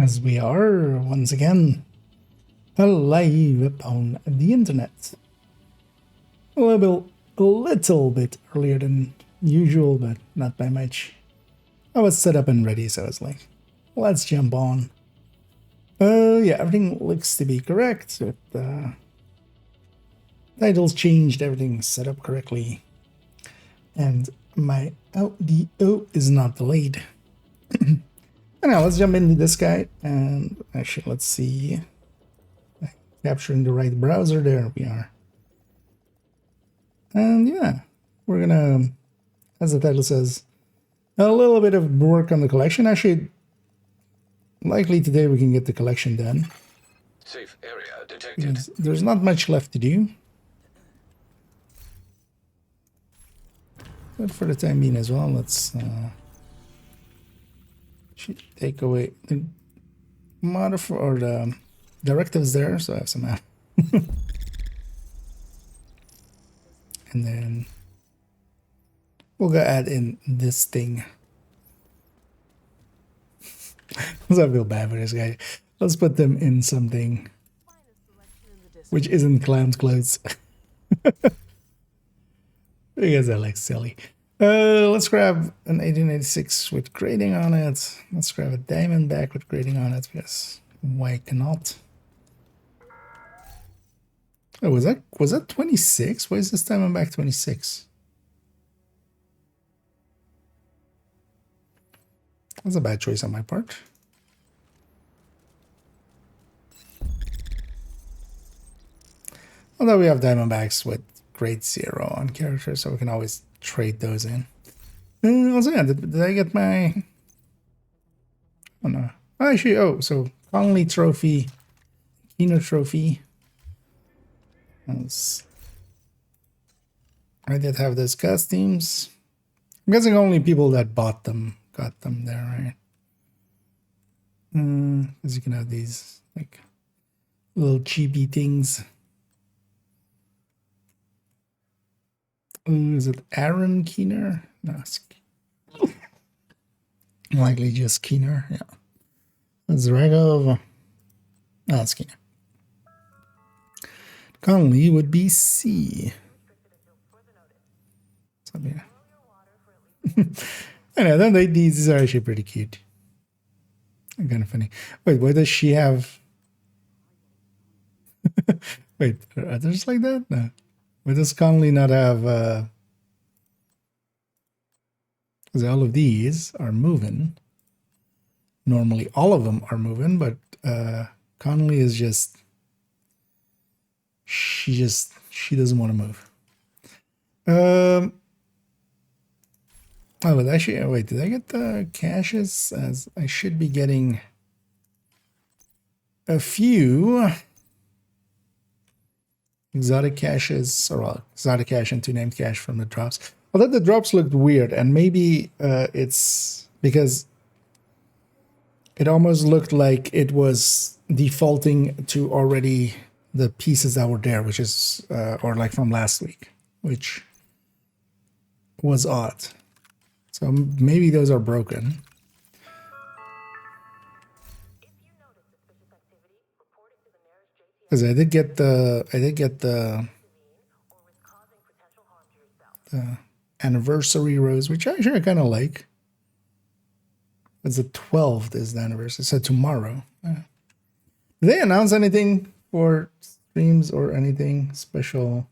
as we are once again alive upon the internet. A little bit earlier than usual, but not by much. I was set up and ready, so I was like, let's jump on. Yeah, everything looks to be correct. Titles changed, everything's set up correctly. And my audio is not delayed. Now let's jump into this guy, and actually let's see, capturing the right browser. There we are. And yeah, we're gonna, as the title says, a little bit of work on the collection. Actually, likely today we can get the collection done. Safe area detected. There's not much left to do, but for the time being as well, let's take away the modify or the directives there, so I have some and then we'll go add in this thing. I feel bad for this guy. Let's put them in something which isn't clown's clothes. Because I like silly. Let's grab an 1886 with grading on it. Let's grab a Diamondback with grading on it, because why cannot? Oh, was that 26? Why is this Diamondback 26? That's a bad choice on my part. Although we have Diamondbacks with grade 0 on characters, so we can always trade those in. Also, yeah, did I get my... Oh, no. Actually, oh, so Conley Trophy, Kino Trophy. I did have those costumes. I'm guessing only people that bought them got them there, right? Because you can have these, like, little cheapy things. Is it Aaron Keener? No, it's likely just Keener. Yeah, that's Ragov. No, it's Keener. Conley would be C. So, yeah. I know, then these are actually pretty cute. Kind of funny. Wait, why does she have? Wait, are others like that? No. Why does Conley not have? Because all of these are moving. Normally, all of them are moving, but Conley is just. She doesn't want to move. Oh, but actually, wait, did I get the caches? As I should be getting a few exotic caches, or well, exotic cache and 2 named cache from the drops. Although the drops looked weird, and maybe it's because it almost looked like it was defaulting to already the pieces that were there, which is, or like from last week, which was odd. So maybe those are broken. Because I did get the anniversary rose, which actually I kind of like. It's the 12th is the anniversary, so tomorrow. Did they announce anything for streams or anything special?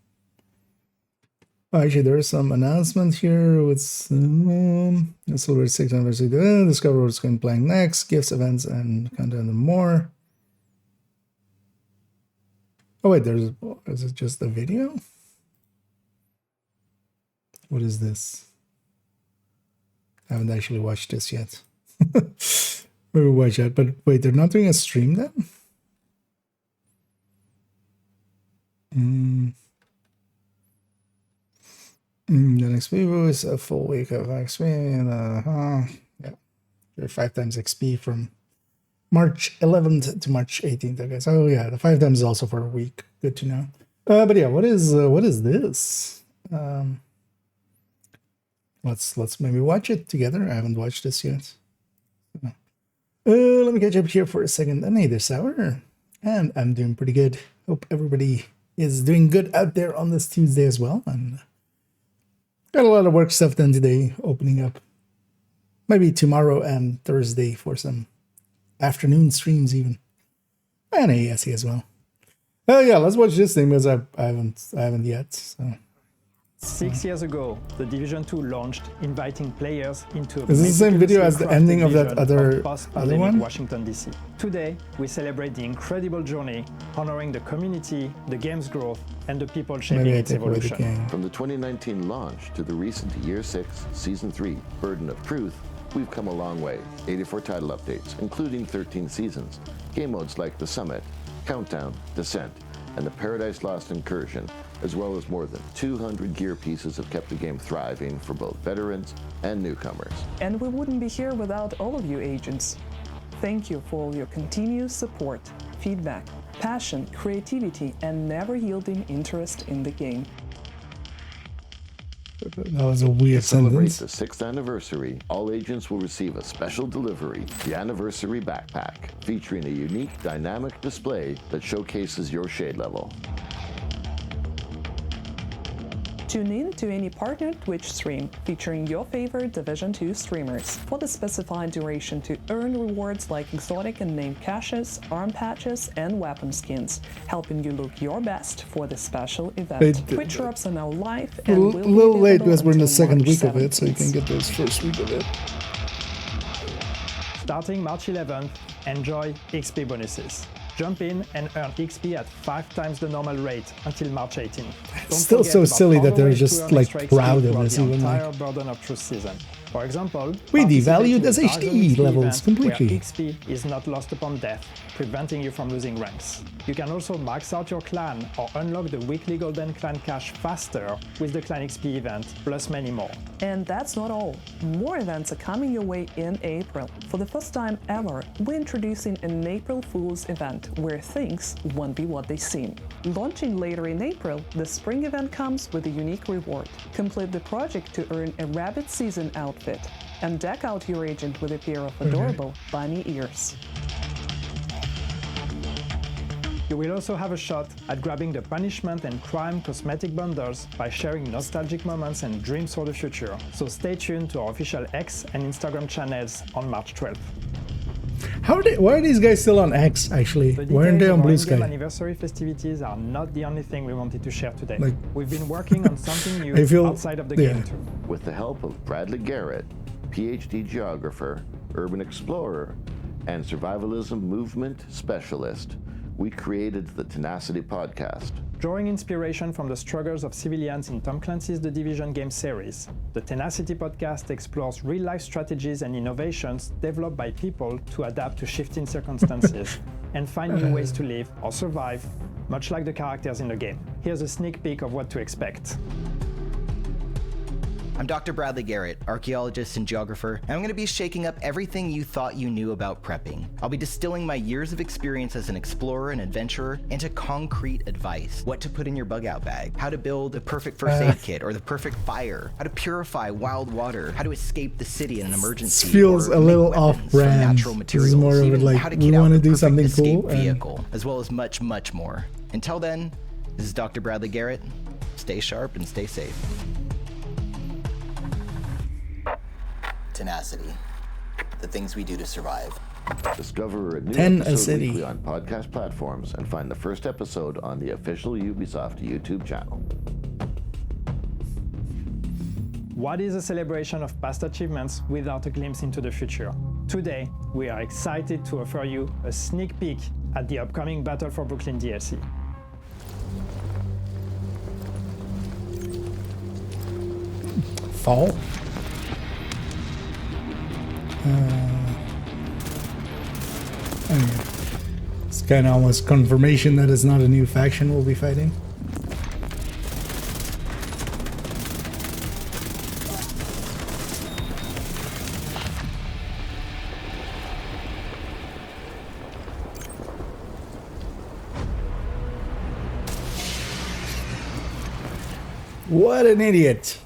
Oh, actually, there is some announcement here with the Silver 6th anniversary. Discover what's going to be playing next, gifts, events, and content and more. Oh wait, is it just a video? What is this? I haven't actually watched this yet. Maybe watch that, but wait, they're not doing a stream then? The next video is a full week of XP, and yeah, 5 times XP from March 11th to March 18th. Okay, so yeah, the 5 times is also for a week. Good to know. But yeah, what is this? Let's maybe watch it together. I haven't watched this yet. Let me catch up here for a second. And hey, this hour, and I'm doing pretty good. Hope everybody is doing good out there on this Tuesday as well. And got a lot of work stuff done today, opening up maybe tomorrow and Thursday for some afternoon streams even, and ASE as well. Oh yeah, let's watch this thing because I haven't yet. So. 6 years ago, the Division 2 launched, inviting players into a Is this the same video as the ending of that other one? Washington, D.C. Today, we celebrate the incredible journey, honoring the community, the game's growth, and the people shaping its evolution. From the 2019 launch to the recent Year 6, Season 3, Burden of Truth, we've come a long way. 84 title updates, including 13 seasons. Game modes like The Summit, Countdown, Descent, and the Paradise Lost Incursion, as well as more than 200 gear pieces have kept the game thriving for both veterans and newcomers. And we wouldn't be here without all of you agents. Thank you for all your continuous support, feedback, passion, creativity, and never-yielding interest in the game. That was a weird sentence. To celebrate the 6th anniversary, all agents will receive a special delivery, the Anniversary Backpack, featuring a unique dynamic display that showcases your shade level. Tune in to any partnered Twitch stream featuring your favorite Division 2 streamers for the specified duration to earn rewards like exotic and named caches, arm patches, and weapon skins, helping you look your best for the special event. Twitch drops are now live and will be a little late because we're in the until second March week of it, 17th. so you can get those first week of it. Starting March 11th, enjoy XP bonuses. Jump in and earn XP at 5 times the normal rate until March 18th. It's still so silly that they're just like proud of this, even entire like. Burden of Truth season. For example, We participate devalued in a SHD Dark Zone XP levels event completely. Where XP is not lost upon death, preventing you from losing ranks. You can also max out your clan or unlock the weekly Golden Clan cache faster with the Clan XP event, plus many more. And that's not all. More events are coming your way in April. For the first time ever, we're introducing an April Fool's event where things won't be what they seem. Launching later in April, the spring event comes with a unique reward. Complete the project to earn a rabbit season outfit and deck out your agent with a pair of adorable bunny ears. You will also have a shot at grabbing the Punishment and Crime cosmetic bundles by sharing nostalgic moments and dreams for the future. So stay tuned to our official X and Instagram channels on March 12th. Why are these guys still on X, actually? The Why aren't they on Blue details of our in-game Sky? anniversary festivities are not the only thing we wanted to share today. Like, We've been working on something new I feel- outside of the yeah. game too. With the help of Bradley Garrett, PhD geographer, urban explorer, and survivalism movement specialist, we created the Tenacity podcast. Drawing inspiration from the struggles of civilians in Tom Clancy's The Division game series, the Tenacity podcast explores real-life strategies and innovations developed by people to adapt to shifting circumstances and find new ways to live or survive, much like the characters in the game. Here's a sneak peek of what to expect. I'm Dr. Bradley Garrett, archaeologist and geographer, and I'm going to be shaking up everything you thought you knew about prepping. I'll be distilling my years of experience as an explorer and adventurer into concrete advice. What to put in your bug out bag, how to build a perfect first aid kit or the perfect fire, how to purify wild water, how to escape the city in an emergency. This feels or a make little weapons from off-brand. natural This materials, is more of even like, how to we kit out wanna the do perfect something escape cool, and- vehicle, as well as much, much more. Until then, this is Dr. Bradley Garrett. Stay sharp and stay safe. Tenacity. The things we do to survive. Discover a new 10 a episode city. weekly on podcast platforms and find the first episode on the official Ubisoft YouTube channel. What is a celebration of past achievements without a glimpse into the future? Today, we are excited to offer you a sneak peek at the upcoming Battle for Brooklyn DLC. Fall? It's kind of almost confirmation that it's not a new faction we'll be fighting. What an idiot.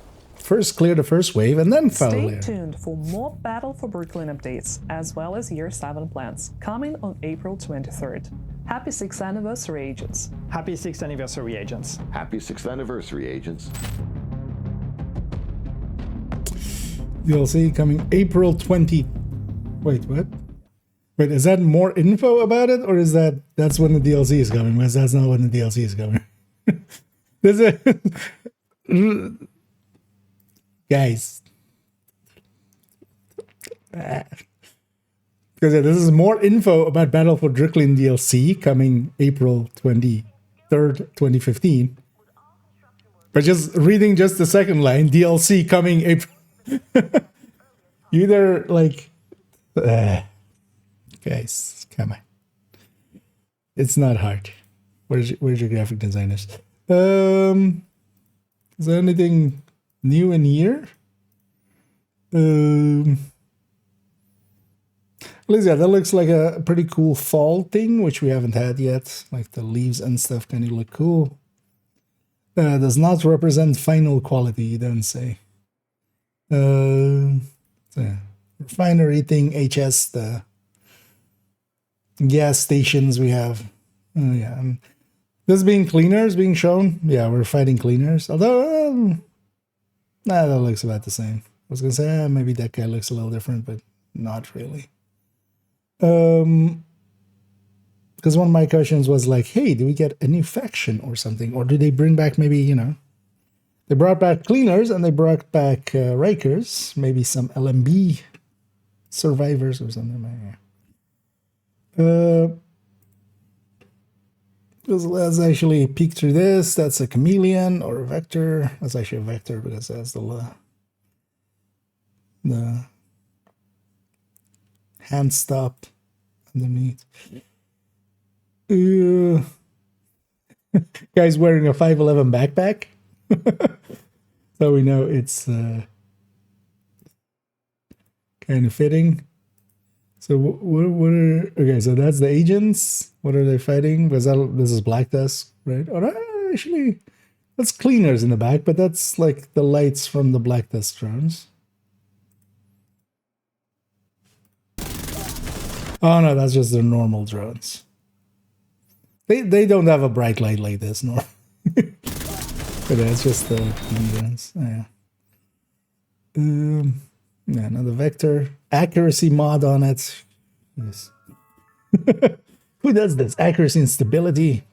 first clear the first wave and then follow Stay later. tuned for more Battle for Brooklyn updates, as well as Year 7 plans, coming on April 23rd. Happy 6th anniversary, agents. Happy 6th anniversary, agents. Happy 6th anniversary, agents. DLC coming April 20. Wait, what? Wait, is that more info about it, or is that's when the DLC is coming? Because that's not when the DLC is coming. This is guys. Because this is more info about Battle for Brooklyn DLC coming April 23rd, 2015. But just reading just the second line, DLC coming April. Either like, guys, come on. It's not hard. Where's your graphic designers? Is there anything new in here? At least, yeah, that looks like a pretty cool fall thing, which we haven't had yet. Like the leaves and stuff kind of look cool. Does not represent final quality, you don't say. So yeah. Refinery thing, HS, the gas stations we have. Yeah. This being cleaners being shown. Yeah, we're fighting cleaners. Although, that looks about the same. I was going to say, maybe that guy looks a little different, but not really. Because one of my questions was like, hey, do we get a new faction or something? Or do they bring back maybe, you know, they brought back cleaners and they brought back Rikers, maybe some LMB survivors or something. Let's actually peek through this. That's a chameleon or a vector. That's actually a vector because that's the hand stop underneath. Guy's wearing a 511 backpack. So we know it's kind of fitting. So what are, okay, so that's the agents. What are they fighting? Because this is Black Tusk, right? Or actually, that's cleaners in the back, but that's like the lights from the Black Tusk drones. Oh no, that's just their normal drones. They don't have a bright light like this, no. But that's just the drones. Yeah. Yeah, another vector. Accuracy mod on it. Yes. Who does this? Accuracy and stability.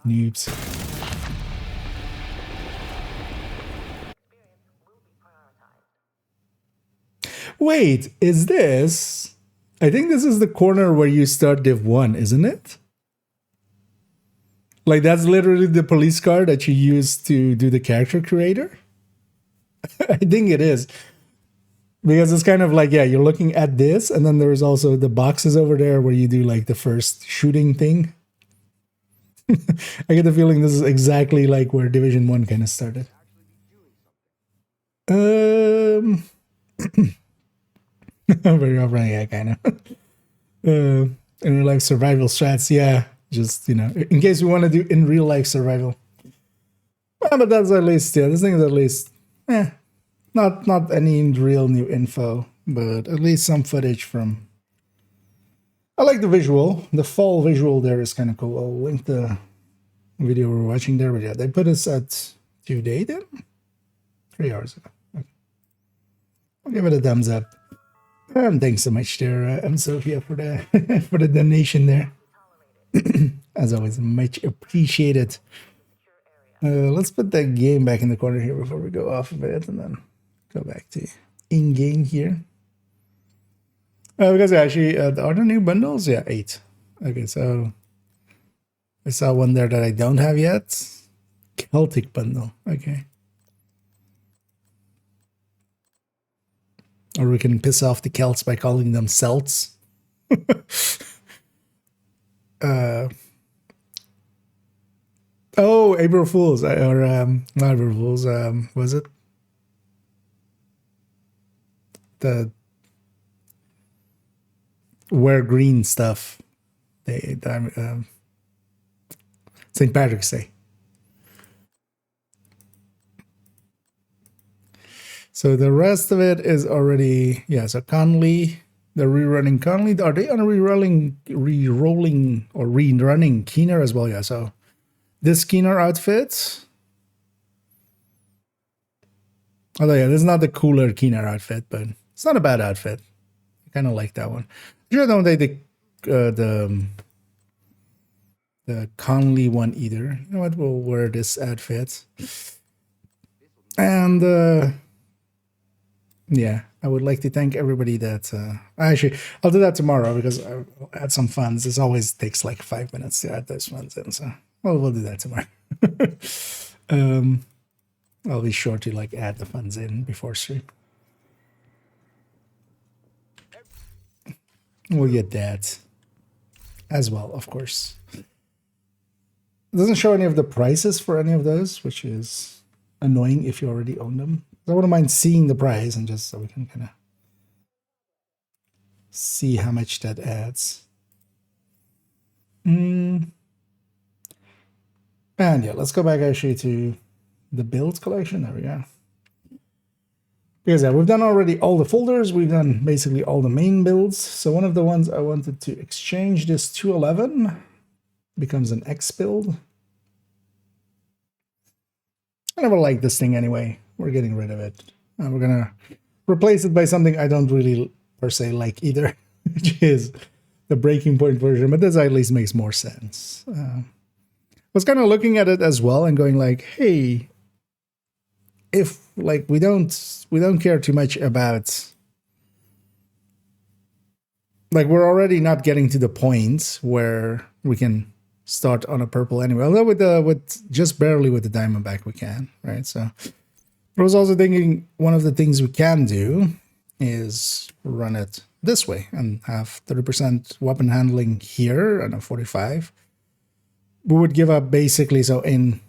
Noobs. Wait, is this? I think this is the corner where you start Div 1, isn't it? Like that's literally the police car that you use to do the character creator? I think it is. Because it's kind of like, yeah, you're looking at this, and then there's also the boxes over there where you do like the first shooting thing. I get the feeling this is exactly like where Division 1 kind of started. Very often, yeah, kind of. In real life survival strats, yeah. Just, you know, in case we want to do in real life survival. Well, but that's at least, yeah, this thing is at least, not any real new info, but at least some footage from. I like the visual. The fall visual there is kind of cool. I'll link the video we're watching there, but yeah, they put us at 2 days then? 3 hours ago. Okay. I'll give it a thumbs up. And thanks so much there, Sophia, for the for the donation there. As always, much appreciated. Let's put that game back in the corner here before we go off of it, and then go back to in-game here. Because actually, are there new bundles? Yeah, 8. Okay, so I saw one there that I don't have yet. Celtic bundle. Okay. Or we can piss off the Celts by calling them Celts. Oh, April Fools. Or, not April Fools. Was it? The wear green stuff. St. Patrick's Day. So the rest of it is already, yeah, so Conley, they're rerunning Conley. Are they on re-rolling or rerunning Keener as well? Yeah, so this Keener outfit. Although, yeah, this is not the cooler Keener outfit, but it's not a bad outfit. I kind of like that one. I don't like the Conley one either. You know what? We'll wear this outfit. And, yeah, I would like to thank everybody that actually I'll do that tomorrow because I'll add some funds. This always takes like 5 minutes to add those funds in, so we'll do that tomorrow. I'll be sure to like add the funds in before stream. We'll get that as well, of course. It doesn't show any of the prices for any of those, which is annoying if you already own them. I wouldn't mind seeing the price and just so we can kind of see how much that adds. And yeah, let's go back actually to the build collection. There we go. Because yeah, we've done already all the folders. We've done basically all the main builds. So one of the ones I wanted to exchange, this 211 becomes an X build. I never liked this thing anyway. We're getting rid of it. And we're going to replace it by something I don't really per se like either, which is the breaking point version. But this at least makes more sense. I was kind of looking at it as well and going like, hey, if like we don't care too much about, like, we're already not getting to the point where we can start on a purple anyway. Although with just barely with the Diamondback we can, right? So I was also thinking one of the things we can do is run it this way and have 30% weapon handling here and a 45. We would give up basically, so in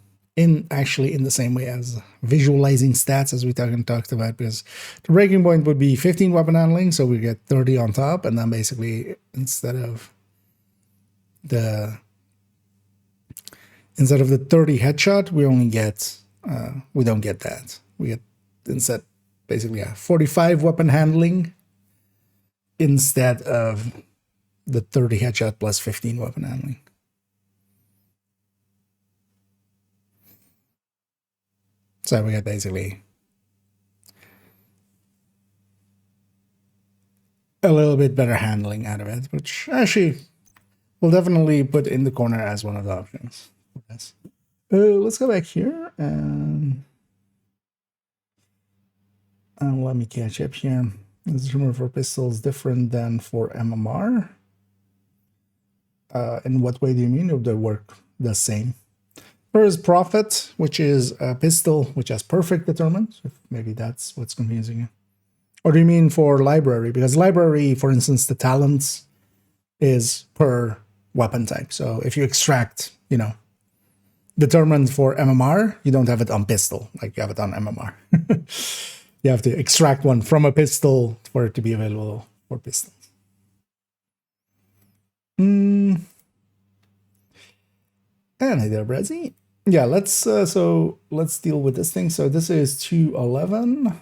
actually in the same way as visualizing stats as we talked about, because the breaking point would be 15 weapon handling, so we get 30 on top, and then basically instead of the 30 headshot, we only get we don't get that. We get instead basically 45 weapon handling instead of the 30 headshot plus 15 weapon handling. So we get basically a little bit better handling out of it, which actually we'll definitely put in the corner as one of the options. Yes. Let's go back here and let me catch up here. This rumor for pistols different than for MMR. In what way do you mean? If they work the same? There is Prophet, which is a pistol which has perfect deterrent. If maybe that's what's confusing you. Or do you mean for library? Because library, for instance, the talents is per weapon type. So if you extract, determined for MMR, you don't have it on pistol, like you have it on MMR. You have to extract one from a pistol for it to be available for pistols. And hi there, Brezzy. Yeah, let's deal with this thing. So this is 211.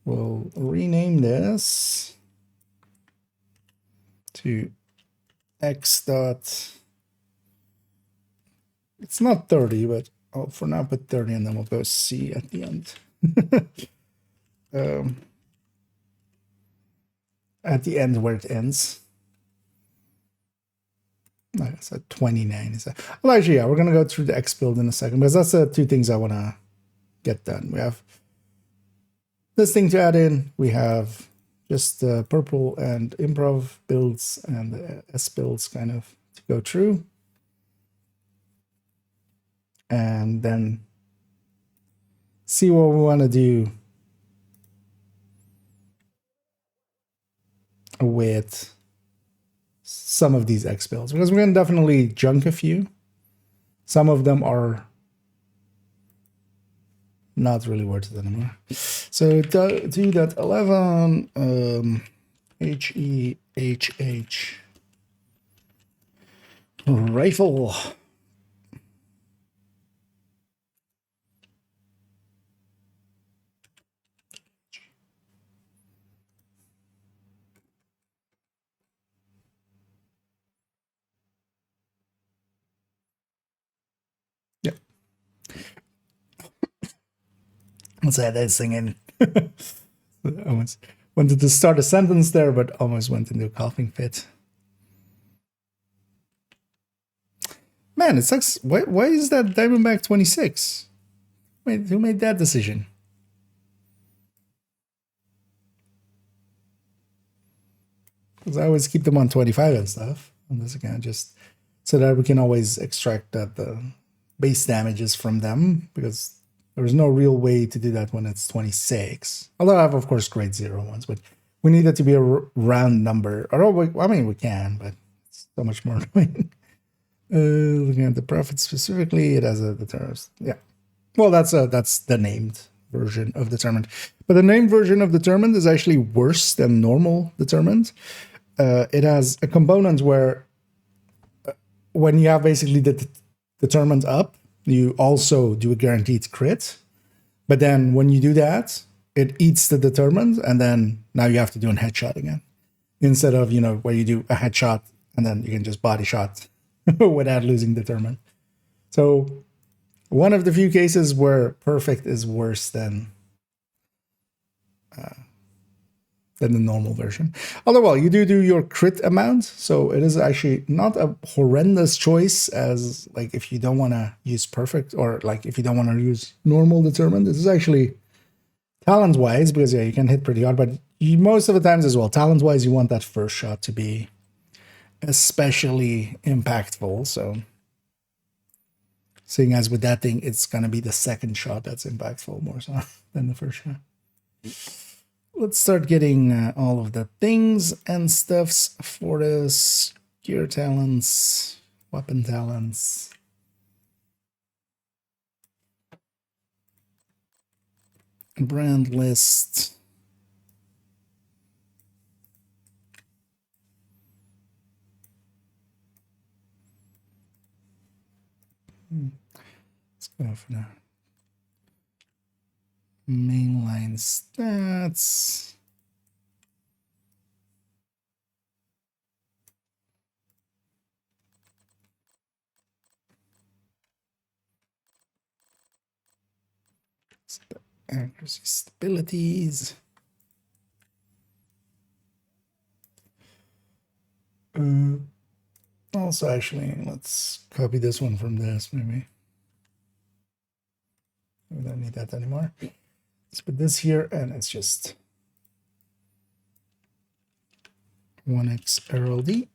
We'll rename this to X dot. It's not 30, but I'll for now put 30 and then we'll go C at the end. At the end where it ends. Like I said, 29 is that. Well, actually, yeah, we're gonna go through the X build in a second because that's the two things I want to get done. We have this thing to add in. We have just the purple and improv builds and the S builds kind of to go through, and then see what we want to do with some of these X builds, because we're going to definitely junk a few. Some of them are not really worth it anymore. So do that 11 HEHH rifle. Let's add that thing in. I almost wanted to start a sentence there, but almost went into a coughing fit. Man, it sucks. Why is that Diamondback 26? Wait, who made that decision? Because I always keep them on 25 and stuff on this account, just so that we can always extract that the base damages from them, because there's no real way to do that when it's 26. Although I have, of course, grade 0 ones, but we need it to be a round number. Or, I mean, we can, but it's so much more annoying. Looking at the profit specifically, it has the terms. Yeah. Well, that's the named version of determined. But the named version of determined is actually worse than normal determined. It has a component where when you have basically the determined up, you also do a guaranteed crit. But then when you do that, it eats the determined, and then now you have to do a headshot again. Instead of, where you do a headshot and then you can just body shot without losing determined. So one of the few cases where perfect is worse than the normal version. Although, well, you do your crit amount, so it is actually not a horrendous choice as, like, if you don't want to use perfect, or, like, if you don't want to use normal determined. This is actually talent-wise, because, yeah, you can hit pretty hard, but most of the times as well, talent-wise, you want that first shot to be especially impactful, so seeing as with that thing, it's going to be the second shot that's impactful more so than the first shot. Let's start getting all of the things and stuffs for this. Gear talents, weapon talents. Brand list. Let's go for now. Mainline stats. Accuracy stabilities. Also, actually, let's copy this one from this, maybe. We don't need that anymore. Let's put this here, and it's just 1x RLD.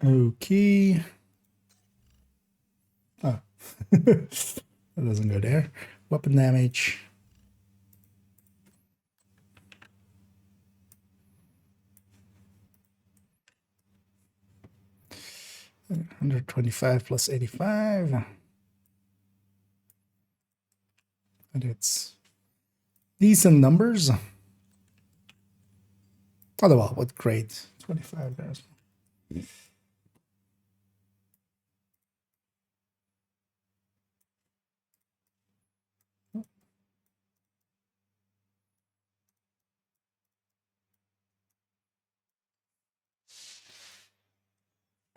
Okay. Oh, that doesn't go there. Weapon damage. $125 plus 85. And it's decent numbers. Oh, well, what grade? 25 there as well.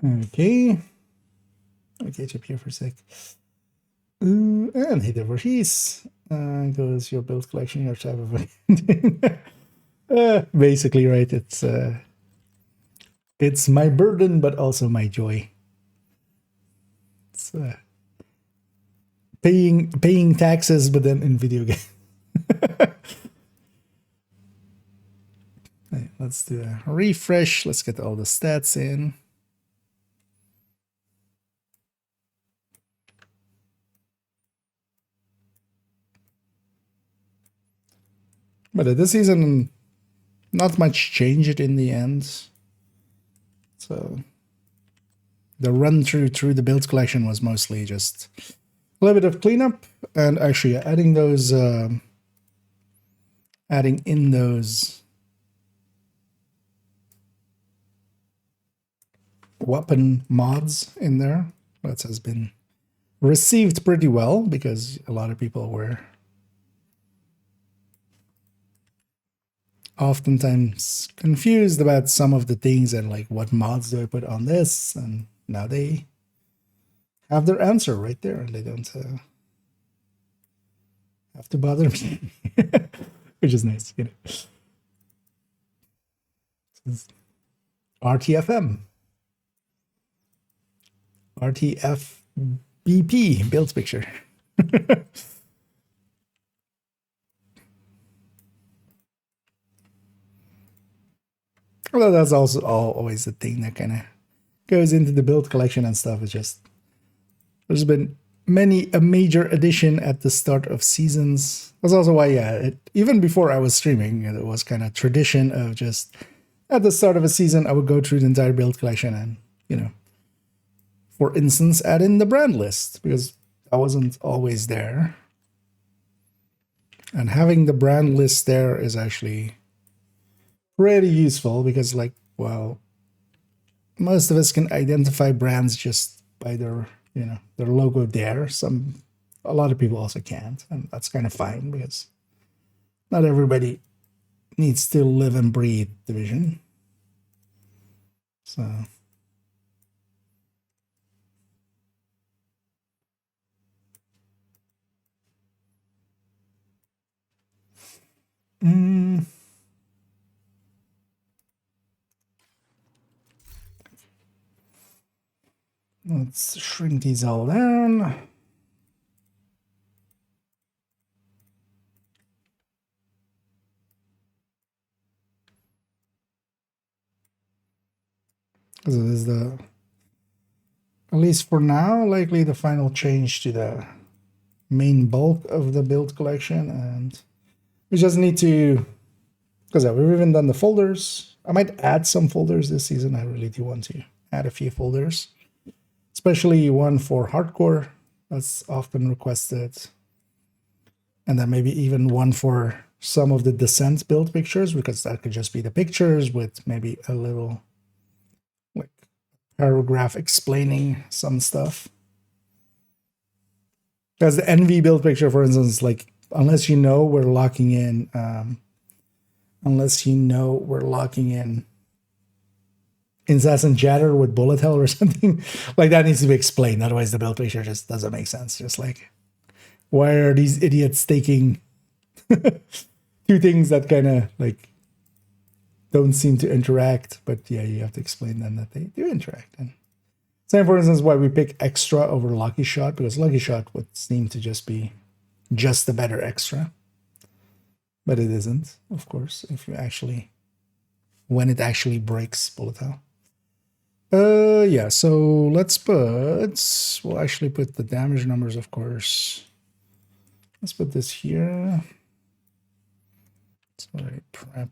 Okay. Okay, chip here for a sec. And hit overseas. Goes your build collection, your type of basically, right? It's my burden, but also my joy. It's paying taxes, but then in video game. Right, let's do a refresh. Let's get all the stats in. But this season, not much changed in the end. So the run through the build collection was mostly just a little bit of cleanup, and actually adding those, adding in those weapon mods in there. That has been received pretty well because a lot of people were oftentimes confused about some of the things and like, what mods do I put on this? And now they have their answer right there, and they don't have to bother me, which is nice, you know. This is RTFM, RTFBP build picture. Well, that's also always the thing that kind of goes into the build collection and stuff. It's just there's been a major addition at the start of seasons. That's also why, yeah, even before I was streaming, it was kind of tradition of just at the start of a season, I would go through the entire build collection and, you know, for instance, add in the brand list because I wasn't always there. And having the brand list there is actually pretty useful because, like, well, most of us can identify brands just by their, you know, their logo there. A lot of people also can't, and that's kind of fine because not everybody needs to live and breathe Division. So let's shrink these all down. Because it is the, at least for now, likely the final change to the main bulk of the build collection. And we just need to, because we've even done the folders. I might add some folders this season. I really do want to add a few folders, especially one for hardcore. That's often requested. And then maybe even one for some of the Descent build pictures, because that could just be the pictures with maybe a little like paragraph explaining some stuff. Because the NV build picture, for instance, like unless you know we're locking in incessant chatter with bullet hell or something, like that needs to be explained. Otherwise the build picture just doesn't make sense. Just like, why are these idiots taking two things that kind of like don't seem to interact? But yeah, you have to explain then that they do interact. And same, for instance, why we pick extra over Lucky Shot, because Lucky Shot would seem to just be just a better extra. But it isn't, of course, if you actually, when it actually breaks bullet hell. Yeah, so we'll actually put the damage numbers, of course. Let's put this here. Sorry, prep.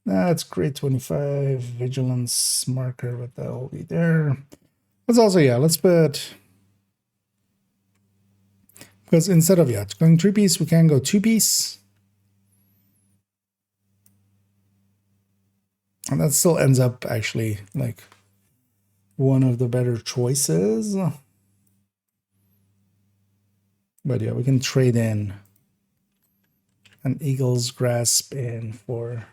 That's grade 25, vigilance marker, but that'll be there. Let's also, yeah, let's put, because instead of, yeah, going 3-piece, we can go 2-piece. And that still ends up actually like one of the better choices. But yeah, we can trade in an Eagle's Grasp in for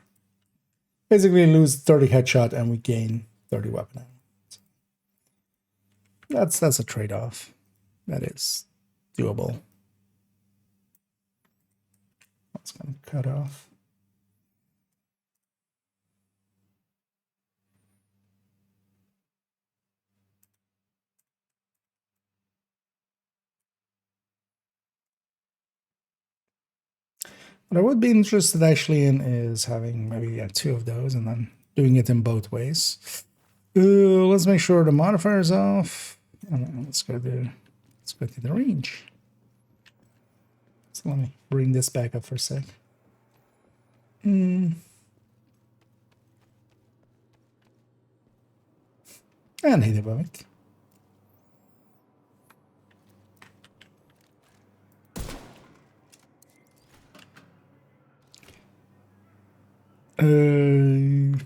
basically lose 30 headshot and we gain 30 weapon. That's a trade-off. That is doable. That's gonna cut off. What I would be interested actually in is having maybe 2 of those and then doing it in both ways. Let's make sure the modifier is off. And let's go to the range. So let me bring this back up for a sec. And hit it above it.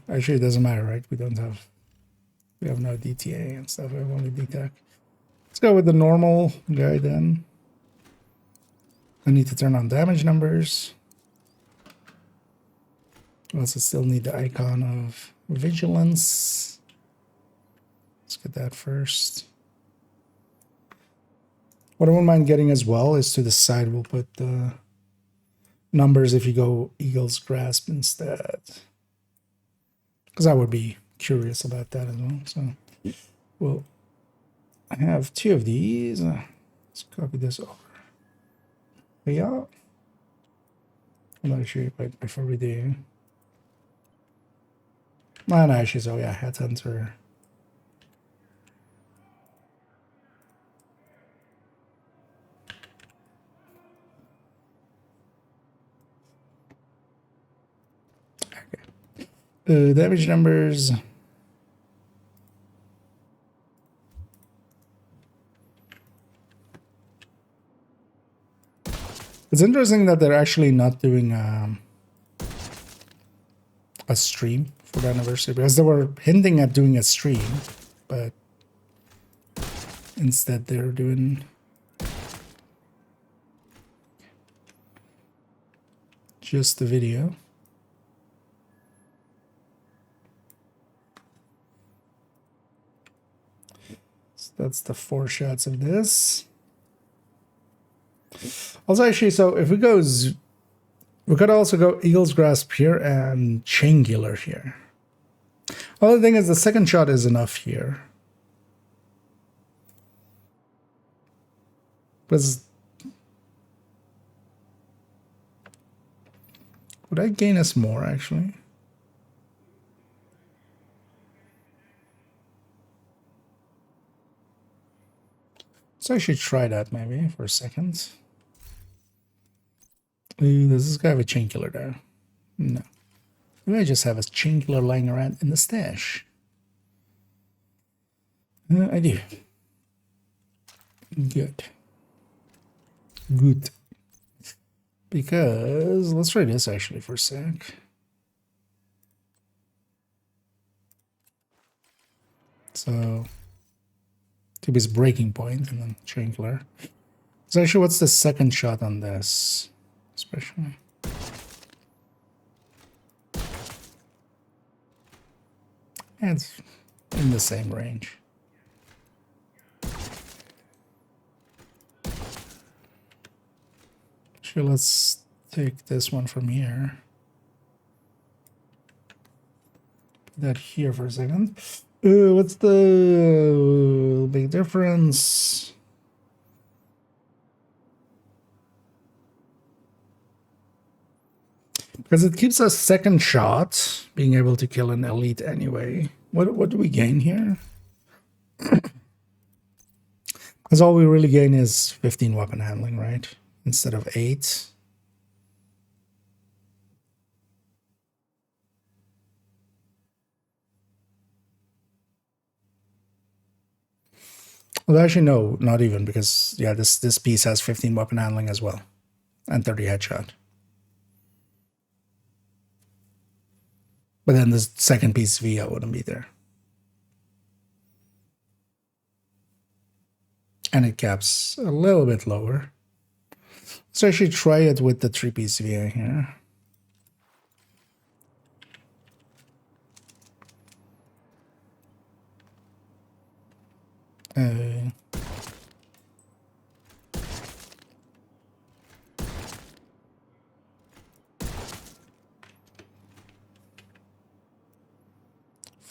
Actually, it doesn't matter, right? We have no DTA and stuff. We have only DTAC. Let's go with the normal guy then. I need to turn on damage numbers. We also still need the icon of vigilance. Let's get that first. What I wouldn't mind getting as well is to the side we'll put the numbers if you go Eagle's Grasp instead. Because I would be curious about that as well. So, well, I have 2 of these. Let's copy this over. Yeah. I'm not sure before we do. No, actually, so yeah, Headhunter. Damage numbers. It's interesting that they're actually not doing a stream for the anniversary, because they were hinting at doing a stream, but instead they're doing just the video. So that's the 4 shots of this. Also, actually, so if we go, we could also go Eagle's Grasp here and Chaingular here. Well, the thing is, the second shot is enough here. Because would I gain us more, actually? So I should try that maybe for a second. Ooh, does this guy have a Chaingular there? No. Maybe I just have a Chaingular lying around in the stash. I do. Good. Good. Because let's try this actually for a sec. So to his breaking point and then Chaingular. So actually, what's the second shot on this? Especially. And it's in the same range. Sure, let's take this one from here. Put that here for a second. What's the big difference? Because it keeps us second shot, being able to kill an elite anyway. What do we gain here? Because all we really gain is 15 weapon handling, right? Instead of 8. Well, actually, no, not even, because yeah, this piece has 15 weapon handling as well, and 30 headshot. But then the second piece VO wouldn't be there. And it caps a little bit lower. So I should try it with the 3-piece VA here.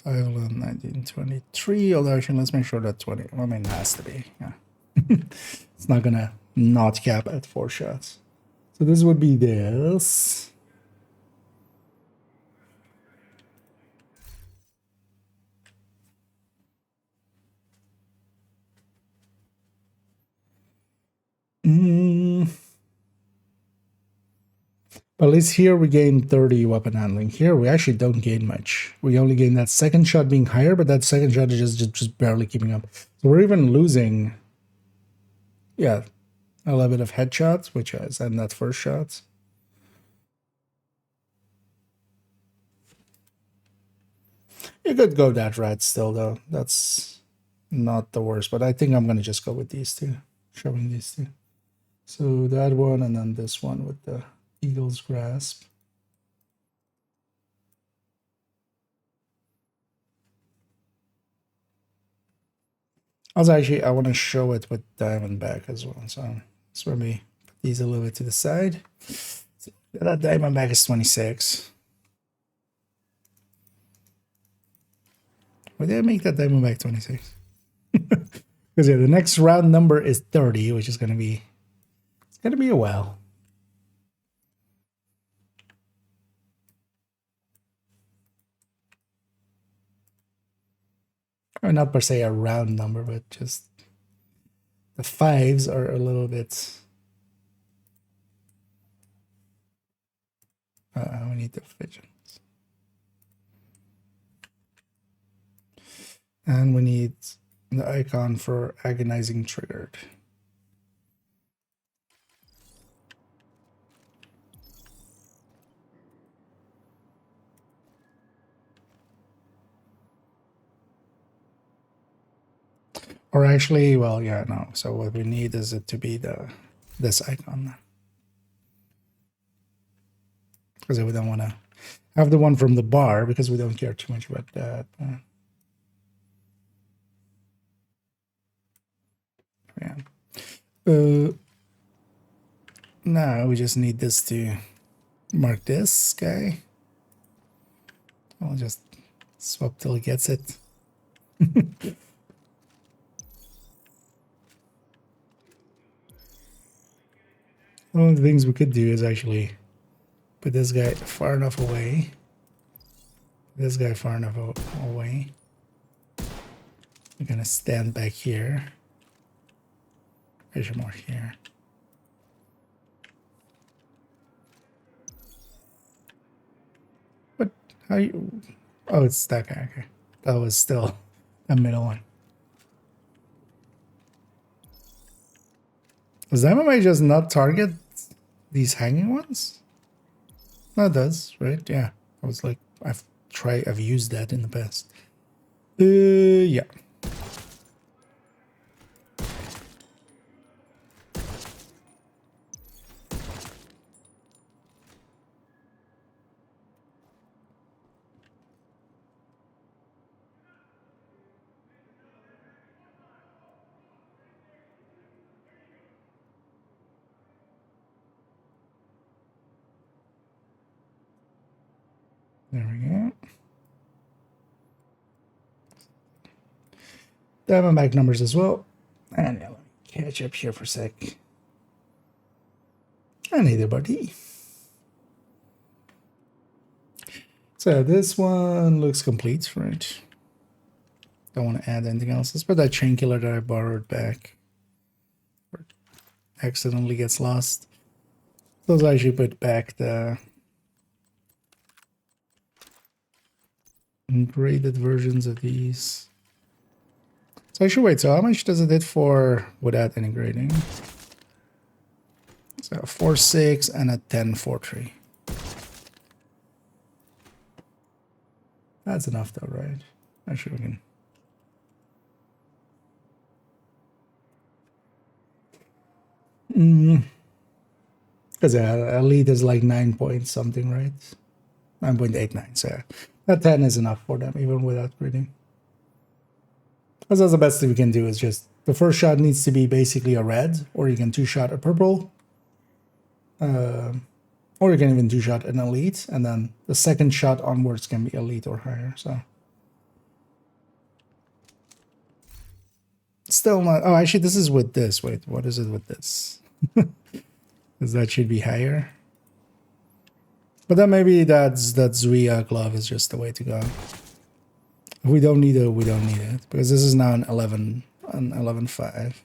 Five 1923. Although actually, let's make sure that 20. I mean, it has to be. Yeah, it's not gonna not cap at 4 shots. So this would be this. But at least here we gain 30 weapon handling. Here we actually don't gain much. We only gain that second shot being higher, but that second shot is just barely keeping up. So we're even losing, yeah, a little bit of headshots, which is, and that first shot. You could go that route still, though. That's not the worst, but I think I'm going to just go with these two, showing these two. So that one and then this one with the Eagle's Grasp. Also, actually, I want to show it with Diamondback as well. So let's maybe put these a little bit to the side. So that Diamondback is 26. Why did I make that Diamondback 26? Because yeah, the next round number is 30, which is gonna be a while. Or not per se a round number, but just the fives are a little bit. We need the pigeons. And we need the icon for agonizing triggered. Or actually, well, yeah, no. So what we need is it to be this icon. Because we don't want to have the one from the bar because we don't care too much about that. Yeah. Now we just need this to mark this guy. I'll just swap till he gets it. One of the things we could do is actually put this guy far enough away. This guy far enough away. We're gonna stand back here. There's more here. What? How you? Oh, it's that guy. Okay, that was still a middle one. Does that might just not target these hanging ones? No, it does, right? Yeah. I was like, I've used that in the past. Yeah. There we go. Diamondback numbers as well. And yeah, let me catch up here for a sec. And either buddy. So this one looks complete, right? Don't want to add anything else. Let's put that chain killer that I borrowed back. Or accidentally gets lost. Those I should put back the graded versions of these. So I should wait. So how much does it hit for without any grading? So 4.6 and a 10.43. That's enough though, right? Actually, we can. Because elite is like 9 point something, right? 9.89. So that 10 is enough for them, even without grading. That's the best thing we can do is just the first shot needs to be basically a red, or you can two-shot a purple, or you can even two-shot an elite, and then the second shot onwards can be elite or higher. So still not. Oh, actually, this is with this. Wait, what is it with this? Because that should be higher. But then maybe that Zuia glove is just the way to go. If we don't need it, we don't need it. Because this is now an 11.5.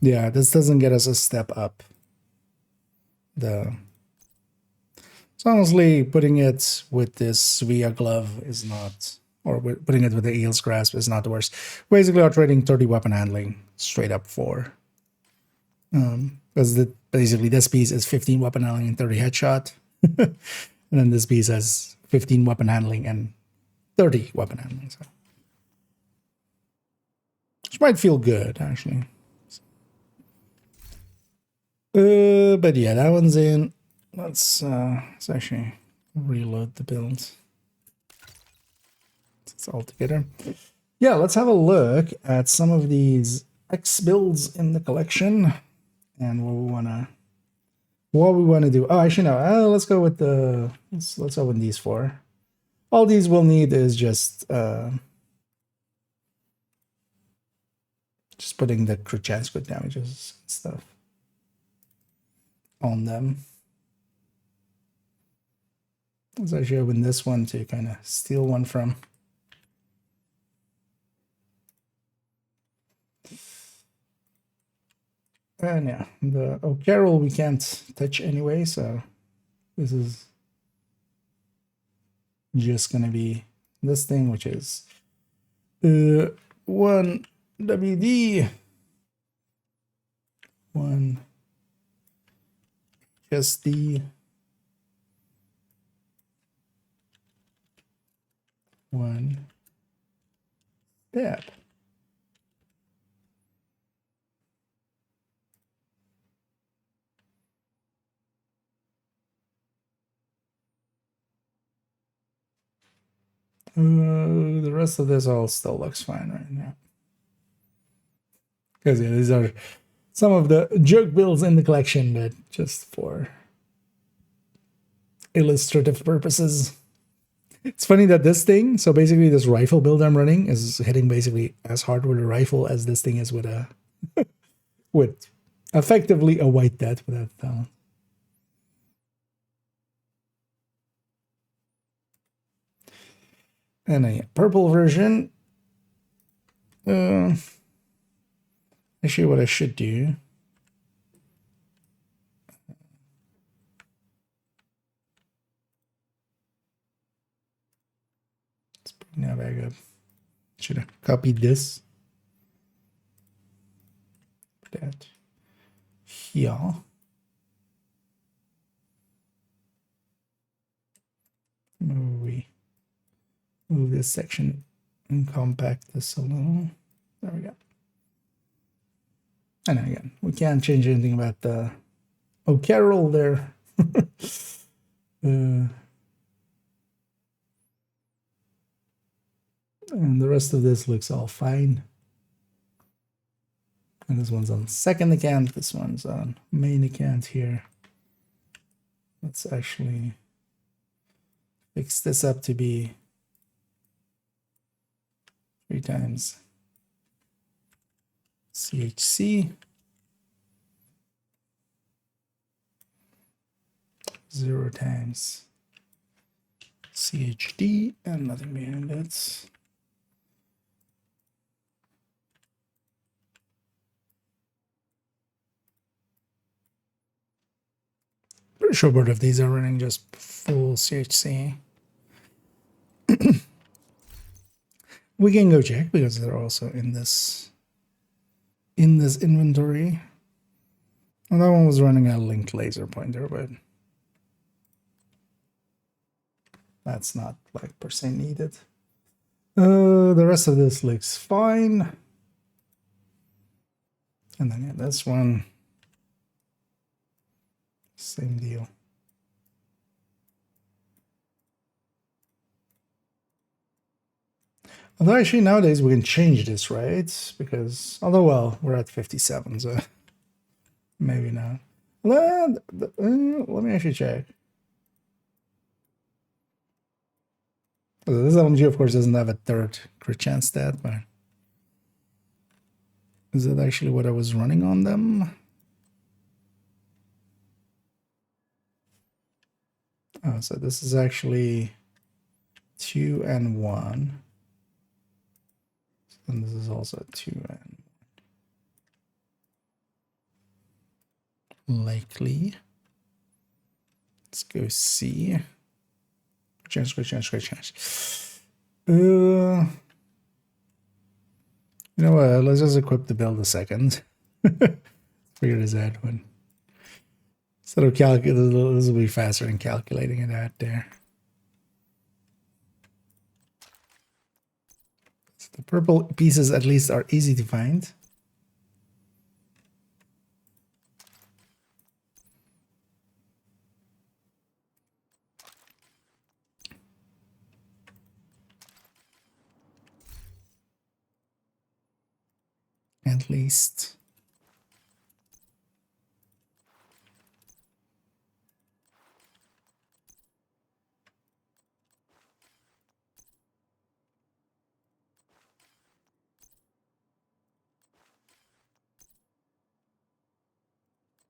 Yeah, this doesn't get us a step up. So honestly, putting it with this Zuia glove is not, or putting it with the Eel's Grasp is not the worst. Basically, we're trading 30 weapon handling straight up for. Because basically this piece is 15 weapon handling and 30 headshot. And then this piece has 15 weapon handling and 30 weapon handling. So. Which might feel good, actually. But yeah, that one's in. let's actually reload the build. It's all together. Yeah, let's have a look at some of these X builds in the collection and what we wanna do. Oh, actually no. Let's go with the let's open these four. All these we'll need is just putting the crit chance, crit damages and stuff on them. Let's actually open this one to kind of steal one from. And yeah, the O'Carroll we can't touch anyway, so this is just gonna be this thing, which is 1 WD, 1 HSD, 1 stab. The rest of this all still looks fine right now. Because yeah, these are some of the joke builds in the collection, but just for illustrative purposes. It's funny that this thing, so basically this rifle build I'm running is hitting basically as hard with a rifle as this thing is with a with effectively a white death without talent. And a purple version. Actually, what I should do. Let's bring that back up. Should have copied this. Put that here. Move this section and compact this a little. There we go. And again, we can't change anything about the O'Carroll there. And the rest of this looks all fine. And this one's on second account. This one's on main account here. Let's actually fix this up to be 3 times CHC, 0 times CHD, and nothing behind it. Pretty sure both of these are running just full CHC. We can go check because they're also in this inventory. And that one was running a linked laser pointer, but that's not like per se needed. The rest of this looks fine. And then yeah, this one, same deal. Although actually nowadays we can change this, right? Because, although, well, we're at 57, so maybe not. Let me actually check. This LMG, of course, doesn't have a third crit chance stat, but is that actually what I was running on them? Oh, so this is actually 2 and 1. And this is also 2 and 1. Likely. Let's go see. Change. You know what? Let's just equip the build a second. Figure this out when. Instead of calculating, this will be faster than calculating it out there. So the purple pieces at least are easy to find. at least.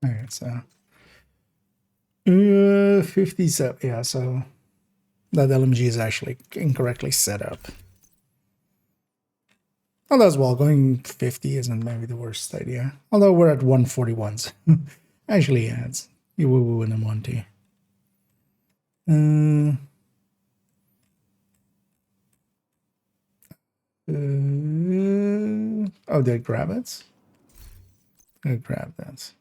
Alright, so 57, yeah, so that LMG is actually incorrectly set up. Although as well, going 50 isn't maybe the worst idea. Although we're at 141s. Actually, yeah, it's you wouldn't want to. Oh, did I grab it? I grab that.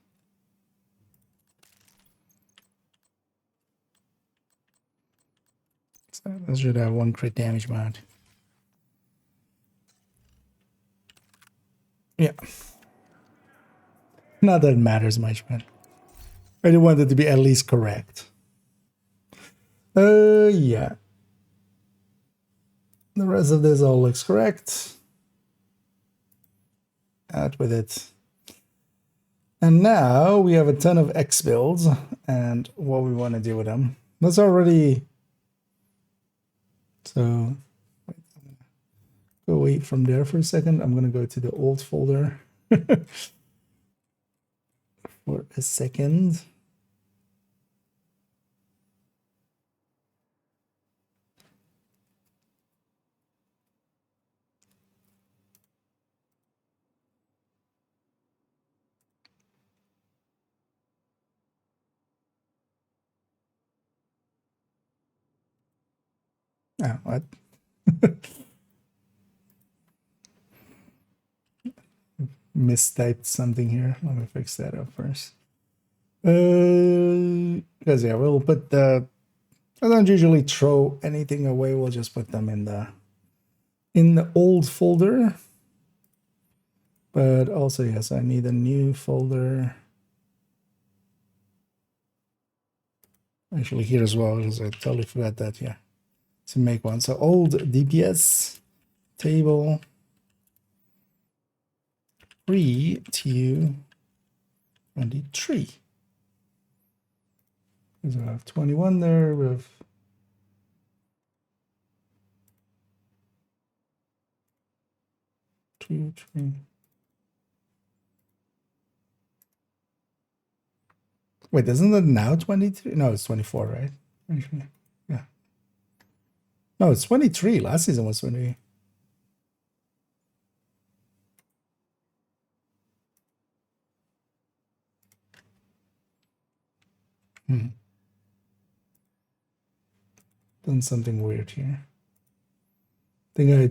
So that should have 1 crit damage mod. Yeah. Not that it matters much, but I do want it to be at least correct. Yeah. The rest of this all looks correct. Out with it. And now we have a ton of X builds and what we want to do with them. That's already... So, go away from there for a second. I'm going to go to the old folder for a second. Oh, what? Mistyped something here. Let me fix that up first. Because yeah, we'll put the... I don't usually throw anything away. We'll just put them in the old folder. But also, yes, I need a new folder. Actually, here as well, because I totally forgot that, yeah. To make one. So old DPS table 3 to 23. Because I have 21 there with 2, 3. Wait, isn't it now 23? No, it's 24, right? Actually, yeah. No, it's 23. Last season was 20. Done something weird here. I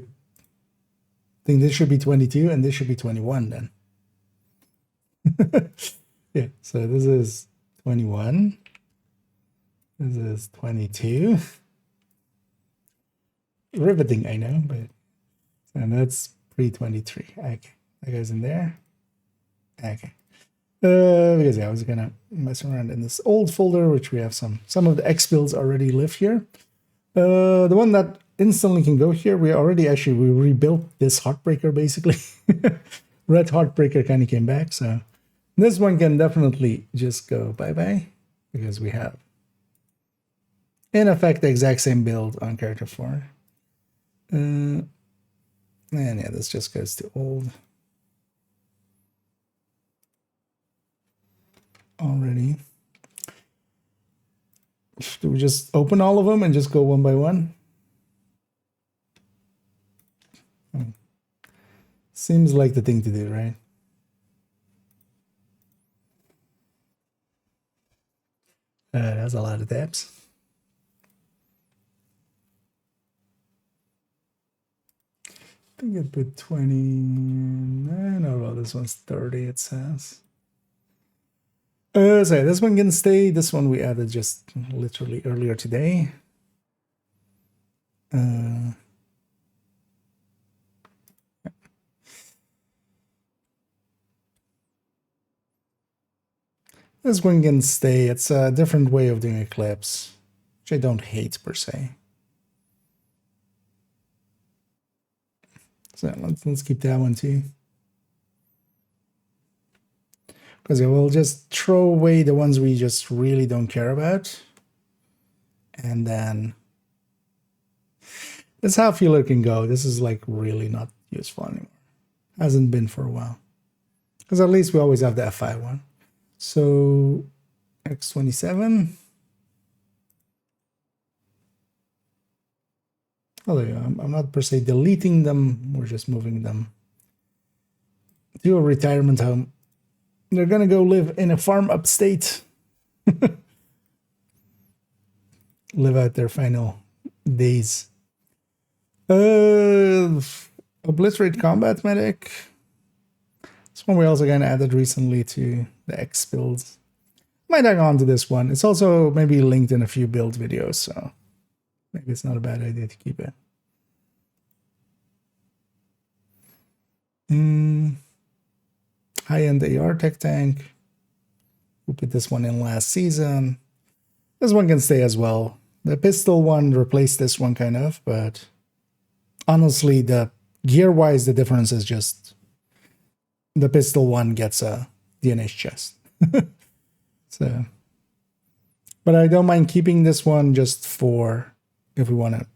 think this should be 22 and this should be 21 then. Yeah, so this is 21. This is 22. Riveting, I know, but and that's pre-23. Okay, that goes in there. Okay. Because yeah, I was gonna mess around in this old folder, which we have some of the X builds already live here. The one that instantly can go here, we rebuilt this Heartbreaker basically. Red Heartbreaker kind of came back, so this one can definitely just go bye-bye because we have in effect the exact same build on character 4. And yeah, this just goes to old already. Do we just open all of them and just go one by one? Seems like the thing to do, right? That's a lot of tabs. I think I put 20. No, well, this one's 30, it says. So this one can stay. This one we added just literally earlier today. This one can stay. It's a different way of doing Eclipse, which I don't hate per se. So let's keep that one too. because it will just throw away the ones we just really don't care about. And then that's how Feeler can go. This is like really not useful anymore. Hasn't been for a while. Because at least we always have the F5 one. So X27. Oh, there you go. I'm not per se deleting them. We're just moving them to a retirement home. They're going to go live in a farm upstate. Live out their final days. Obliterate Combat Medic. This one we also got added recently to the X builds. Might hang on to this one. It's also maybe linked in a few build videos, so maybe it's not a bad idea to keep it. High-end AR tech tank. We put this one in last season. This one can stay as well. The pistol one replaced this one kind of, but honestly, the gear-wise, the difference is just the pistol one gets a DNH chest. So, but I don't mind keeping this one just for if we want to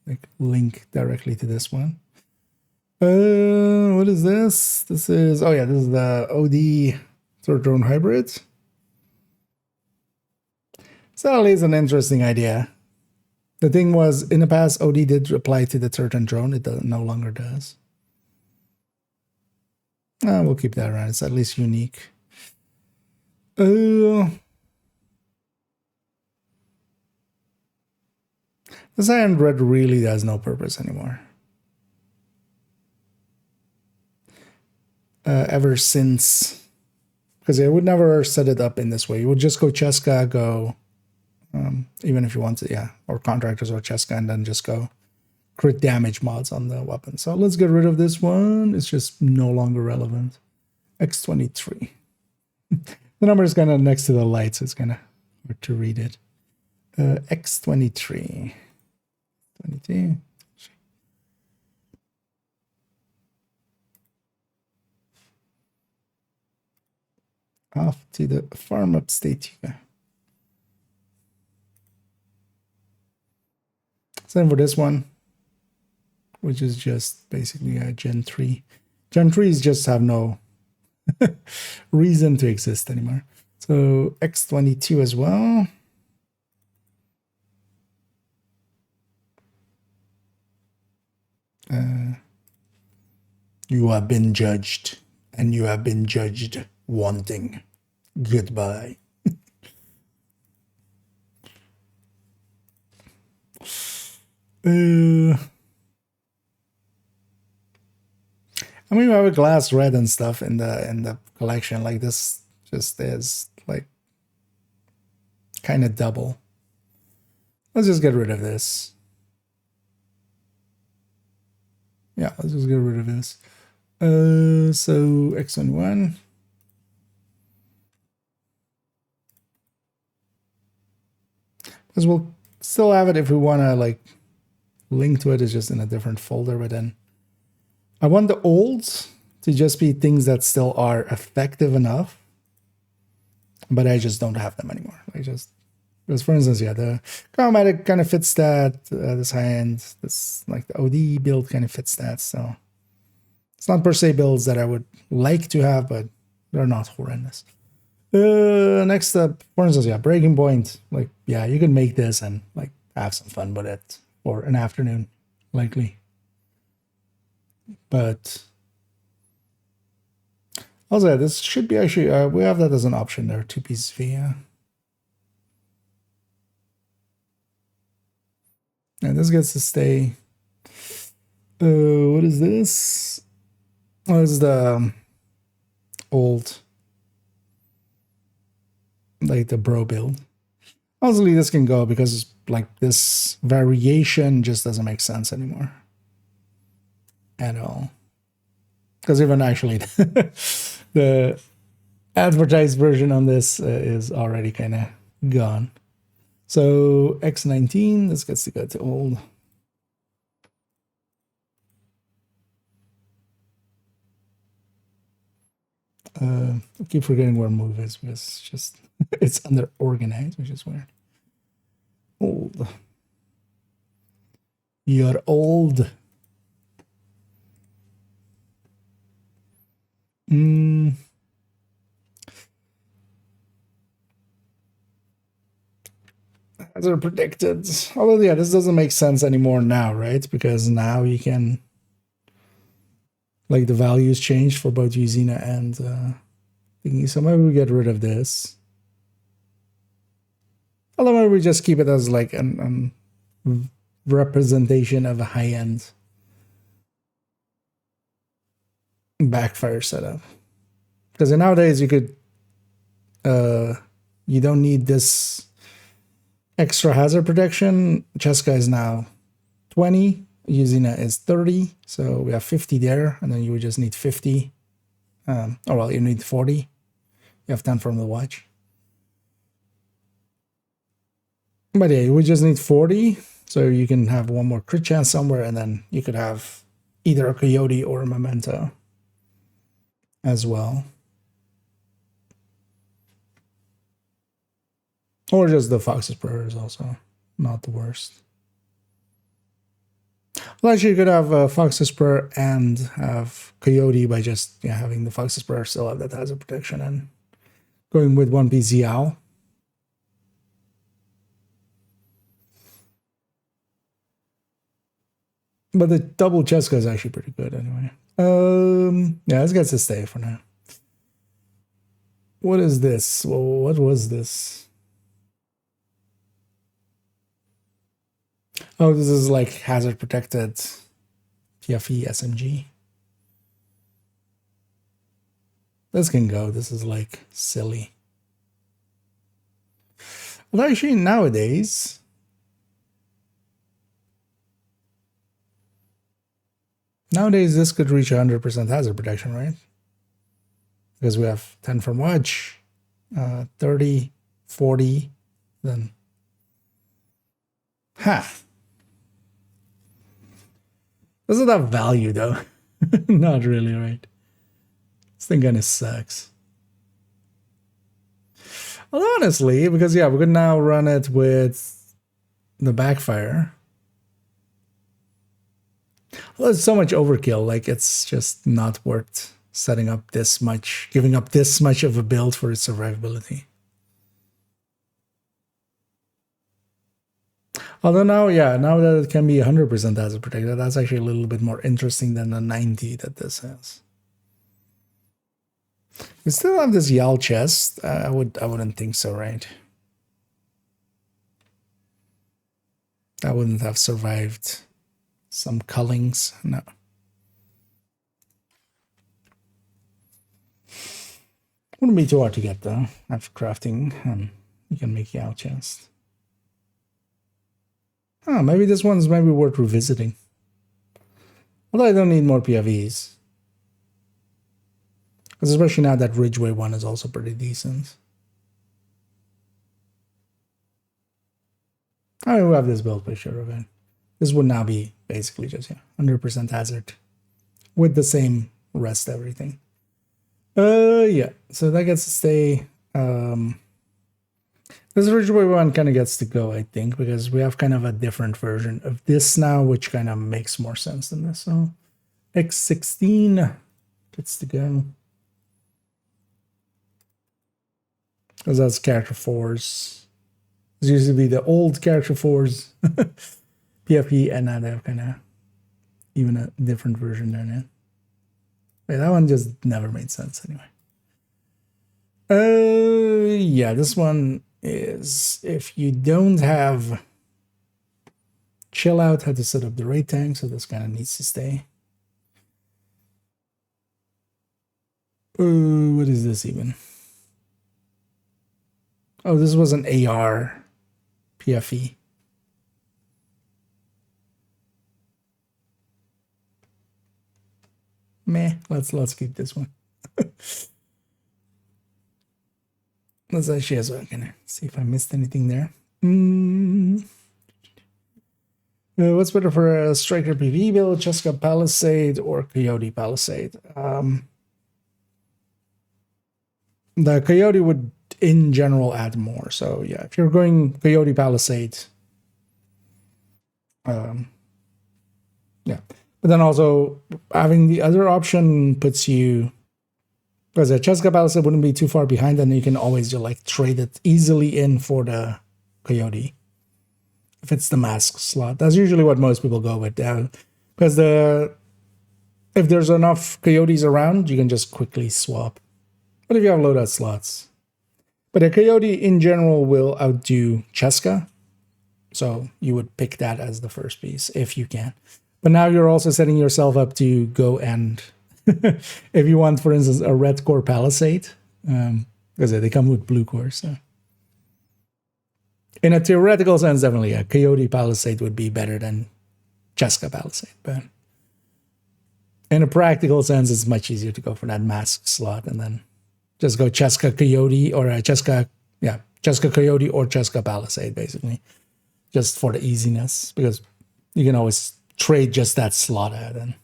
like link directly to this one. What is this? This is, oh yeah, this is the OD third drone hybrid. So that is an interesting idea. The thing was, in the past, OD did apply to the certain drone. It no longer does. We'll keep that around. It's at least unique. This Iron Red really has no purpose anymore. Ever since, because I would never set it up in this way. You would just go Cheska, go, even if you want to, yeah, or Contractors or Cheska, and then just go crit damage mods on the weapon. So let's get rid of this one. It's just no longer relevant. X23. The number is kind of next to the light, so it's kind of hard to read it. X23. 22. Off to the farm upstate here. Same for this one, which is just basically a Gen 3. Gen 3s just have no reason to exist anymore. So X22 as well. You have been judged, and you have been judged wanting. Goodbye. I mean, we have a glass red and stuff in the collection. Like this, just is like kind of double. Let's just get rid of this. Yeah, let's just get rid of this. So X21. Because we'll still have it if we want to like link to it. It's just in a different folder. But then I want the olds to just be things that still are effective enough, but I just don't have them anymore. Like just because, for instance, yeah, the Chromatic kind of fits that. This high end, this like the OD build kind of fits that. So it's not per se builds that I would like to have, but they're not horrendous. Next up, for instance, yeah, Breaking Point. Like, yeah, you can make this and like have some fun with it for an afternoon, likely. But also, this should be actually, we have that as an option there, 2 pieces V. And this gets to stay. What is this? Oh, this is the old, like the bro build. Honestly, this can go because like this variation just doesn't make sense anymore at all. Because even actually the advertised version on this is already kind of gone. So X19, this gets to go to old. I keep forgetting where move is because it's just it's under organize, which is weird. Old. You're old. As are predicted. Although, yeah, this doesn't make sense anymore now, right? Because now you can, like, the values changed for both Uzina and thingy. So maybe we get rid of this. Although maybe we just keep it as like an representation of a high-end backfire setup. Because nowadays you could, you don't need this extra hazard protection. Cheska is now 20, Uzina is 30, so we have 50 there, and then you would just need 50. Oh well, you need 40. You have 10 from the watch. But yeah, you would just need 40, so you can have one more crit chance somewhere, and then you could have either a Coyote or a Memento as well. Or just the Fox's Prayer is also not the worst. Well, actually, you could have Fox's Prayer and have Coyote by just having the Fox's Prayer still have that hazard protection and going with 1P Xiao. But the double Cheska is actually pretty good anyway. Yeah, this gets to stay for now. What is this? Well, what was this? Oh, this is like hazard protected PFE SMG. This can go. This is like silly. Well, actually, nowadays, this could reach 100% hazard protection, right? Because we have 10 from watch, 30, 40, then. Ha! Doesn't have value though. Not really, right? This thing kind of sucks. Well, honestly, because yeah, we could now run it with the backfire. Well, it's so much overkill. Like, it's just not worth setting up this much, giving up this much of a build for its survivability. Although now, yeah, now that it can be 100% hazard protected, that's actually a little bit more interesting than the 90 that this has. We still have this Yal chest. I wouldn't think so, right? I wouldn't have survived some cullings. No. Wouldn't be too hard to get though. After crafting, you can make Yal chest. Oh, maybe this one's maybe worth revisiting. Although I don't need more PFEs. Because especially now that Ridgeway one is also pretty decent. I will have this build picture of it. This would now be basically just 100% hazard. With the same rest everything. Yeah, so that gets to stay. This Ridgeway one kind of gets to go, I think, because we have kind of a different version of this now, which kind of makes more sense than this. So X16 gets to go. Because that's character 4s. This used to be the old character 4s. PFE, and now they have kind of even a different version there now. Wait, that one just never made sense anyway. Yeah, this one is if you don't have chill out, how to set up the raid tank, so this kind of needs to stay. What is this even? Oh, this was an AR PFE. Meh, let's keep this one. Let's actually as well gonna see if I missed anything there. What's better for a Striker PvE build, Cheska Palisade or Coyote Palisade? The Coyote would, in general, add more. So yeah, if you're going Coyote Palisade, yeah. But then also having the other option puts you, because a Cheska Palisade wouldn't be too far behind, and you can always just like trade it easily in for the Coyote. If it's the mask slot, that's usually what most people go with. Because if there's enough Coyotes around, you can just quickly swap. But if you have loadout slots, but a Coyote in general will outdo Cheska, so you would pick that as the first piece if you can. But now you're also setting yourself up to go and if you want, for instance, a red core Palisade, because they come with blue cores. So. In a theoretical sense, definitely a Coyote Palisade would be better than Cheska Palisade, but in a practical sense, it's much easier to go for that mask slot and then just go Cheska Coyote or a Cheska Coyote or Cheska Palisade, basically, just for the easiness, because you can always trade just that slot out, and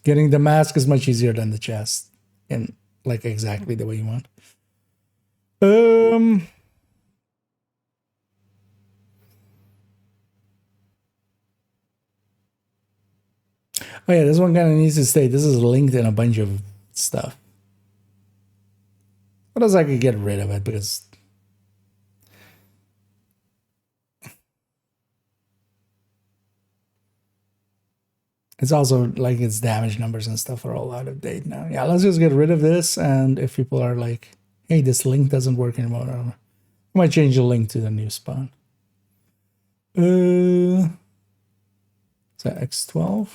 getting the mask is much easier than the chest in like exactly the way you want. Oh yeah, this one kind of needs to stay. This is linked in a bunch of stuff. What else I could get rid of it, because it's also like its damage numbers and stuff are all out of date now. Yeah, let's just get rid of this, and if people are like, hey, this link doesn't work anymore, I might change the link to the new spawn. So X12.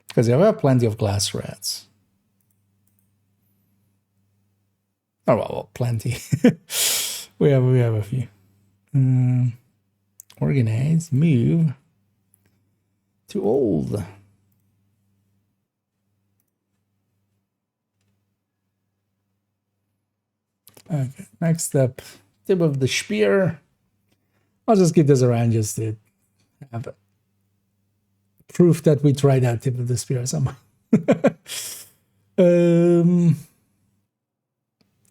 Because yeah, we have plenty of glass rats. Oh well, plenty. we have a few. Organize, move to old. Okay, next up, tip of the spear. I'll just keep this around just to have proof that we tried out tip of the spear somehow.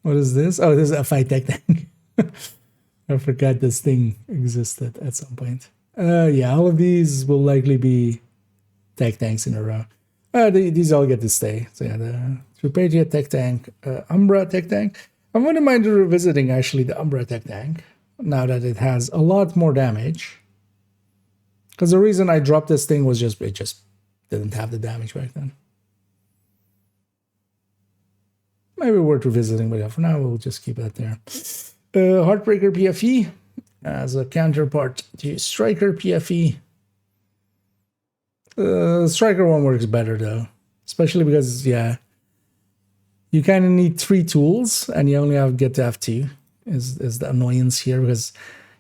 What is this? Oh, this is a fight tech tank. I forgot this thing existed at some point. Yeah, all of these will likely be tech tanks in a row. These all get to stay. So yeah, the True Patriot tech tank, Umbra tech tank. I wouldn't mind revisiting actually the Umbra tech tank now that it has a lot more damage. Because the reason I dropped this thing was just it just didn't have the damage back then. Maybe worth revisiting, but yeah, for now we'll just keep that there. Heartbreaker PFE as a counterpart to Striker PFE. Striker one works better though, especially because yeah, you kind of need 3 tools and you only get to have 2. Is the annoyance here, because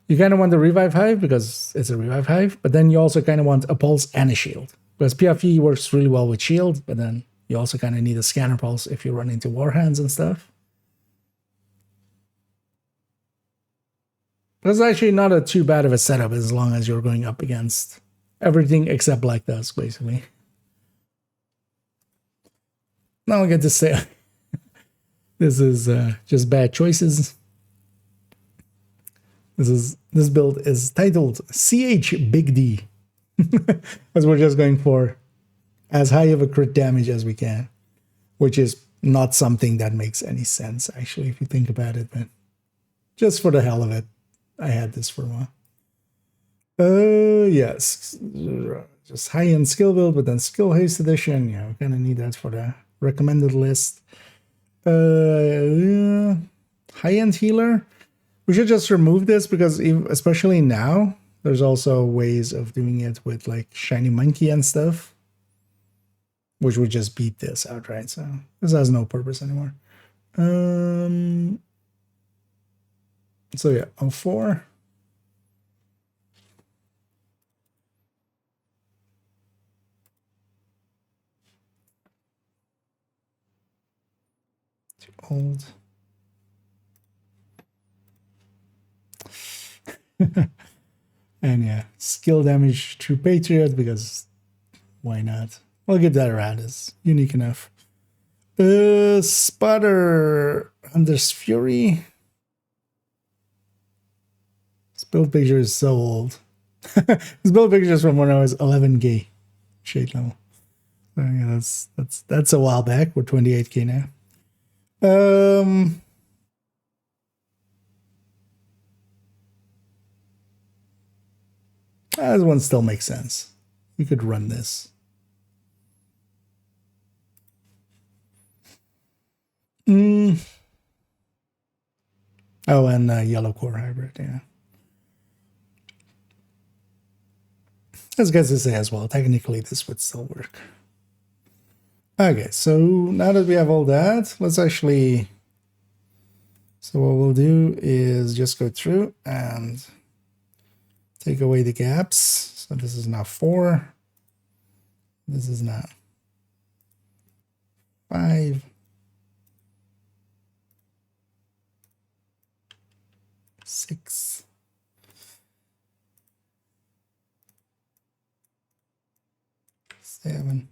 you kind of want the Revive Hive because it's a Revive Hive, but then you also kind of want a Pulse and a Shield, because PFE works really well with Shield, but then you also kind of need a Scanner Pulse if you run into Warhands and stuff. But it's actually not too bad of a setup as long as you're going up against everything except Black Dusk, basically. Now I get to say this is just bad choices. This build is titled CH Big D, as we're just going for as high of a crit damage as we can, which is not something that makes any sense actually if you think about it, but just for the hell of it, I had this for a while. Yes, just high-end skill build, but then skill haste edition. Yeah, we kind of need that for the recommended list. High-end healer. We should just remove this because especially now, there's also ways of doing it with like Shiny Monkey and stuff, which would just beat this outright. So this has no purpose anymore. So yeah, 04. Too old. And yeah, skill damage True Patriot, because why not? We'll give that around, it's unique enough. Spotter Hunter's Fury. This build picture is so old. This build picture is from when I was 11K shade level. So yeah, that's a while back. We're 28K now. This one still makes sense. You could run this. Oh, and yellow core hybrid, yeah. I was going to say as well, technically this would still work. Okay, so now that we have all that, let's actually... So what we'll do is just go through and take away the gaps. So this is now 4. This is now 5. 6. 7.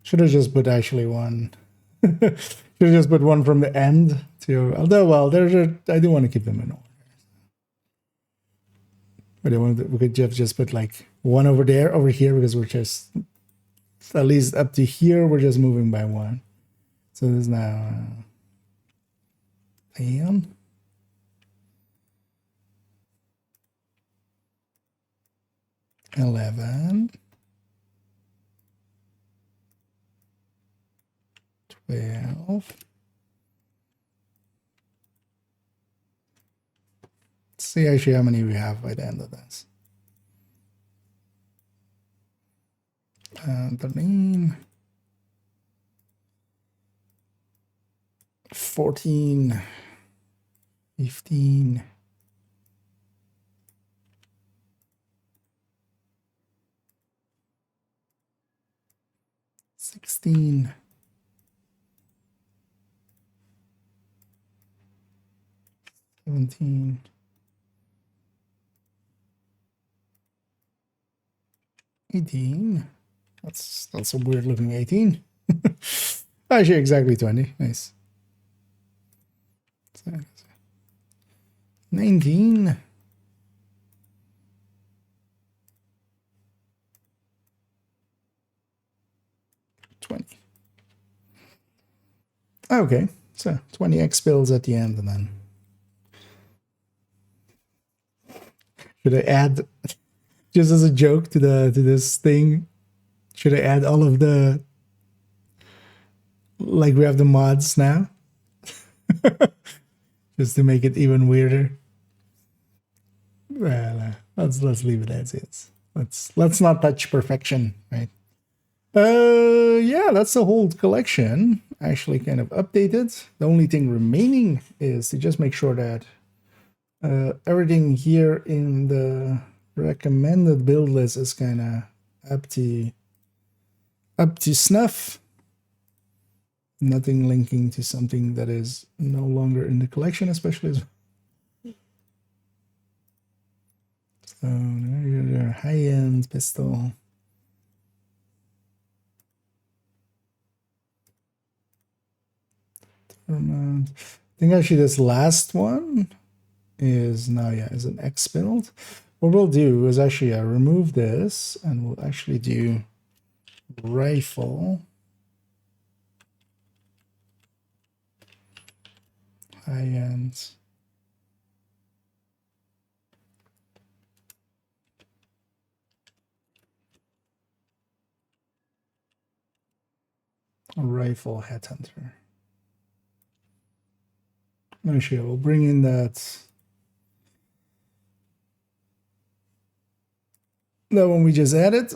Should have just put actually one. Should have just put one from the end to. Although, well, I do want to keep them in order. But we could just put like one over there, over here, because we're just at least up to here. We're just moving by 1. So there's now 10. 11. 12. Let's see actually how many we have by the end of this. 13. 14. 15. 16. 17. 18. That's a weird looking 18. Actually, exactly 20. Nice. 19. 20. Okay, so 20x builds at the end, and then should I add, just as a joke to this thing, should I add all of the, like we have the mods now, just to make it even weirder? Well, let's leave it as is. Let's not touch perfection, right? Yeah, that's the whole collection actually kind of updated. The only thing remaining is to just make sure that everything here in the recommended build list is kind of up to snuff. Nothing linking to something that is no longer in the collection, especially as so there are high-end pistol. I think actually this last one is now, yeah, is an X build. What we'll do is actually remove this, and we'll actually do rifle, high-end, rifle headhunter. Actually, we'll bring in that one we just added.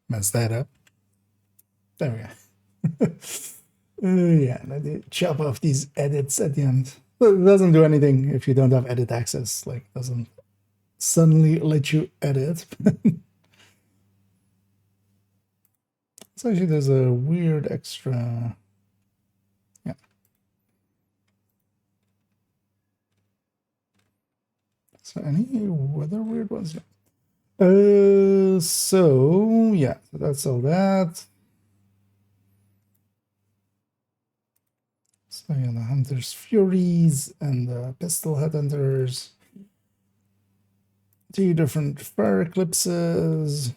Mess that up. There we go. Yeah, and they chop off these edits at the end. Well, it doesn't do anything if you don't have edit access. Like, doesn't suddenly let you edit. So actually, there's a weird extra. Yeah. So any other weird ones? Yeah. So yeah, that's all that. So yeah, the Hunter's Furies and the Pistol Headhunters. 2 different fire eclipses,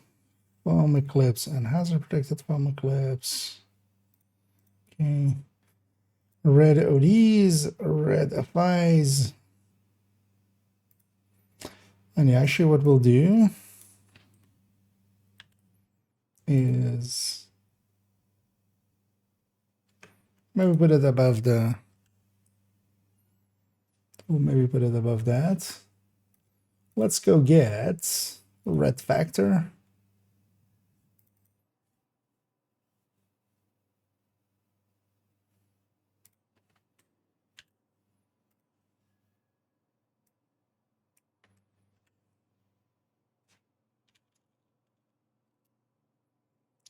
foam eclipse, and hazard protected foam eclipse. Okay. Red ODs, red FIs. And yeah, actually what we'll do is maybe put it above the, we'll maybe put it above that. Let's go get red factor.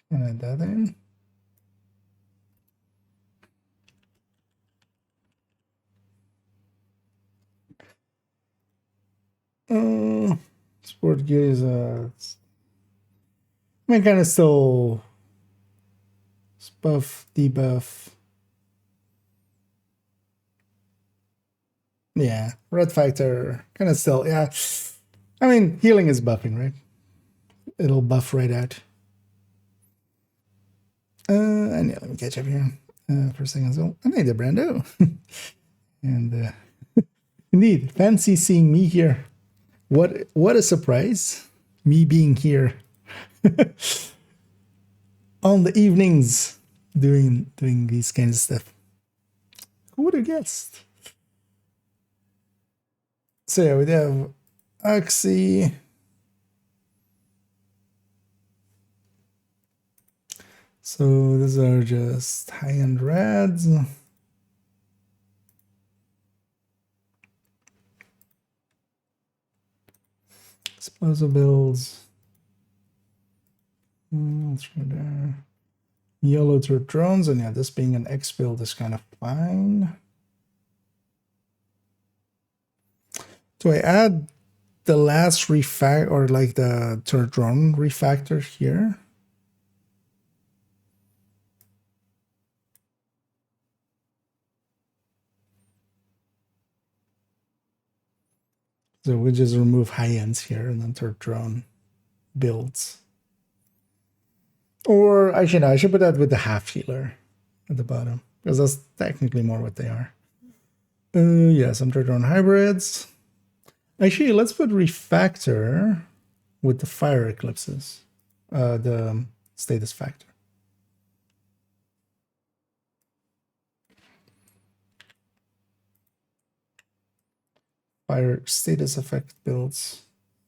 And add that in. Sport gear is I mean, kind of still buff, debuff. Yeah, red factor, kind of still, yeah. I mean, healing is buffing, right? It'll buff right out. And yeah, let me catch up here for a second. So, I made the Brando. And indeed, fancy seeing me here. What a surprise, me being here on the evenings doing these kinds of stuff. Who would have guessed? So yeah, we have Oxy. So these are just high-end reds. Explosive builds. Let's go there. Yellow to drones, and yeah, this being an X build is kind of fine. Do I add the last refactor or like the third drone refactor here? So we just remove high ends here and then third drone builds. Or actually, no, I should put that with the half healer at the bottom because that's technically more what they are. Yeah, some third drone hybrids. Actually, let's put refactor with the fire eclipses, the status factor. Fire status effect builds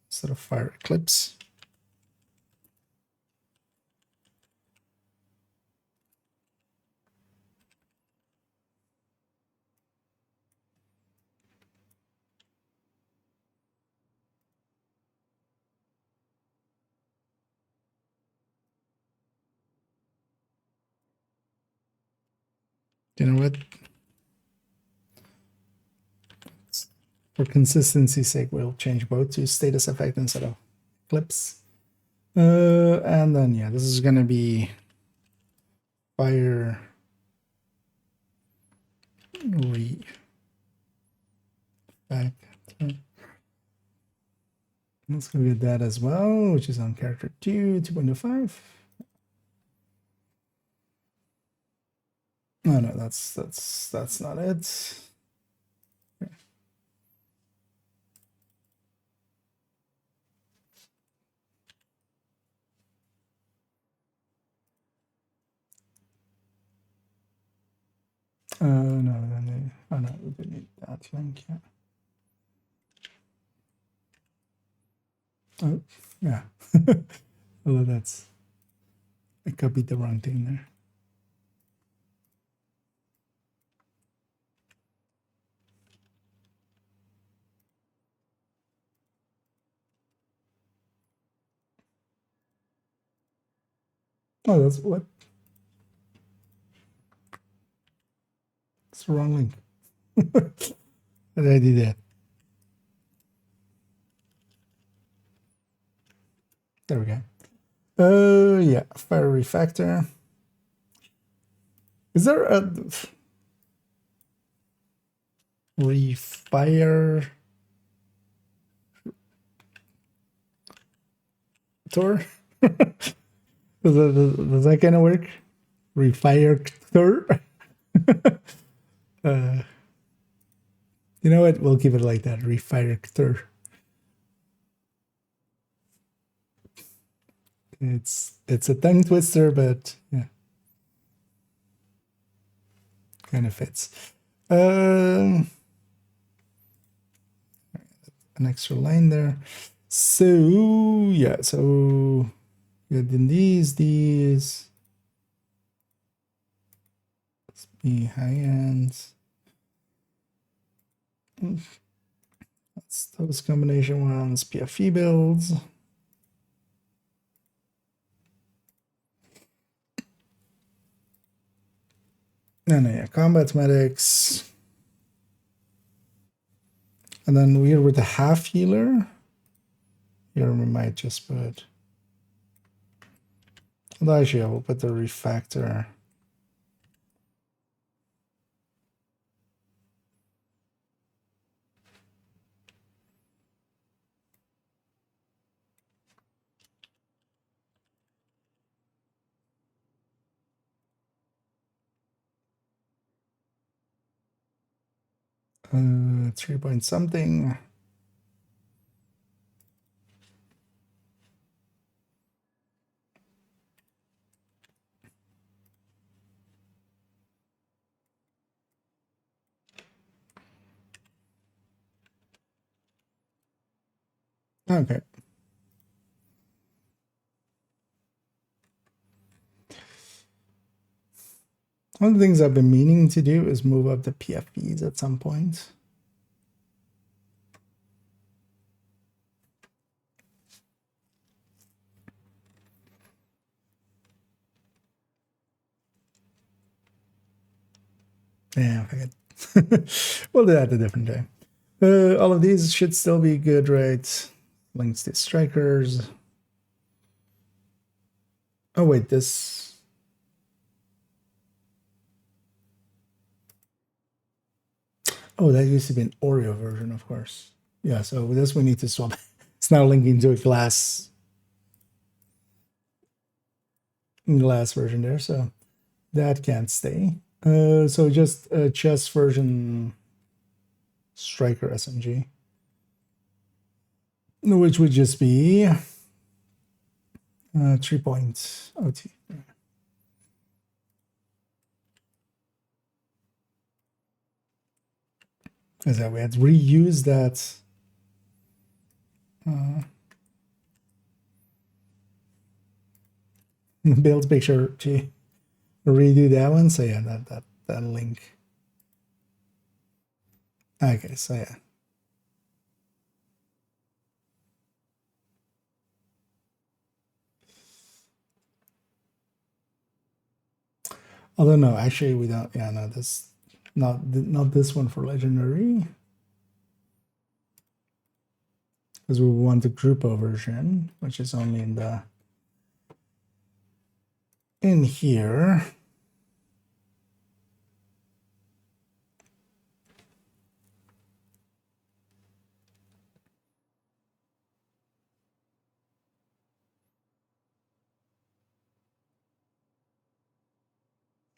instead of fire eclipse. You know what? For consistency's sake, we'll change both to status effect instead of eclipse. And then yeah, this is gonna be fire refactor. Let's go get that as well, which is on character 2.05. No, no, that's not it. Okay. No, oh no, we didn't need that link yet. Oh, yeah. Although I copied the wrong thing there. Oh, that's what? It's the wrong link. How did I do that? There we go. Yeah, fire refactor. Is there a refire tour? Does that kind of work? Refire tour? You know what? We'll keep it like that. Refire tour. It's a tongue twister, but yeah, kind of fits. An extra line there. So yeah, so then these let's be high ends. That's those combination ones. PFE builds. No, yeah, combat medics. And then we're with the half healer. Here we might just put. Well, actually, I will put the refactor. Uh, 3 point something. Okay. One of the things I've been meaning to do is move up the PFPs at some point. Yeah, forget. We'll do that a different day. All of these should still be good, right? Links to strikers. Oh wait, this. Oh, that used to be an Oreo version, of course. Yeah, so with this we need to swap. It's now linking to a glass version there, so that can't stay. So just a chess version striker SMG, which would just be 3 point OT. Is that we had reused that build picture to redo that one. So yeah, that link. Okay, so yeah. Although no, actually we don't. Yeah, no, this not this one for legendary, because we want the Grupo version, which is only in here.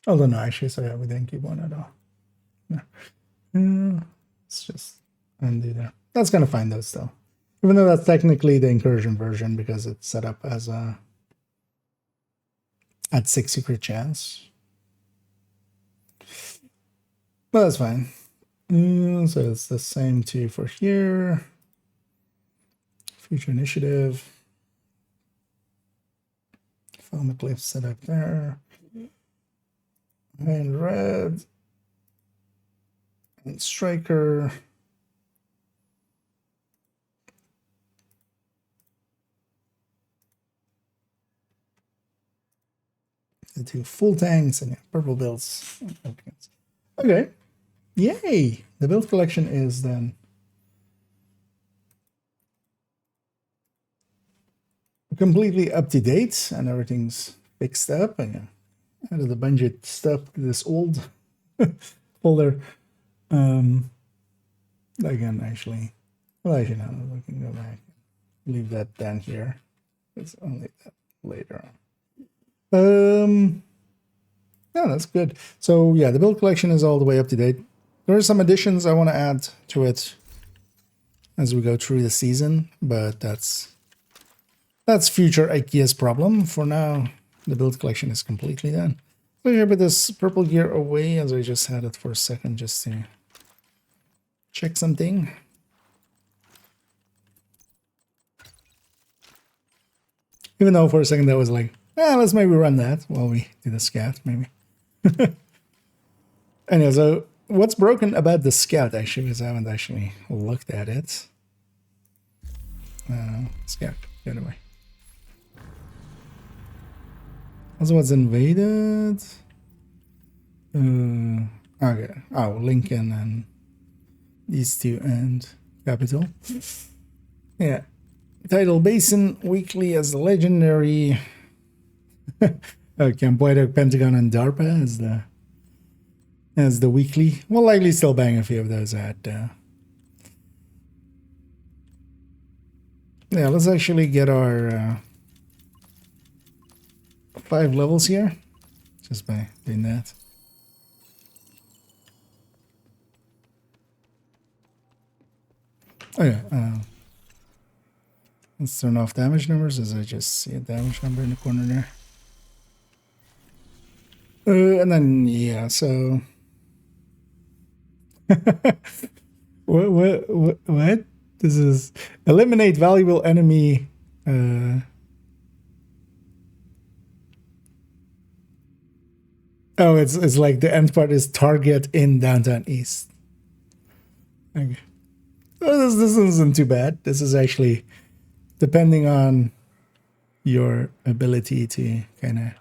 Although no, actually, so yeah, we didn't keep one at all. No. Let's just undo there. That's gonna find those though. Even though that's technically the incursion version because it's set up as a at 6 secret chance. But that's fine. So it's the same too for here. Future initiative. Foamicliff set up there. And red. And striker. the 2 full tanks, and yeah, purple builds. Okay. Yay! The build collection is then completely up to date, and everything's fixed up. And yeah, added a bunch of stuff to this old folder. Again, actually, well, actually, no, we can go back. Leave that down here. It's only that later on. Yeah, that's good. So yeah, the build collection is all the way up to date. There are some additions I want to add to it as we go through the season, but that's future IKEA's problem. For now, the build collection is completely done. So here, put this purple gear away, as I just had it for a second, just to check something. Even though for a second that was like, let's maybe run that while we do the scout, maybe. Anyway, so what's broken about the scout, actually, because I haven't actually looked at it. Scout, the other way. Also, what's invaded? Okay. Oh, Lincoln and these two and Capital. Yeah. Tidal Basin weekly as the legendary. Camp White Oak, Pentagon, and DARPA as the weekly. We'll likely still bang a few of those at. Yeah, let's actually get our 5 levels here, just by doing that. Oh yeah. Let's turn off damage numbers, as I just see a damage number in the corner there. And then yeah, so what? This is eliminate valuable enemy. Oh, it's like the end part is target in downtown east. Okay. Oh, this isn't too bad. This is actually, depending on your ability to kind of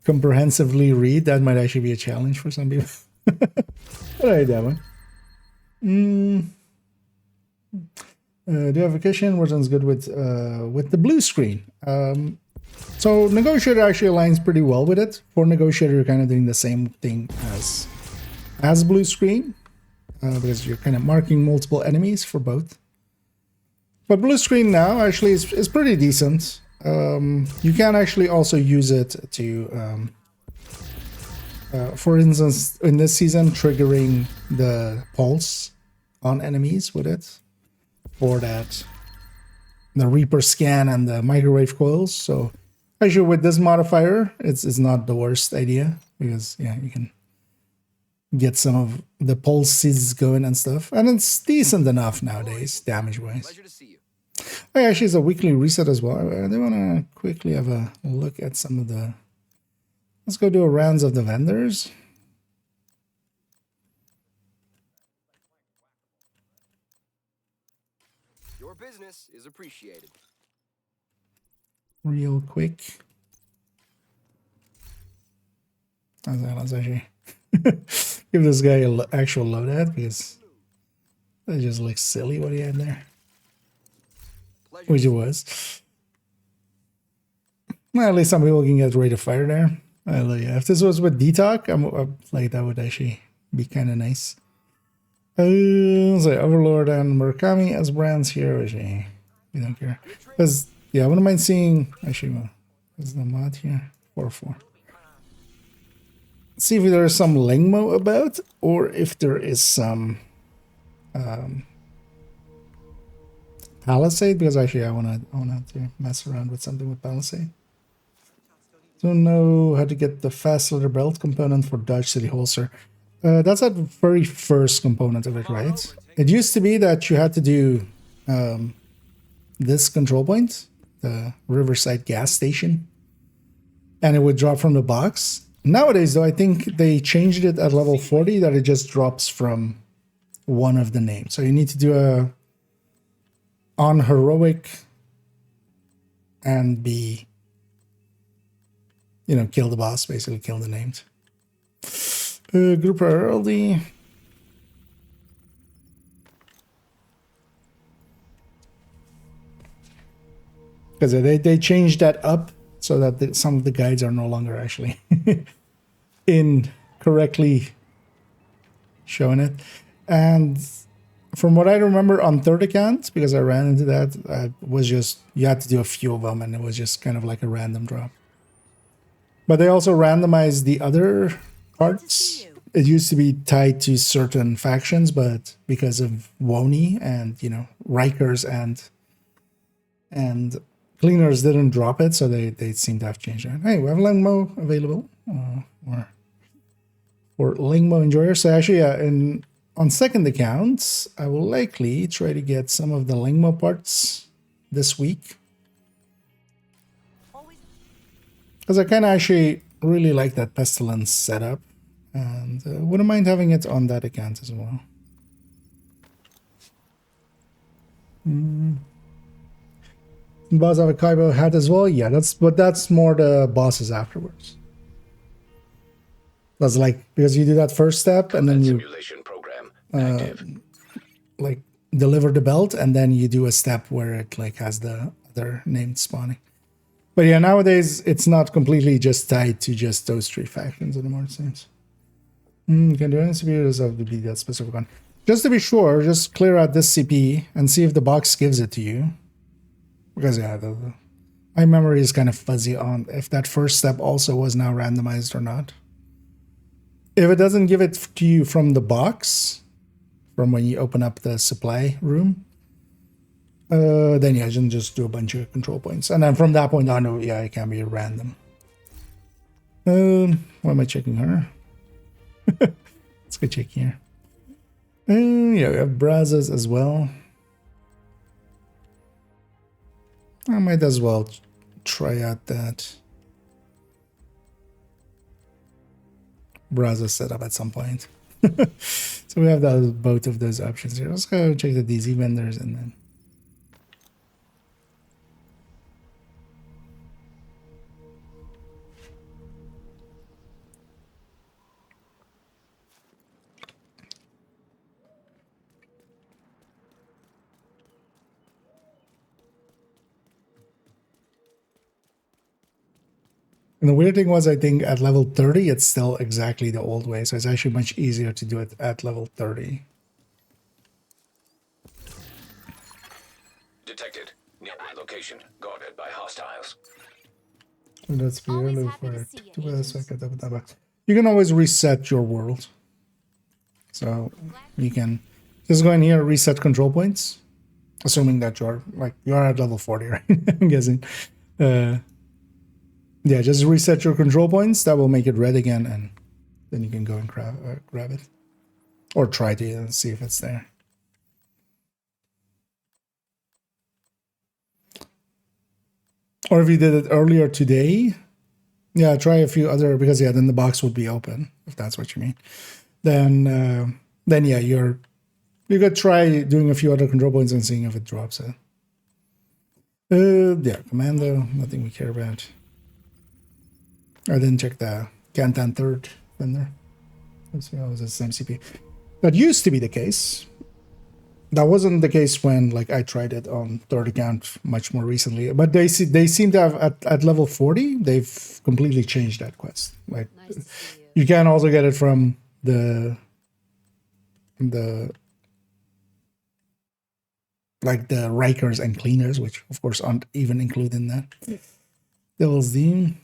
comprehensively read, that might actually be a challenge for some people. Alright, that one. Deification wasn't good with the blue screen. So Negotiator actually aligns pretty well with it. For Negotiator, you're kind of doing the same thing as blue screen, because you're kind of marking multiple enemies for both. But blue screen now actually is pretty decent. You can actually also use it to, for instance, in this season, triggering the pulse on enemies with it. For that, the Reaper scan and the microwave coils. So actually with this modifier, it's not the worst idea, because yeah, you can get some of the pulses going and stuff, and it's decent enough nowadays, damage wise. Pleasure to see you. Oh, yeah, actually, it's a weekly reset as well. I do want to quickly have a look at some of the. Let's go do a rounds of the vendors. Your business is appreciated. Real quick. Let's actually give this guy an actual loadout, because that just looks silly what he had there. Which it was. Well, at least some people can get rate of fire there. Yeah, if this was with D-Talk, I'm like, that would actually be kind of nice. So Overlord and Murakami as brands here. Actually, we don't care. Because, yeah, I wouldn't mind seeing. Actually, well, what's the mod here? 4-4. See if there is some Lingmo about, or if there is some Palisade, because actually I wanna to mess around with something with Palisade. Don't know how to get the fast leather belt component for Dodge City Holster. That's that very first component of it, right? It used to be that you had to do this control point, the Riverside gas station, and it would drop from the box. Nowadays, though, I think they changed it at level 40 that it just drops from one of the names. So you need to do a on heroic and be you know, kill the boss, basically kill the named. Group priority. Because they changed that up so that some of the guides are no longer actually incorrectly showing it. And from what I remember on third account, because I ran into that, was just, you had to do a few of them and it was just kind of like a random drop. But they also randomized the other parts. It used to be tied to certain factions, but because of Woni and, you know, Rikers and Cleaners didn't drop it, so they seem to have changed it. Hey, we have Lingmo available for Lingmo enjoyers. So actually, on second account, I will likely try to get some of the Lingmo parts this week. Because I kind of actually really like that Pestilence setup. And wouldn't mind having it on that account as well. Boss of a Kaibo hat as well? Yeah, that's more the bosses afterwards. That's like, because you do that first step and then you simulation program active. like deliver the belt and then you do a step where it like has the other named spawning. But yeah, nowadays it's not completely just tied to just those three factions anymore, it seems. Can do any CPU does have to be that specific one. Just to be sure, just clear out this CP and see if the box gives it to you. Because yeah, my memory is kind of fuzzy on if that first step also was now randomized or not. If it doesn't give it to you from the box, from when you open up the supply room, then yeah, you can just do a bunch of control points. And then from that point on, yeah, it can be random. Why am I checking her? Let's go check here. Yeah, we have Brazos as well. I might as well try out that Brazos setup at some point. So we have both of those options here. Let's go check the DZ vendors and then. And the weird thing was, I think at level 30, it's still exactly the old way. So it's actually much easier to do it at level 30. Detected. Nearby location. Guarded by hostiles. And that's really for you can always reset your world. So you can just go in here, reset control points. Assuming that you're at level 40, right? I'm guessing. Yeah, just reset your control points. That will make it red again, and then you can go and grab it. Or try to see if it's there. Or if you did it earlier today, yeah, try a few other, because yeah, then the box would be open, if that's what you mean. Then yeah, you could try doing a few other control points and seeing if it drops it. Yeah, Commando, nothing we care about. I didn't check the Cantan third vendor. Let's see, it's the same CP. That used to be the case. That wasn't the case when like I tried it on third account much more recently. But they seem to have at level 40, they've completely changed that quest. Like nice you can also get it from the like the Rikers and Cleaners, which of course aren't even included in that. Devil's Dean.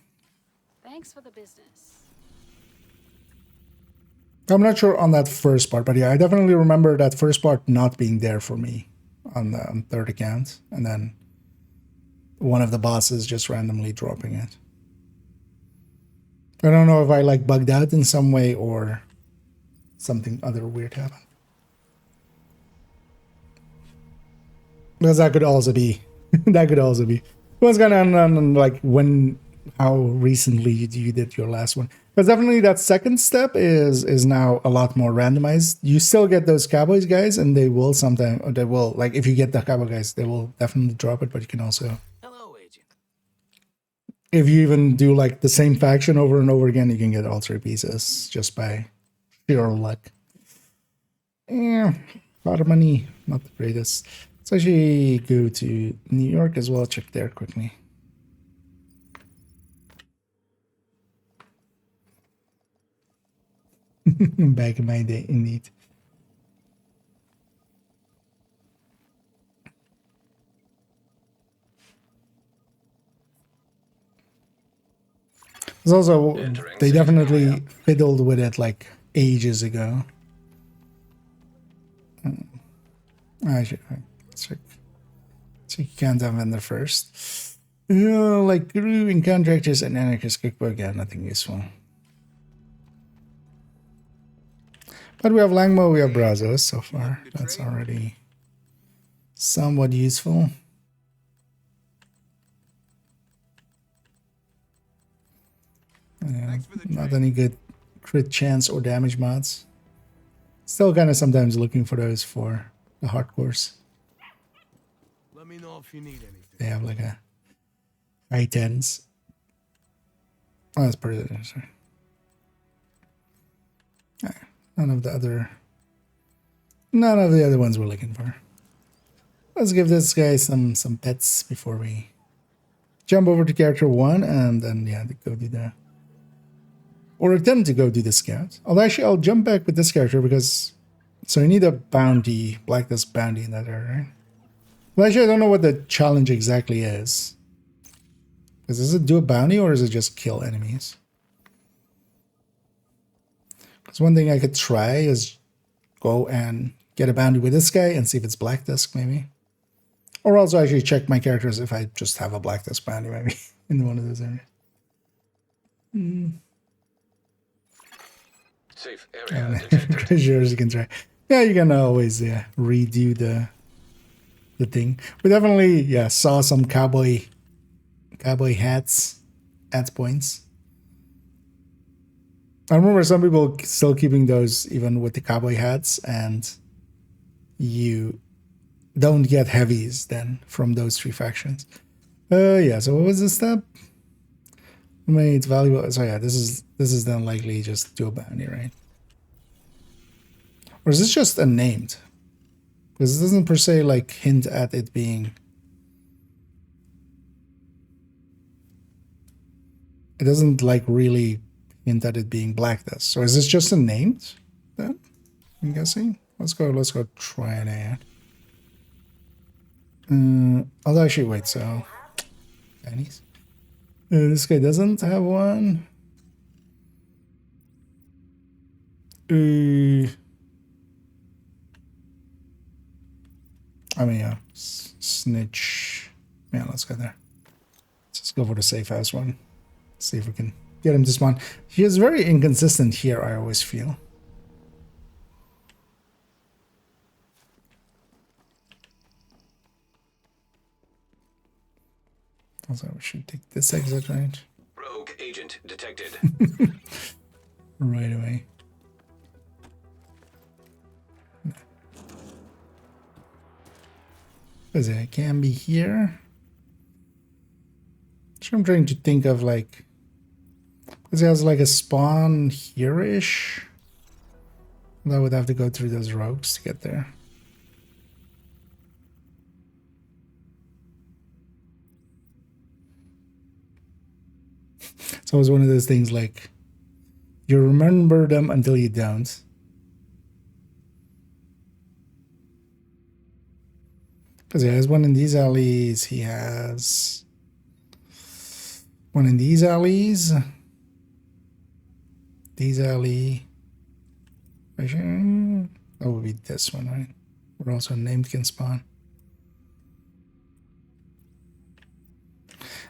Thanks for the business. I'm not sure on that first part, but yeah, I definitely remember that first part not being there for me on third account, and then one of the bosses just randomly dropping it. I don't know if I like bugged out in some way or something other weird happened. Because that could also be. That could also be. What's going on like how recently you did your last one? Because definitely that second step is now a lot more randomized. You still get those Cowboys guys, and they will sometimes, or they will, like if you get the Cowboy guys, they will definitely drop it, but you can also Hello, agent. if you even do like the same faction over and over again, you can get all 3 pieces just by sheer luck. Yeah, a lot of money, not the greatest. Let's actually go to New York as well, check there quickly. Back in my day, indeed. It's also, they definitely fiddled with it like ages ago. I should check. So you can't have vendor first. Like Grooving Contractors and Anarchist Cookbook, yeah, nothing useful. But we have Langmo, we have Brazos so far. That's already somewhat useful. Yeah, not any good crit chance or damage mods. Still kind of sometimes looking for those for the hardcores. Let me know if you need anything. They have like a high 10s. Oh, that's pretty good. Sorry. None of the other ones we're looking for. Let's give this guy some pets before we jump over to character 1 and then yeah, go do the or attempt to go do the scout. Although actually I'll jump back with this character because so you need a bounty, Black Dust bounty in that area, right? Well, actually I don't know what the challenge exactly is. Is it do a bounty or is it just kill enemies? Because one thing I could try is go and get a bounty with this guy and see if it's Black Dusk maybe. Or also actually check my characters if I just have a Black Dusk bounty maybe in one of those areas. Safe area detected. Sure, you can try. Yeah, you can always redo the thing. We definitely saw some cowboy hats at points. I remember some people still keeping those even with the cowboy hats, and you don't get heavies then from those 3 factions. So what was this step? I mean, it's valuable. So yeah, this is then likely just do a bounty, right? Or is this just unnamed? Because it doesn't per se like hint at it being. It doesn't like really hint at it being Black Dust. So is this just unnamed then? I'm guessing. Let's go try it out. I'll actually wait, so pennies. This guy doesn't have one. I mean, yeah, snitch. Yeah, let's go there. Let's just go for the safe house one. See if we can get him to spawn. He is very inconsistent here, I always feel. Also, we should take this exit, right? Rogue agent detected. Right away. Because it can be here. So I'm trying to think of like, because it has like a spawn here-ish. That would have to go through those rogues to get there. It's always one of those things like, you remember them until you don't. Because he has one in these alleys, he has one in these alleys. These alley. That would be this one, right? We're also named can spawn.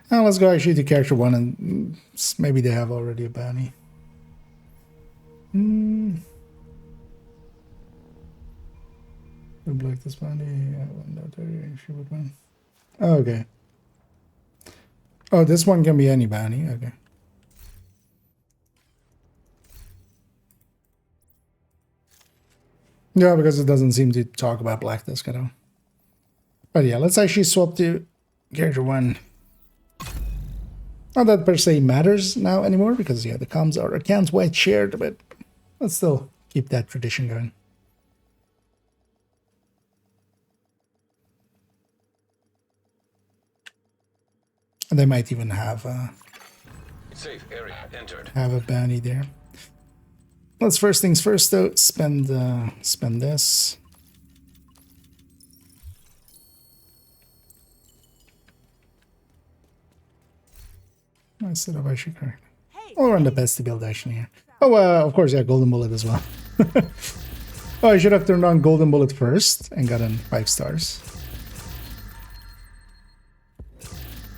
Now let's go actually to character 1 and maybe they have already a bounty. Would like this bounty. She would win. Oh, okay. Oh, this one can be any bounty. Okay. Yeah, because it doesn't seem to talk about Black Dusk at all. But yeah, let's actually swap to character 1. Not that per se matters now anymore because yeah, the comms are account-wide shared, but let's still keep that tradition going. And they might even have Safe area entered. a bounty there. Let's first things first though, spend this. I set up actually correct. I'll run the best to build action here. Oh, of course, yeah, golden bullet as well. Oh, I should have turned on golden bullet first and gotten 5 stars.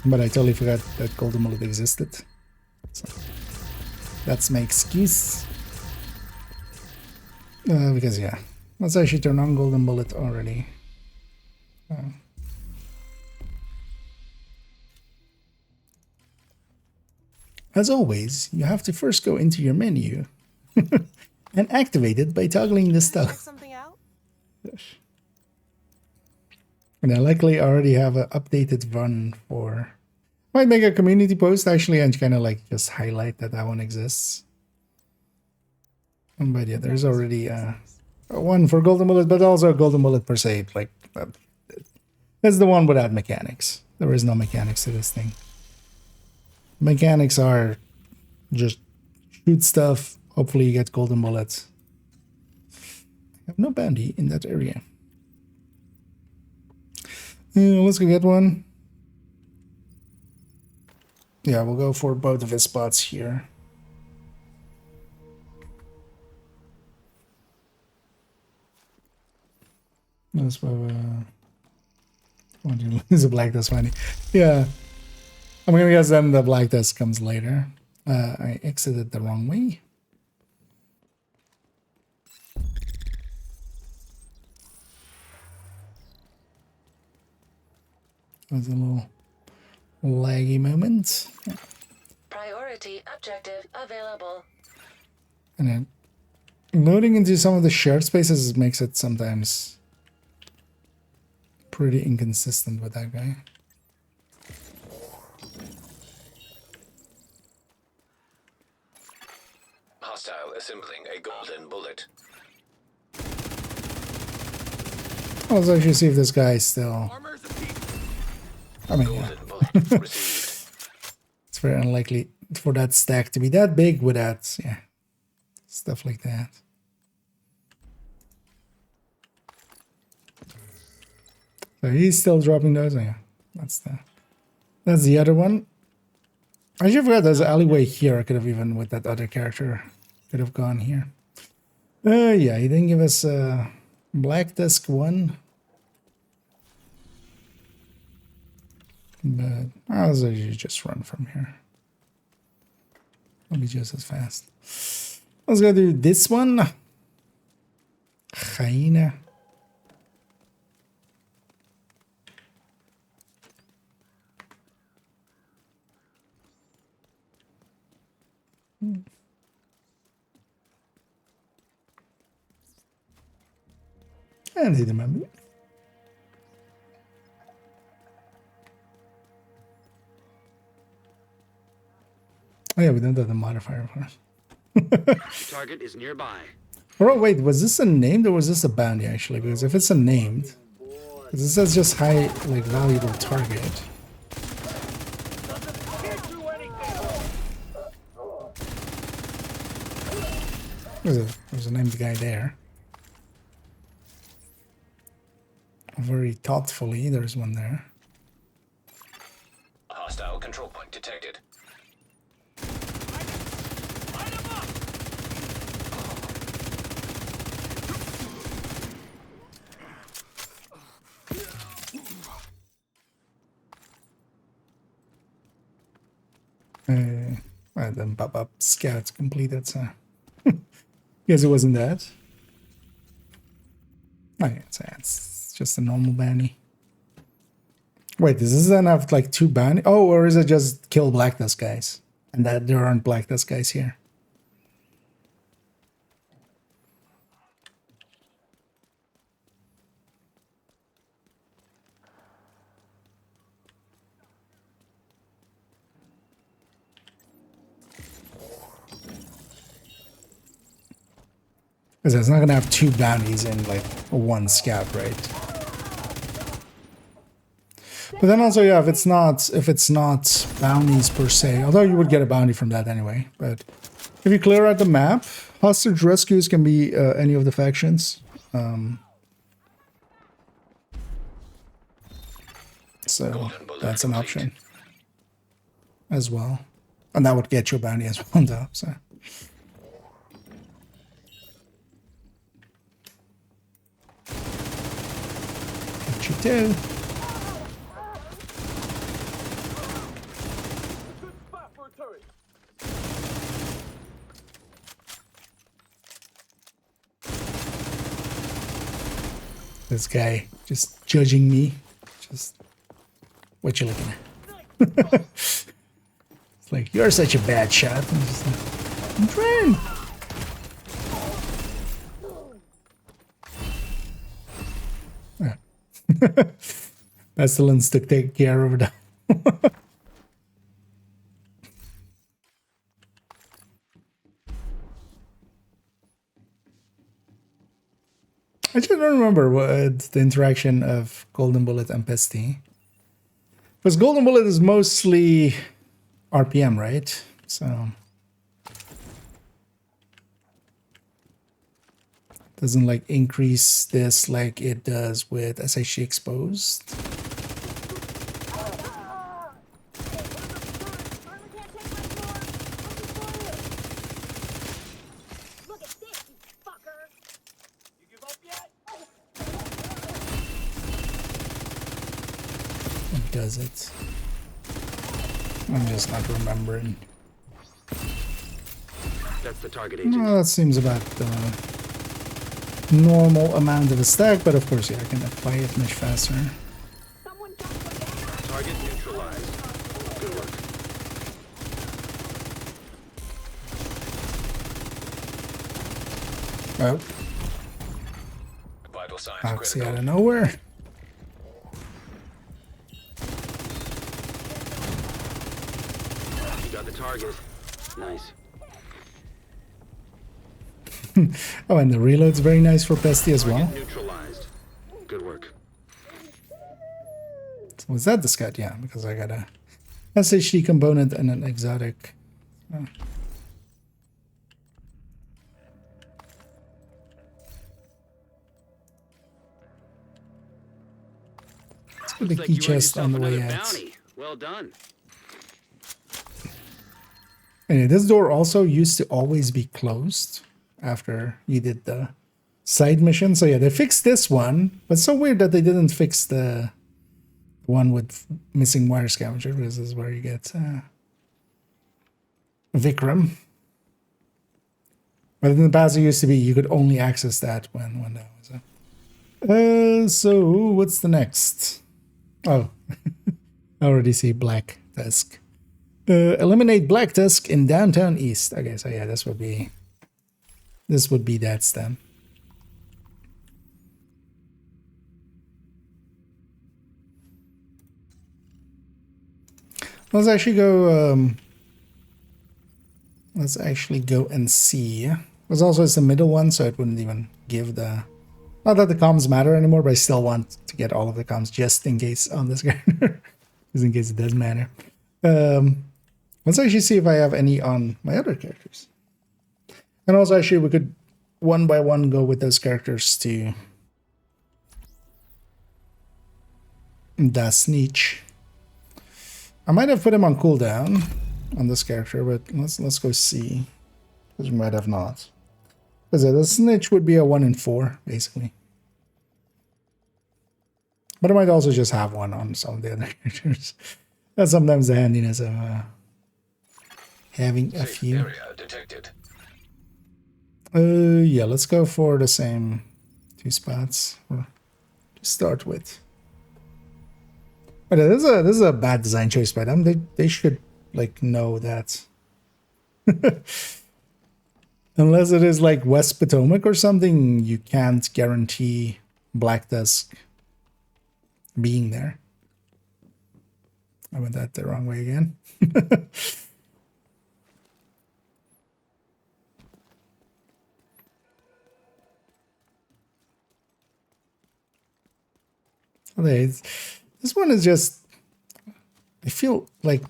But I totally forgot that golden bullet existed. So that's my excuse. Because yeah, let's actually turn on golden bullet already. As always, you have to first go into your menu and activate it by toggling this stuff. Something out? And I likely already have an updated run for... Might make a community post actually and kind of like just highlight that that one exists. But yeah, there's already a one for golden bullet, but also a golden bullet per se. Like that's the one without mechanics. There is no mechanics to this thing. Mechanics are just shoot stuff. Hopefully you get golden bullets. I have no bounty in that area. Let's go get one. Yeah, we'll go for both of his spots here. That's why want to lose a black dust money. Yeah. I'm gonna guess then the black dust comes later. I exited the wrong way. Was a little laggy moment. Yeah. Priority objective available. And then loading into some of the shared spaces makes it sometimes pretty inconsistent with that guy. Hostile assembling a golden bullet. Let's actually see if this guy is still... I mean, yeah. Golden bullet received. It's very unlikely for that stack to be that big without, yeah, stuff like that. So he's still dropping those. Oh, yeah, that's the other one. I should forgot there's an alleyway here. I could have even with that other character could have gone here. Yeah, he didn't give us Black Disc 1. But I'll usually just run from here. It'll be just as fast. Let's go do this one. Hyena. And hit him a bit. Oh yeah, we don't have the modifier for it. Target is nearby. Oh wait, was this a named or was this a bounty actually? Because if it's a named, because it says just high, like valuable target. There's a named guy there. Very thoughtfully, there's one there. Hostile control point detected. And then pop up scouts completed, so guess it wasn't that. Oh, yeah, it's just a normal bounty. Wait, does this then have like 2 bounty? Oh, or is it just kill Black Dust guys? And that there aren't Black Dust guys here. Because it's not gonna have 2 bounties in like 1 scout, right? But then also, yeah, if it's not bounties per se, although you would get a bounty from that anyway. But if you clear out the map, hostage rescues can be any of the factions. So that's an option as well, and that would get you a bounty as well, though. So. What you do? This guy just judging me. Just what you looking at? It's like, you're such a bad shot. I'm just like, I'm trying. Pestilence took take care of that. I just don't remember what the interaction of Golden Bullet and Pesty. Because Golden Bullet is mostly RPM, right? So doesn't like increase this like it does with SHG Exposed. Does it? I'm just not remembering. That's the target agent. Well, that seems about the normal amount of a stack, but of course, yeah, I can apply it much faster. Target neutralized. Good work. Oh, Vital signs Oxy critical. out of nowhere. Got the target. Nice. Oh, and the reload's very nice for Pesty as well. Target neutralized. Good work. Was that the scout? Yeah, because I got a SHD component and an exotic. Oh. Let's put the key chest on the way out. Well done. Anyway, this door also used to always be closed after you did the side mission. So yeah, they fixed this one, but it's so weird that they didn't fix the one with missing wire scavenger, because this is where you get Vikram. But in the past, it used to be you could only access that when that was up. So what's the next? Oh, I already see Black Tusk. Eliminate Black Tusk in downtown East. Okay, so yeah, this would be that stem. Let's actually go. Let's actually go and see. Because also it's the middle one, so it wouldn't even give the. Not that the comms matter anymore, but I still want to get all of the comms just in case on this character, just in case it does matter. Let's actually see if I have any on my other characters. And also, actually, we could one by one go with those characters to Das Niche. I might have put him on cooldown on this character, but let's go see. Because we might have not. Because the Snitch would be a 1 in 4, basically. But I might also just have one on some of the other characters. That's sometimes the handiness of having a few. Area detected. Yeah, let's go for the same 2 spots to start with. But this is a bad design choice by them. They should like know that. Unless it is like West Potomac or something, you can't guarantee Black Tusk being there. I went that the wrong way again. Okay, this one is just. I feel like.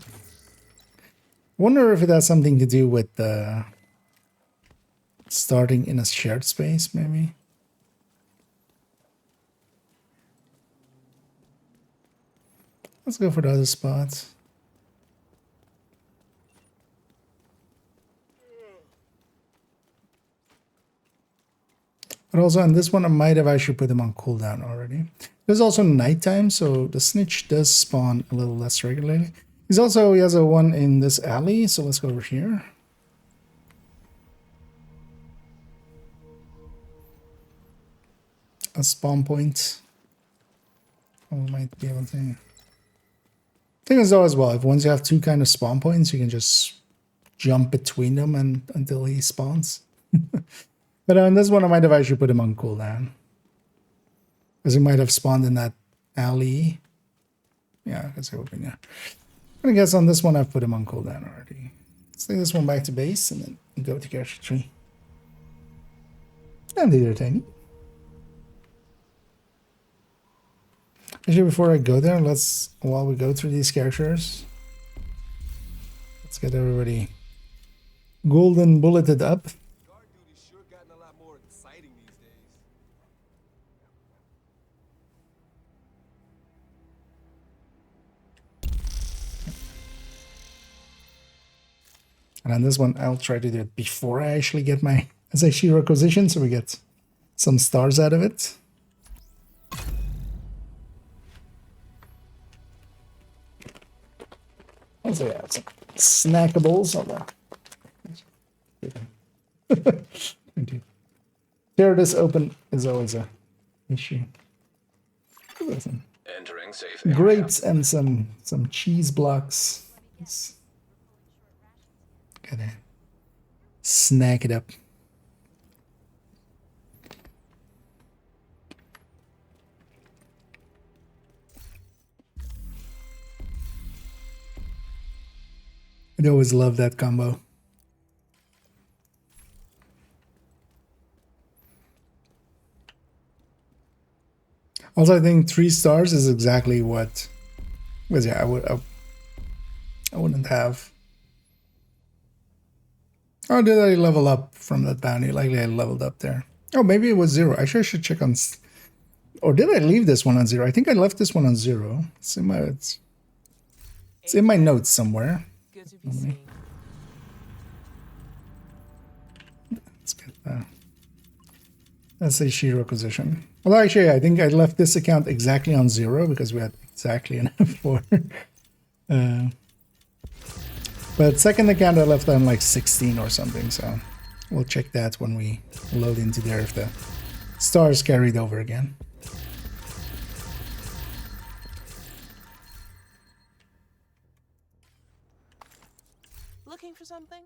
Wonder if it has something to do with starting in a shared space, maybe. Let's go for the other spot. But also on this one, I might have actually put them on cooldown already. There's also nighttime, so the snitch does spawn a little less regularly. He has a one in this alley, so let's go over here. A spawn point. I might be able to. Thing is though as well, if once you have two kind of spawn points, you can just jump between them and until he spawns. But on this one, I might have actually put him on cooldown. Because he might have spawned in that alley. Yeah, I guess it would be, yeah. I guess on this one, I've put him on cooldown already. Let's take this one back to base and then go to character tree. And the other tiny. Actually, before I go there, while we go through these characters, let's get everybody golden bulleted up. Guard duty's sure gotten a lot more exciting these days. And on this one, I'll try to do it before I actually get my SHE requisition, so we get some stars out of it. Also, yeah, some snackables. Tear this open is always a issue. Entering safe area. Grapes and some cheese blocks. Gotta snack it up. I always love that combo. Also, I think 3 stars is exactly what. Because yeah, I wouldn't have. Oh, did I level up from that bounty? Likely I leveled up there. Oh, maybe it was 0. Actually, I should check on. Or did I leave this one on 0? I think I left this one on 0. It's in my notes somewhere. Good to be seen. Let's get that. Let's say SHE requisition. Well, actually, I think I left this account exactly on 0 because we had exactly enough for. But second account I left on like 16 or something, so we'll check that when we load into there if the stars carried over again. Looking for something?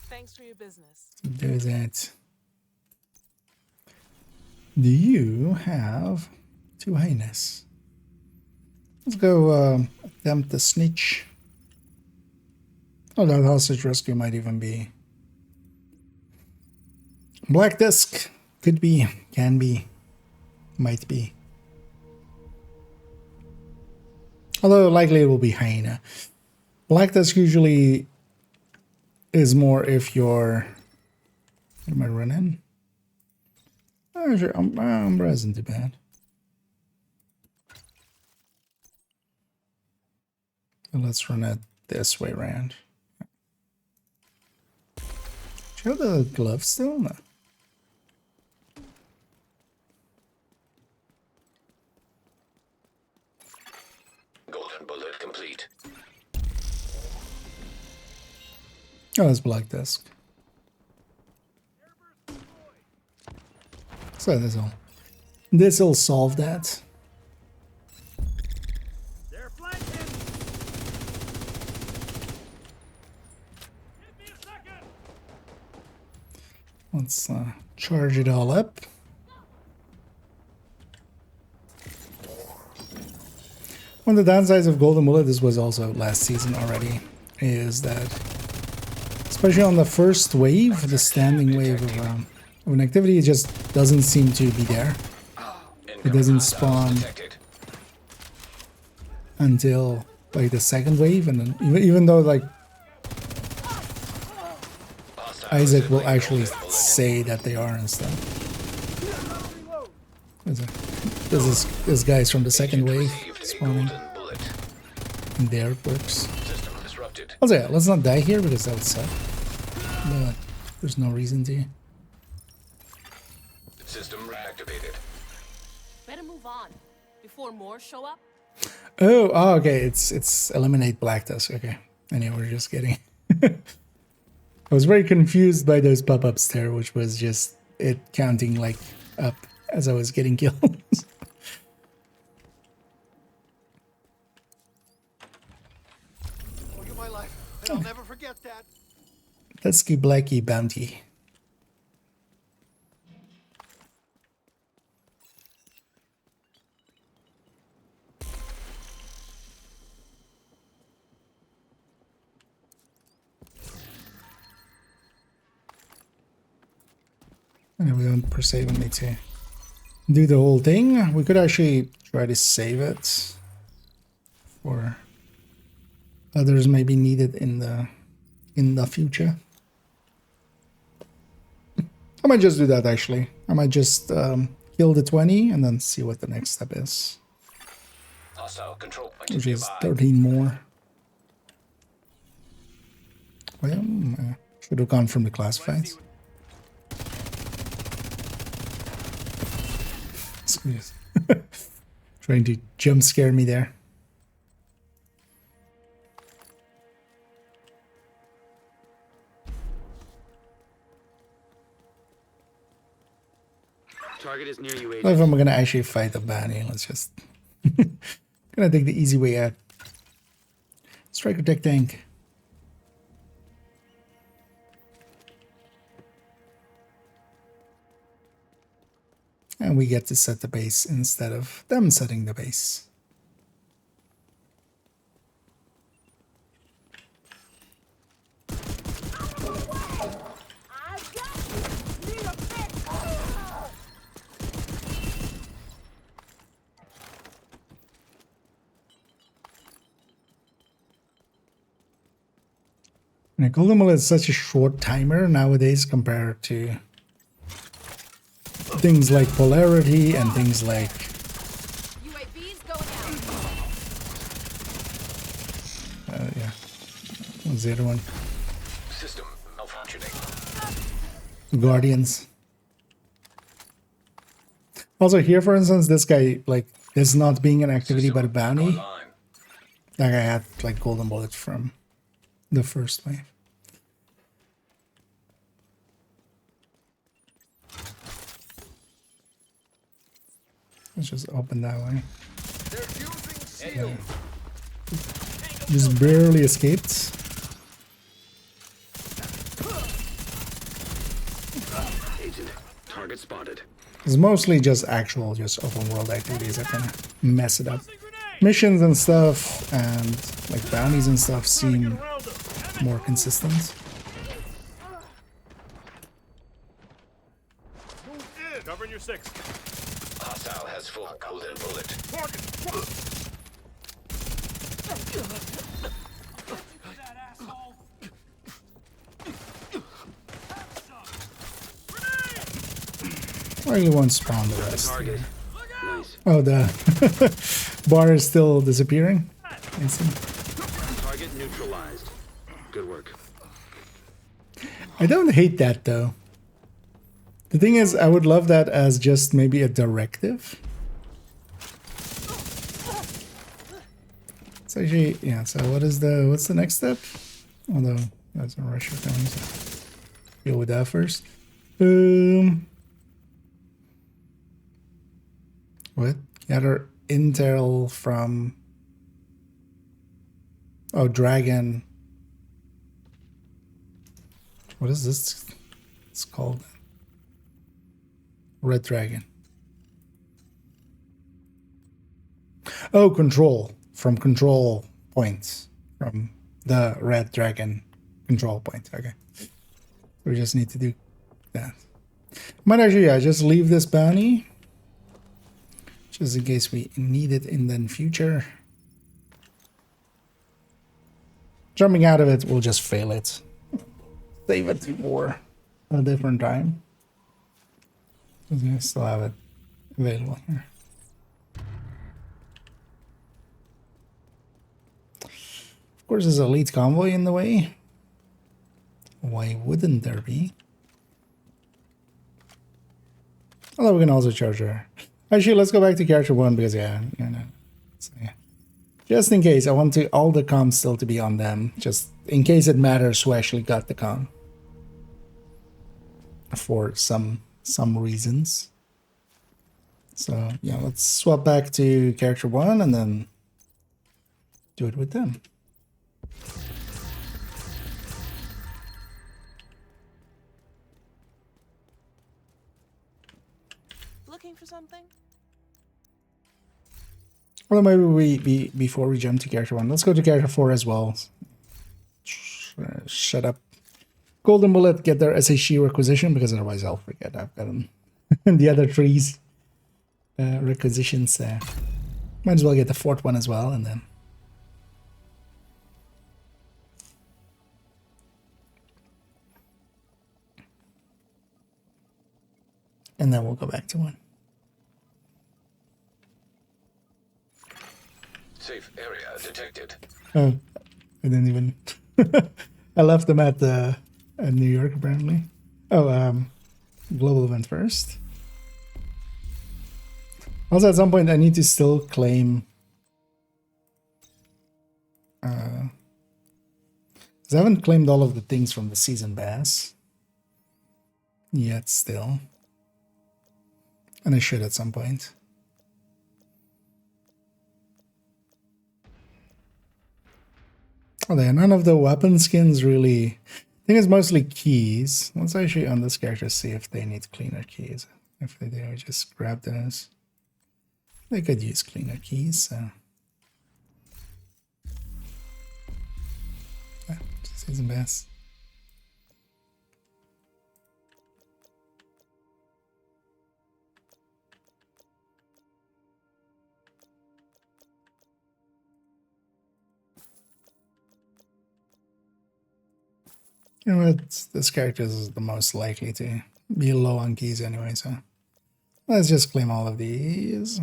Thanks for your business. There's that. Do you have 2 highness? Let's go attempt the snitch. Oh, that hostage rescue might even be. Black Disc. Could be, can be, might be. Although likely it will be hyena. Black Disc usually is more if you're. What am I running? Oh, sure, Umbra isn't too bad. So let's run it this way around. Do you have the gloves still? No. Golden bullet complete. Oh, that's Black Disc. So this'll solve that. They're flanking. Give me a second. Let's charge it all up. One of the downsides of Golden Bullet, this was also last season already. is that, especially on the first wave, the standing wave of an activity, it just doesn't seem to be there. It doesn't spawn until like the second wave, and then even though like Isaac will actually say that they are and stuff. This guy's from the second wave spawning in their works. Also, yeah, let's not die here because that would suck. But there's no reason to. System reactivated. Better move on before more show up. Oh, okay. It's eliminate black dust. Okay, anyway, we're just kidding. I was very confused by those pop-ups there, which was just it counting like up as I was getting killed. My life, and I'll never forget that. Pesky Blackie bounty. And we don't per se even need to do the whole thing. We could actually try to save it for others maybe needed in the future. I might just do that actually. I might just kill the 20 and then see what the next step is. Hostile control point Which is nearby. 13 more. Well, should have gone from the classifieds. Excuse. Trying to jump scare me there. Target is near you, Well, if I'm gonna actually fight the bounty, let's just gonna take the easy way out. Striker tech tank. And we get to set the base instead of them setting the base. And Golden Mullet is such a short timer nowadays compared to things like polarity and things like UAV's going out. yeah. What's the other one? System malfunctioning. Guardians. Also here, for instance, this guy, like, this not being an activity but a bounty, Online. that guy had like golden bullets from the first wave. Let's just open that way. Yeah. Just barely escaped. Agent, target spotted. It's mostly just actual, just open world activities that kind of mess it up. Missions and stuff and like bounties and stuff seem more consistent. Covering your six. Hostile has full golden bullet. I really won't spawn the rest. Target. Nice. Oh, the bar is still disappearing. I see. Target neutralized. Good work. I don't hate that though. The thing is, I would love that as just maybe a directive. It's actually, yeah, so what's the next step? Although, that's a Russia thing, so deal with that first. What? Gather intel from... Oh, Dragon. What is this? It's called Red Dragon. Oh, control. From control points. From the red dragon control point. Okay. We just need to do that. Might actually, yeah, just leave this bounty. Just in case we need it in the future. Jumping out of it, we'll just fail it. Save it for a different time. I still have it available here. Of course, there's a elite convoy in the way. Why wouldn't there be? Although we can also charge her. Actually, let's go back to character 1 because, yeah, so, yeah. Just in case, I want to all the comms still to be on them. Just in case it matters who actually got the comm. For some reasons. So, yeah, let's swap back to character 1 and then do it with them. Looking for something? Well, maybe we before we jump to character 1, let's go to character 4 as well. Shut up. Golden Bullet, get their SHG requisition, because otherwise I'll forget I've gotten the other trees requisitions. Might as well get the 4th one as well, and then we'll go back to 1. Safe area detected. Oh, I didn't even. I left them at New York apparently. Oh, global event first. Also, at some point, I need to still claim. Because I haven't claimed all of the things from the season pass yet, still, and I should at some point. Oh, yeah, none of the weapon skins really. I think it's mostly keys. Let's actually on this character see if they need cleaner keys. If they do, just grab those. They could use cleaner keys, so. Yeah, just use the best. You know what? This character is the most likely to be low on keys anyway, so let's just claim all of these.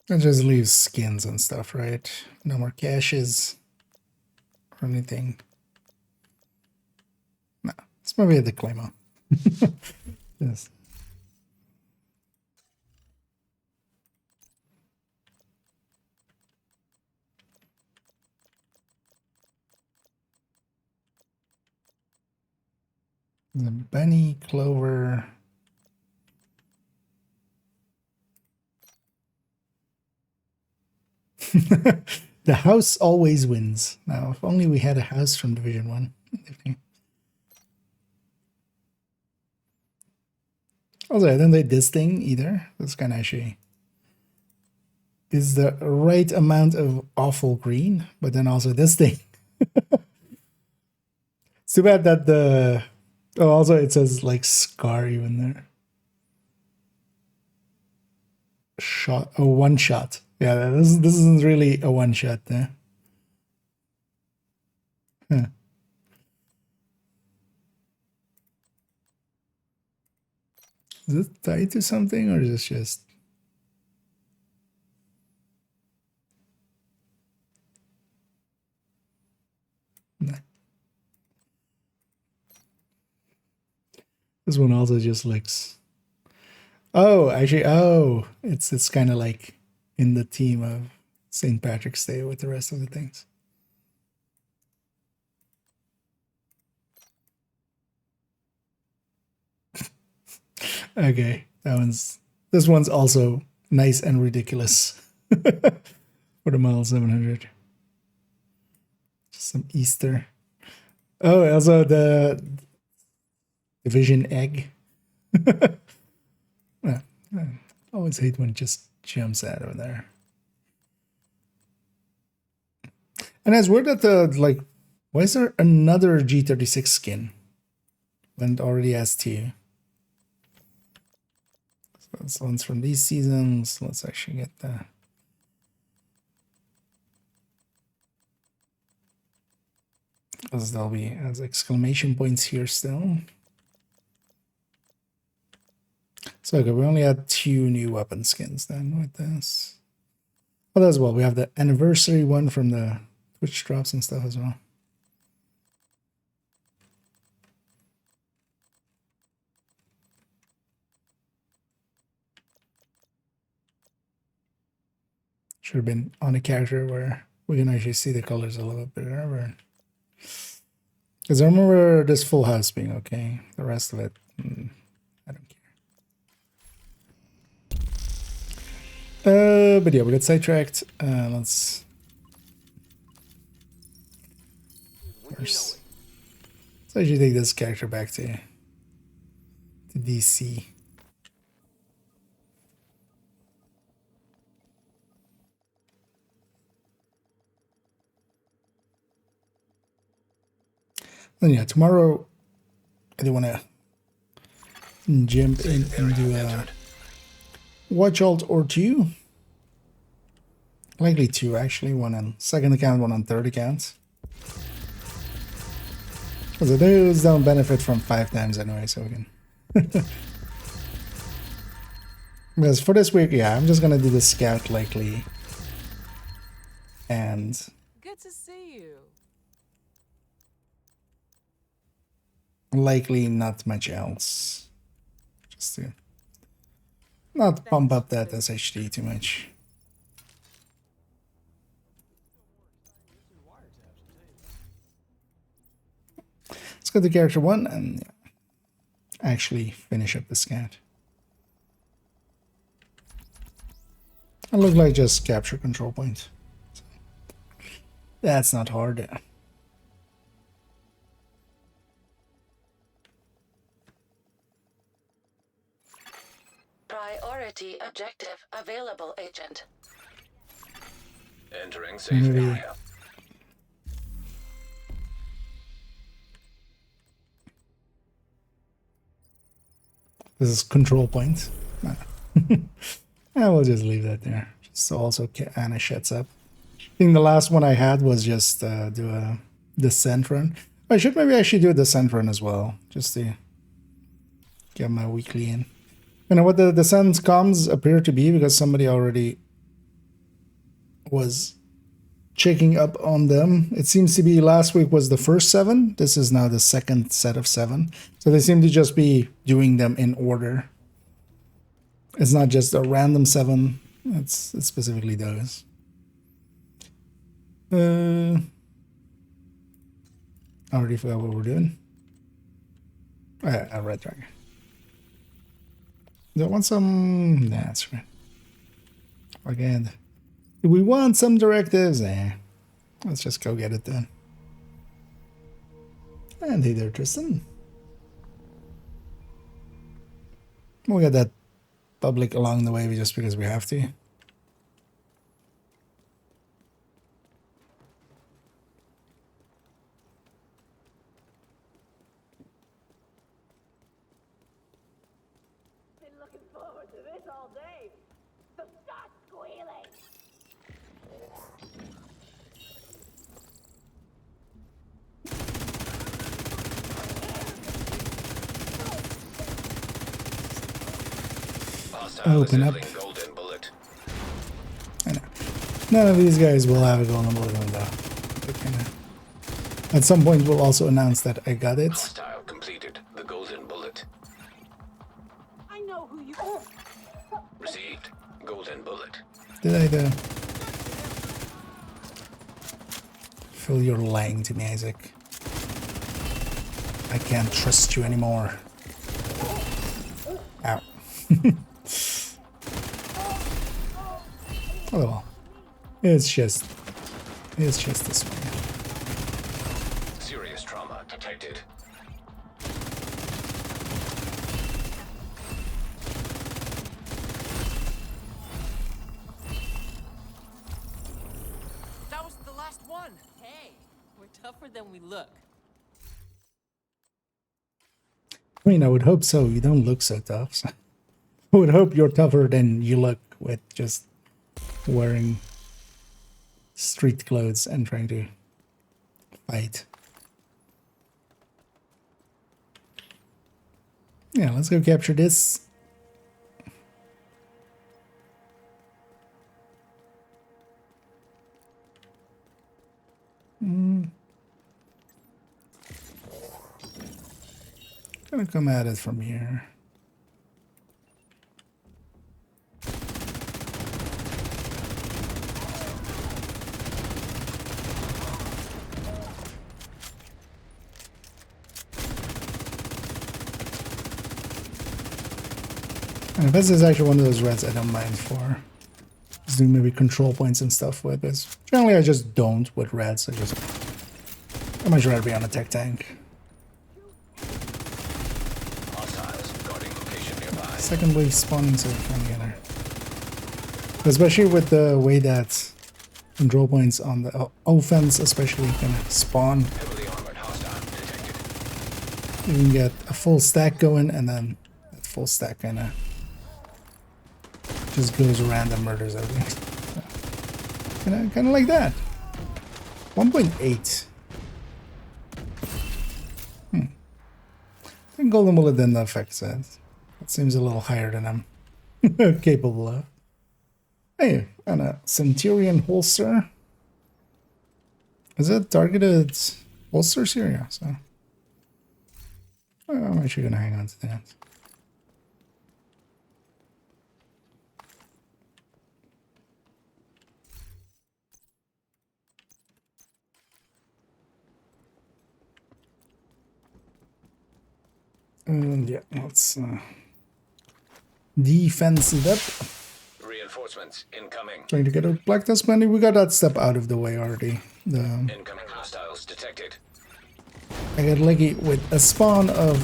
And just leave skins and stuff, right? No more caches or anything. No, it's maybe a declaimer. Yes. The bunny, clover. The house always wins. Now, if only we had a house from Division 1. Also, I don't like this thing either. This kind of actually is the right amount of awful green, but then also this thing. It's too bad that the... Oh, also it says like scar even there. Shot, a one shot. Yeah, this isn't really a one shot there. Huh. Is it tied to something or is this just... Nah. This one also just looks... Oh, actually, oh, it's kind of like in the theme of St. Patrick's Day with the rest of the things. Okay, this one's also nice and ridiculous for the Model 700. Just some Easter. Oh, also Division egg. Yeah, I always hate when it just jumps out of there. And it's weird that like, why is there another G36 skin when it already has two? So this one's from these seasons. Let's actually get the. Because there'll be as exclamation points here still. So okay, we only had 2 new weapon skins then with this. But as well, we have the anniversary one from the Twitch drops and stuff as well. Should have been on a character where we can actually see the colors a little bit better. Because I remember this full house being okay. The rest of it, I don't care. But yeah, we got sidetracked. Let's actually take this character back to DC. Then yeah, tomorrow I do want to jump in and do a watch alt or 2. Likely 2 actually, one on second account, one on third account. Because the dudes don't benefit from 5 times anyway, so we can. Because for this week, yeah, I'm just gonna do the scout likely. And Good to see you. likely not much else. Just to not pump up that SHD too much. Let's go to character 1 and actually finish up the scout. It looked like just capture control point. So that's not hard. Priority objective available, Agent. Entering safe area. This is control point. I will just leave that there. Just so also Anna shuts up. I think the last one I had was just do a descent run. I should maybe actually do a descent run as well, just to get my weekly in. You know what the descent comms appear to be, because somebody already was checking up on them. It seems to be last week was the first 7. This is now the second set of 7. So they seem to just be doing them in order. It's not just a random 7. It's specifically those. I already forgot what we're doing. A red dragon. Do I want some? Nah, that's right. Again, do we want some directives? Let's just go get it then. And hey there, Tristan. We'll get that public along the way just because we have to. Open up. Golden bullet. I know. None of these guys will have a golden bullet though. At some point we'll also announce that I got it. Hostile completed the golden bullet. I know who you are. Received golden bullet. Did I though? Feel you're lying to me, Isaac. I can't trust you anymore. Ow. Oh well. It's just this way. Serious trauma detected. tougher than we look. I mean, I would hope so. You don't look so tough. So I would hope you're tougher than you look with just wearing street clothes and trying to fight. Yeah, let's go capture this. Gonna come at it from here. And this is actually one of those reds I don't mind for. Just doing maybe control points and stuff with this. Generally I just don't with reds. I'd much rather be on a tech tank. Hostiles guarding location nearby. Second wave spawning, so we're trying to get her. Especially with the way that control points on the offense especially can spawn. Heavily armored hostile detected. You can get a full stack going and then that full stack kinda just goes around and murders everything. Kinda like that. 1.8. I think Golden Bullet didn't affect that. That seems a little higher than I'm capable of. Hey, and a Centurion holster. Is it targeted holsters here? Yeah, so I'm actually gonna hang on to that. And yeah, let's defense it up. Reinforcements incoming. Trying to get a black dust bandit. We got that step out of the way already. Incoming hostiles detected. I got lucky with a spawn of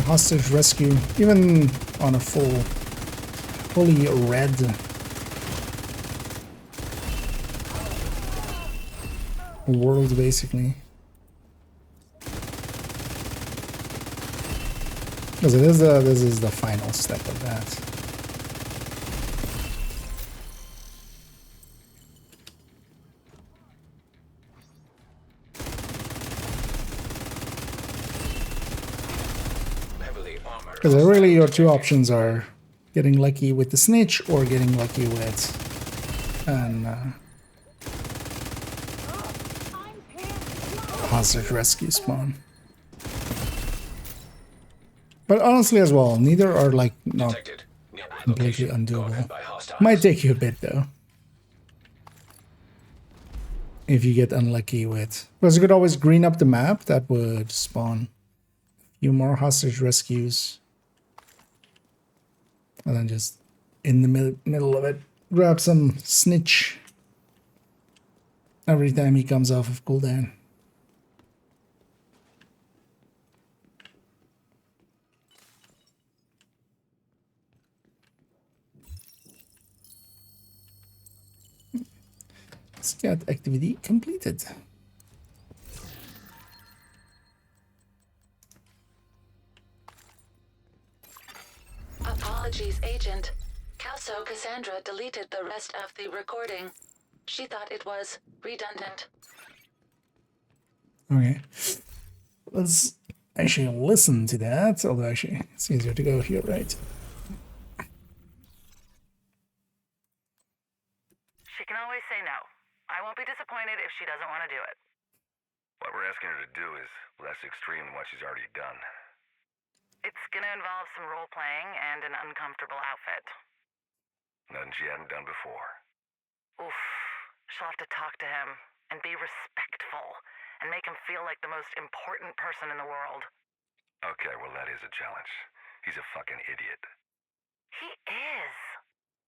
hostage rescue, even on a fully red world, basically. Because this is the final step of that. Because really your two options are getting lucky with the snitch or getting lucky with an hostage rescue spawn. But honestly as well, neither are like not completely undoable. Might take you a bit though. If you get unlucky with... Because you could always green up the map, that would spawn a few more hostage rescues. And then just in the middle of it, grab some snitch every time he comes off of cooldown. Scout activity completed. Apologies, Agent. Calso Cassandra deleted the rest of the recording. She thought it was redundant. Okay. Let's actually listen to that, although actually it's easier to go here, right? She can always say no. I won't be disappointed if she doesn't want to do it. What we're asking her to do is less extreme than what she's already done. It's gonna involve some role-playing and an uncomfortable outfit. Nothing she hadn't done before. Oof. She'll have to talk to him and be respectful and make him feel like the most important person in the world. Okay, well that is a challenge. He's a fucking idiot. He is.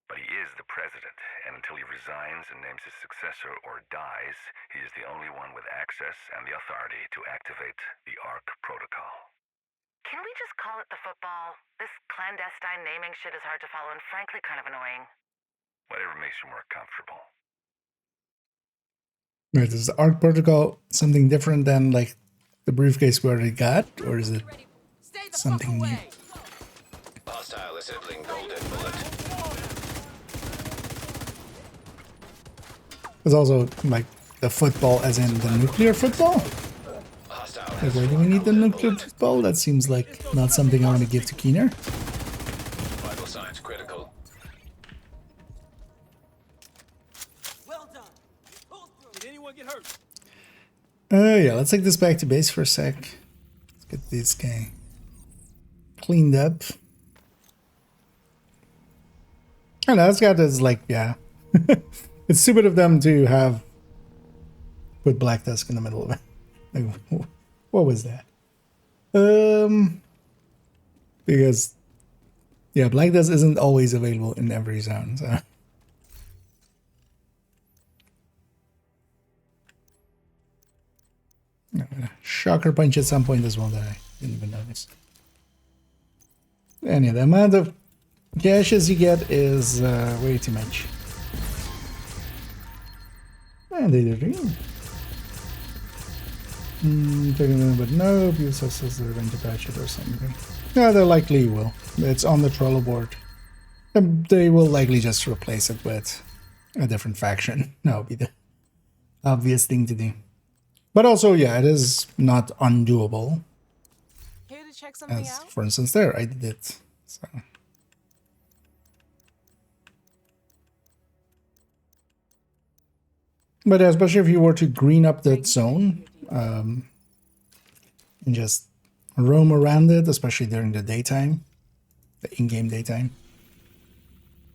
But he is the president, and until he resigns and names his successor or dies, he is the only one with access and the authority to activate the ARC protocol. Can we just call it the football? This clandestine naming shit is hard to follow and frankly kind of annoying. Whatever makes you more comfortable. Right, is the ARC protocol something different than like the briefcase we already got, or is it something new? Hostile assembling golden bullet. There's also like the football, as in the nuclear football. Like, why do we need the nuclear football? That seems like not something I want to give to Keener. Vital signs critical. Well done. Did anyone get hurt? Yeah, let's take this back to base for a sec. Let's get this guy cleaned up. I know, this guy is like, yeah. It's stupid of them to have put Black Tusk in the middle of it. Like, what was that? Because, yeah, Black Tusk isn't always available in every zone, so. Shocker punch at some point as well that I didn't even notice. Anyway, the amount of gashes you get is way too much. And they did it. But no, Busa says they're going to patch it or something. Yeah, they likely will. It's on the Trello board. And they will likely just replace it with a different faction. That would be the obvious thing to do. But also, yeah, it is not undoable. Here to check something As, out? for instance, there, I did it. So. But especially if you were to green up that zone and just roam around it, especially during the daytime, the in-game daytime.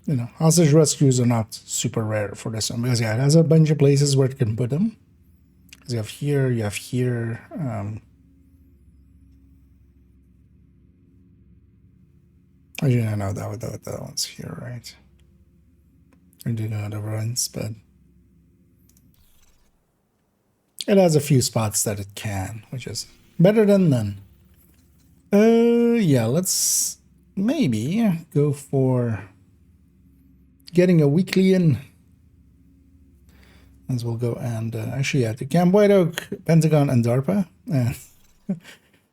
You know, hostage rescues are not super rare for this one because, yeah, it has a bunch of places where it can put them. Because you have here. I didn't know that one's here, right? I do know the runs, but it has a few spots that it can, which is better than none. Yeah, let's maybe go for getting a weekly in. As we'll go and actually, yeah, to Camp White Oak, Pentagon, and DARPA. And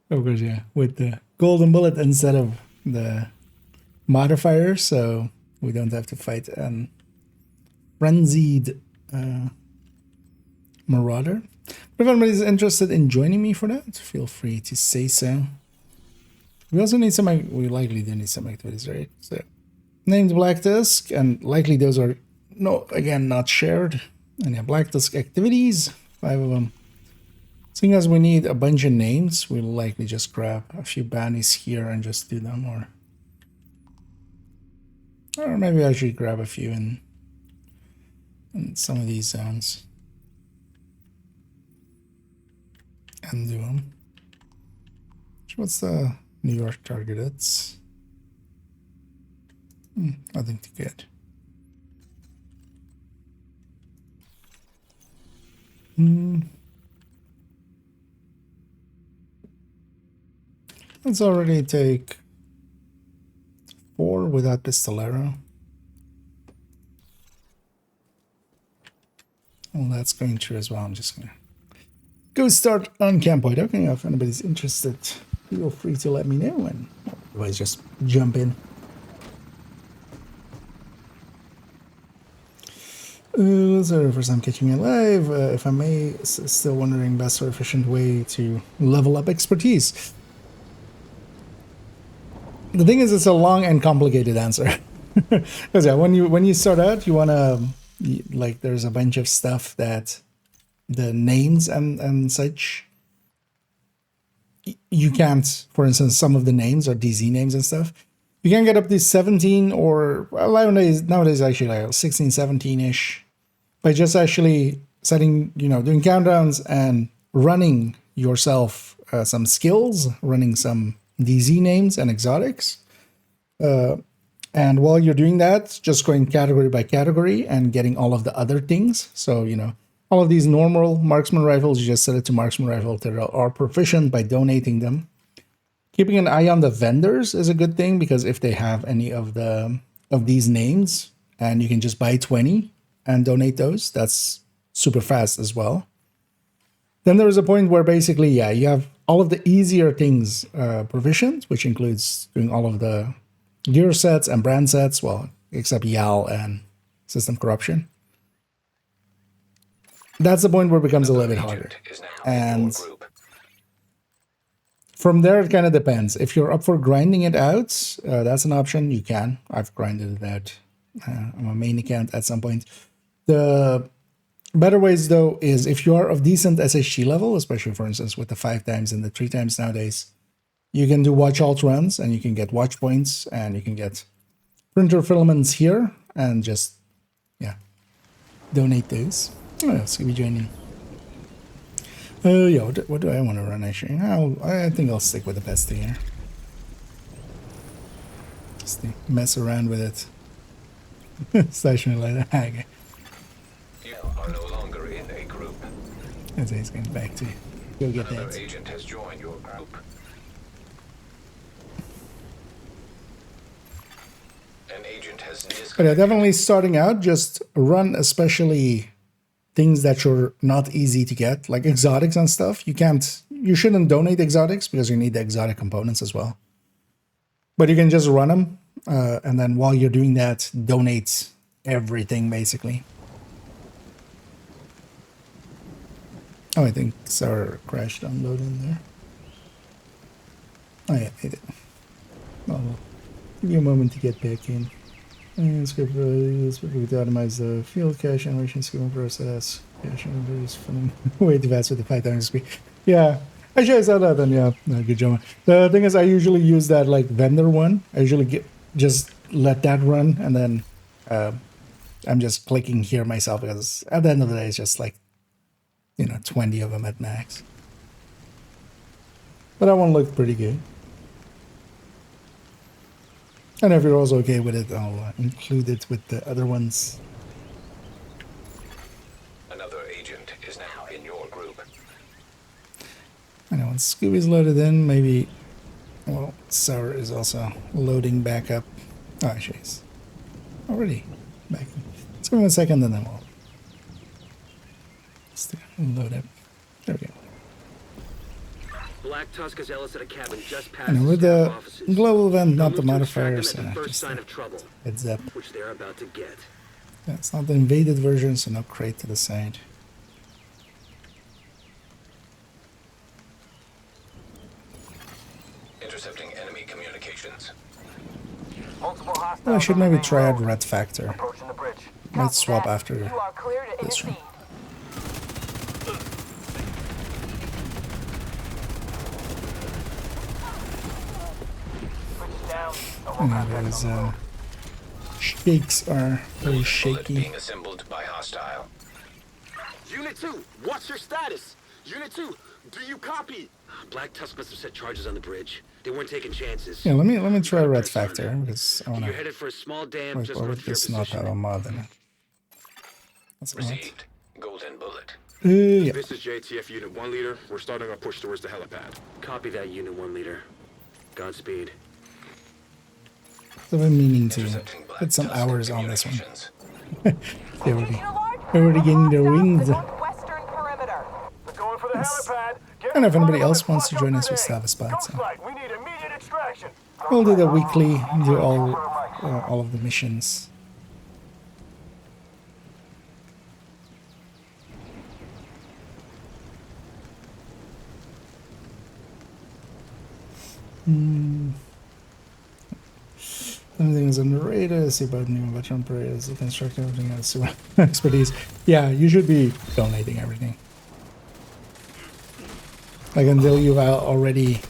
of course, yeah, with the golden bullet instead of the modifier, so we don't have to fight an frenzied marauder. But if anybody's interested in joining me for that, feel free to say so. We also need some, we likely do need some activities, right? So, named Black Tusk, and likely those are, no, again, not shared. And yeah, Black Tusk activities, 5 of them. Seeing as we need a bunch of names, we'll likely just grab a few bounties here and just do them, or maybe I should grab a few in some of these zones and do them. What's the New York target? It's nothing too good. Let's already take 4 without Pistolero. Well, that's going through as well. I'm just gonna go start on Camp White Oak. If anybody's interested, feel free to let me know, and otherwise just jump in. So first time catching me live, if I may, still wondering best or efficient way to level up expertise. The thing is, it's a long and complicated answer. Because yeah, when you start out, you wanna, like, there's a bunch of stuff that the names and such, you can't, for instance, some of the names are DZ names and stuff. You can get up to 17 or, well, nowadays actually like 16, 17-ish by just actually setting, doing countdowns and running yourself some skills, running some DZ names and exotics. And while you're doing that, just going category by category and getting all of the other things. So, all of these normal marksman rifles, you just set it to marksman rifle that are proficient by donating them. Keeping an eye on the vendors is a good thing, because if they have any of these names, and you can just buy 20 and donate those, that's super fast as well. Then there is a point where basically, yeah, you have all of the easier things provisioned, which includes doing all of the gear sets and brand sets, well, except YAL and system corruption. That's the point where it becomes a little bit harder. And from there, it kind of depends. If you're up for grinding it out, that's an option. You can. I've grinded it out on my main account at some point. The better ways, though, is if you are of decent SHG level, especially, for instance, with the 5 times and the 3 times nowadays, you can do watch alt runs, and you can get watch points, and you can get printer filaments here, and just, yeah, donate those. Oh, yeah, Scooby joining. Yeah, what do I want to run, actually? I think I'll stick with the best thing here. Just mess around with it. Station like that. Okay. You are no longer in a group. That's he's going back to go get Another that. agent has joined your group. An agent has But yeah, definitely starting out, just run especially things that are not easy to get, like exotics and stuff. You shouldn't donate exotics because you need the exotic components as well. But you can just run them, and then while you're doing that, donate everything basically. Oh, I think Sarah crashed unloading there. Oh yeah, it did. Well, give you a moment to get back in. And script is to optimize the field cache generation scheme process. Cache is filling way too fast with the 5 times speed. Yeah, actually I saw that, and yeah, no, good job. The thing is, I usually use that like vendor one. I usually just let that run, and then I'm just clicking here myself, because at the end of the day, it's just like, 20 of them at max. But that one looked pretty good. And if you're also okay with it, I'll include it with the other ones. Another agent is now in your group. I know once Scooby's loaded in, maybe. Well, Sarah is also loading back up. Oh, actually, it's already back. Let's give him a second, and then we'll load up. There we go. Black Tusk is Ellis at a cabin just past And with the global event, not the They'll move to modifiers, extract them at the first just sign of trouble, heads up. which they're about to get. Yeah, it's not the invaded version, so no crate to the side. Intercepting enemy communications. Well, I should maybe try out Red Factor. Might swap after this one. Those shakes are very shaky. Being assembled by hostile. Unit 2, what's your status? Unit 2, do you copy? Black Tusk must have set charges on the bridge. They weren't taking chances. Yeah, let me try Red Factor, because I wanna. You're headed for a small dam Wait, just why north would of your this not have a mod in it? That's odd. Received. Golden bullet. Yeah. This is JTF Unit 1 Leader. We're starting our push towards the helipad. Copy that, Unit 1 Leader. Godspeed. I've been meaning to put some hours on this one. They're already getting their wings. Yes. And if anybody else wants to join us, we still have a spot. So we'll do the weekly, do all of the missions. Everything is underrated. See about new veteran parades, the construction, everything has expertise. Yeah, you should be donating everything. Like until you've already.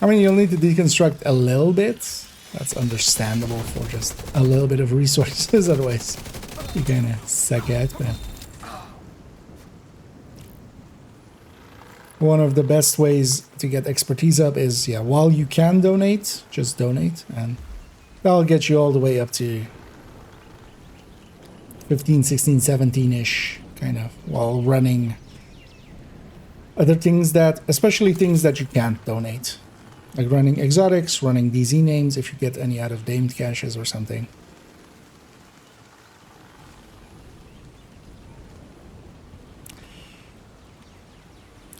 I mean, you'll need to deconstruct a little bit. That's understandable for just a little bit of resources. Otherwise, you kind of suck at that. One of the best ways to get expertise up is, yeah, while you can donate, just donate, and that'll get you all the way up to 15, 16, 17-ish, kind of, while running other things that, especially things that you can't donate, like running exotics, running DZ names if you get any out of damed caches or something.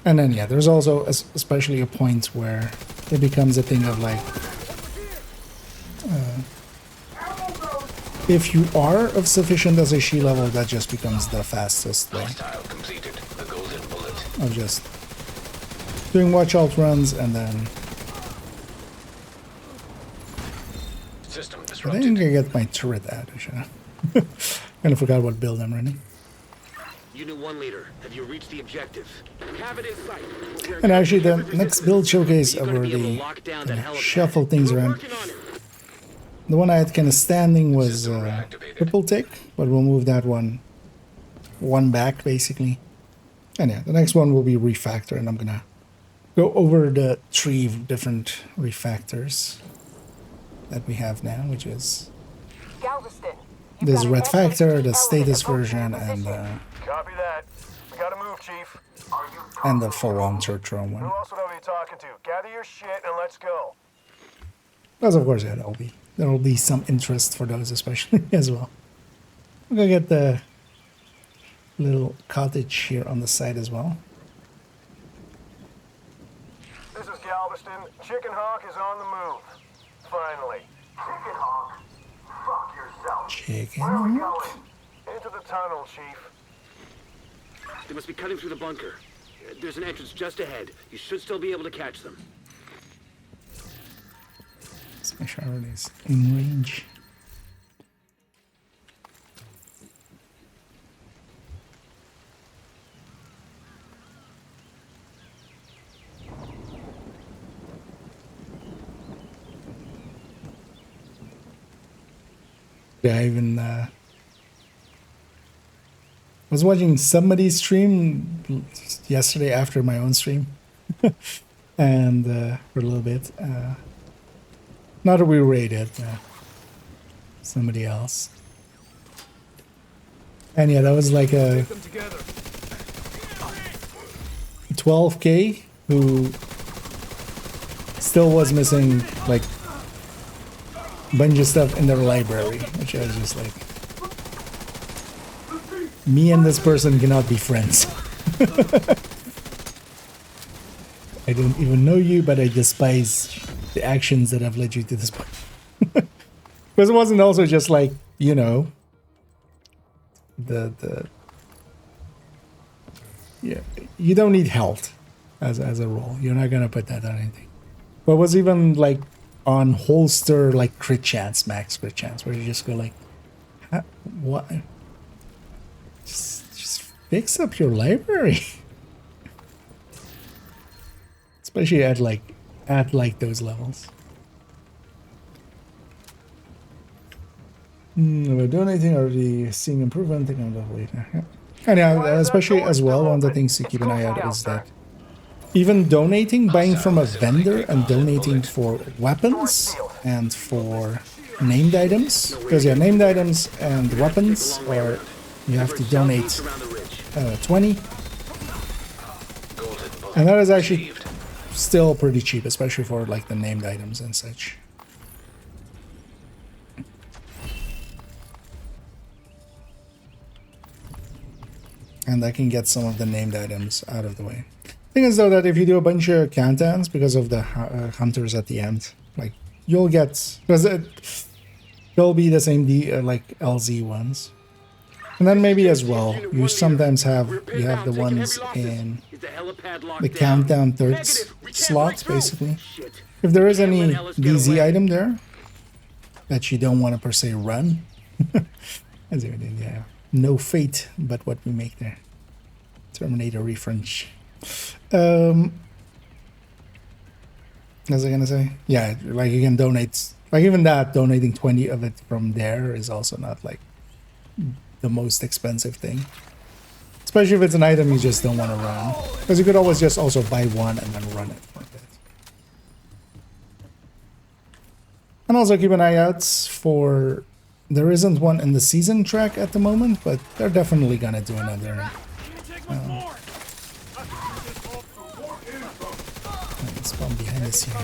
And then yeah, there's also especially a point where it becomes a thing of like, if you are of sufficient SHE level, that just becomes the fastest way Completed the golden bullet. of just doing watch out runs and then. System I disrupted. think I get my turret out. Kind of forgot what build I'm running. Unit 1 leader, have you reached the objective? Have it in sight. And actually, the next build showcase, I've already shuffled things around. The one I had kind of standing was triple tick, but we'll move that one back basically. And yeah, the next one will be refactor, and I'm gonna go over the 3 different refactors that we have now, which is this red factor, the status version, and Copy that. We gotta move, Chief. and the full-on Turtron one. Who else are you talking to? Gather your shit and let's go. Because of course, yeah, there will be some interest for those especially as well. I'm gonna get the little cottage here on the side as well. This is Galveston. Chicken Hawk is on the move. Finally. Chicken Hawk? Fuck yourself. Chicken Where are we Hawk? going? Into the tunnel, Chief. They must be cutting through the bunker. There's an entrance just ahead. You should still be able to catch them. Let's make sure it is in range. Yeah, I even was watching somebody's stream yesterday after my own stream, and for a little bit. Not that we rated somebody else, and yeah, that was like a 12K who still was missing like a bunch of stuff in their library, which I was just like, me and this person cannot be friends. I don't even know you, but I despise the actions that have led you to this point. Because it wasn't also just like, you know, yeah, you don't need health as a role. You're not gonna put that on anything. But it was even like on holster, like crit chance, max crit chance, where you just go like, what? Just fix up your library. Especially at those levels. We're donating already, seeing improvement, thinking about that later. Yeah. And yeah, especially as well, one of the things to keep an eye out is that even donating, buying from a vendor and donating for weapons and for named items, because yeah, named items and weapons are, you have to donate 20, and that is actually still pretty cheap, especially for like the named items and such. And I can get some of the named items out of the way. Thing is though that if you do a bunch of countdowns because of the hunters at the end, like you'll get, because they'll be the same like LZ ones. And then maybe as well, you sometimes have the ones in the countdown thirds slots, basically. If there is any DZ item there that you don't want to per se run, as you did, yeah, no fate but what we make there. Terminator reference. What was I gonna say? Yeah, like you can donate, like even that, donating 20 of it from there is also not like the most expensive thing, especially if it's an item you just don't want to run, because you could always just also buy one and then run it for a bit. And also keep an eye out for, there isn't one in the season track at the moment, but they're definitely gonna do another spawn behind us here.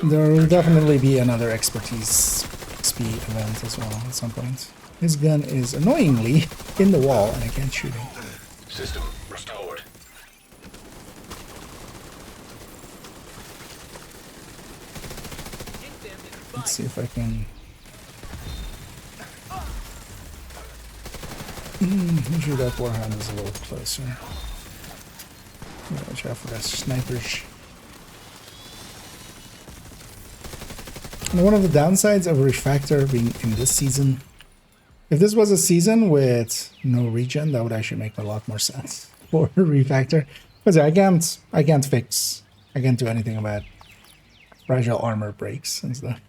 There will definitely be another expertise XP event as well at some point. His gun is annoyingly in the wall and I can't shoot it. System restored. Let's see if I can. Make sure that Warhound is a little closer. Watch out for that snipers. And one of the downsides of Refactor being in this season, if this was a season with no regen, that would actually make a lot more sense for Refactor. Because I can't do anything about fragile armor breaks and stuff.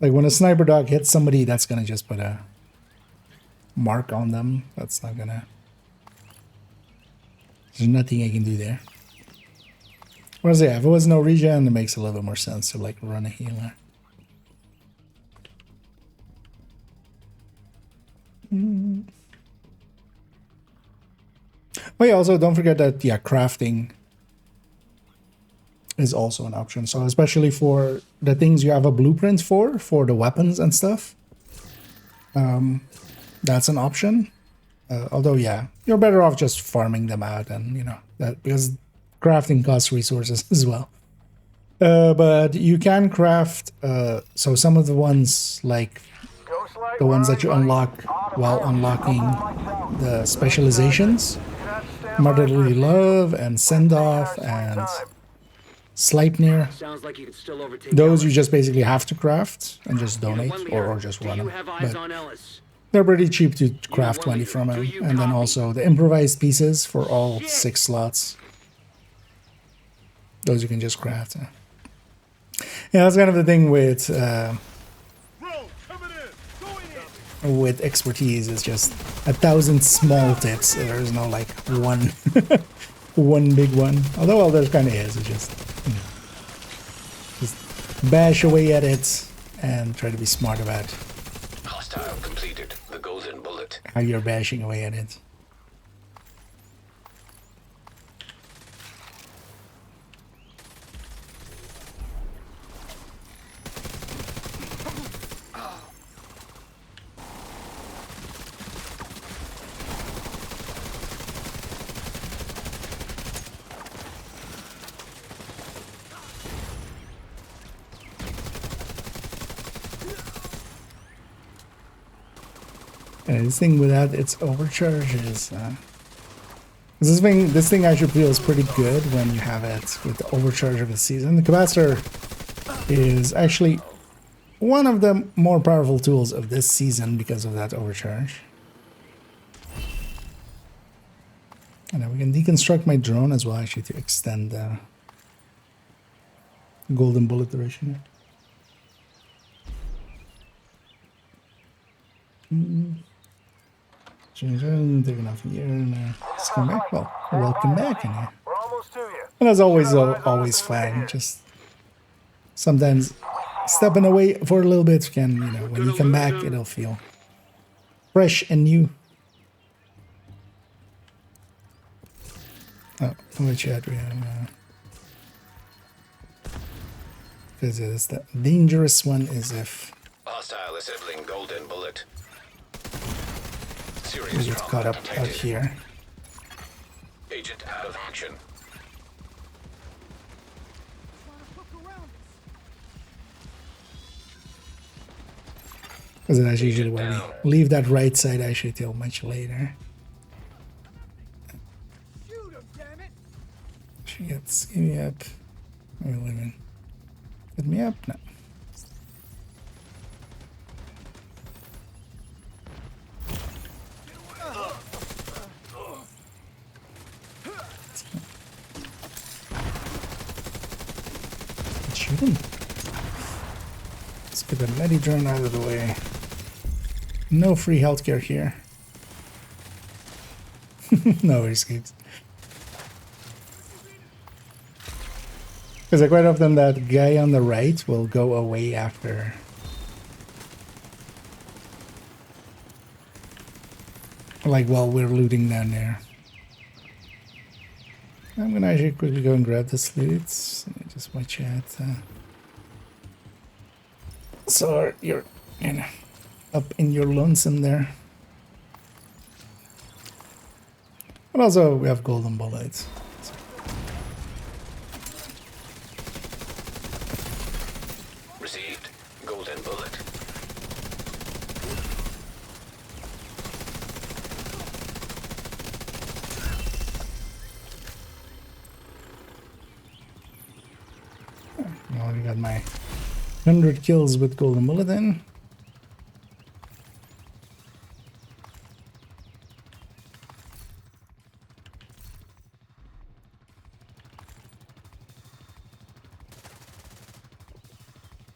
Like when a sniper dog hits somebody, that's gonna just put a mark on them. That's not gonna. There's nothing I can do there. Whereas yeah, if it was no regen, it makes a little bit more sense to like run a healer. Oh yeah, also don't forget that yeah, crafting is also an option. So especially for the things you have a blueprint for the weapons and stuff, that's an option. Although yeah, you're better off just farming them out, and you know that because crafting costs resources as well. But you can craft so some of the ones like the ones that you unlock while unlocking the specializations, Motherly Love and Send Off and Sleipnir. Those you just basically have to craft and just donate or just run them. But they're pretty cheap to craft 20 from them. And then also the improvised pieces for all 6 slots. Those you can just craft. Yeah, that's kind of the thing with expertise. It's just 1,000 small tips. There's no like one one big one. Although well, there kind of is. It's just you know, just bash away at it and try to be smart about Hostile completed. The golden bullet. how you're bashing away at it. This thing without its overcharge is this thing actually feels pretty good when you have it with the overcharge of the season. The capacitor is actually one of the more powerful tools of this season because of that overcharge. And then we can deconstruct my drone as well actually to extend the golden bullet duration. Taking off here and let's come back. Well, welcome back in here. And as always, always flag. Just sometimes stepping away for a little bit can, you know, when you come back, it'll feel fresh and new. Oh, which chat we have? Because it's the dangerous one is if Hostile assembling golden bullet. we get caught up out here. Agent out of action. Because that's usually when we leave that right side actually till much later. She gets, give me up. Where are we living? Get me up? No. Shooting. Let's get the Medi drone out of the way. No free healthcare here. No escapes. Because quite often that guy on the right will go away after. Like while we're looting down there. I'm gonna actually quickly go and grab this loot. Just my chat. So you're, you know, up in your lonesome there. But also we have golden bullets. Received. Golden I got my 100 kills with Golden Bulletin.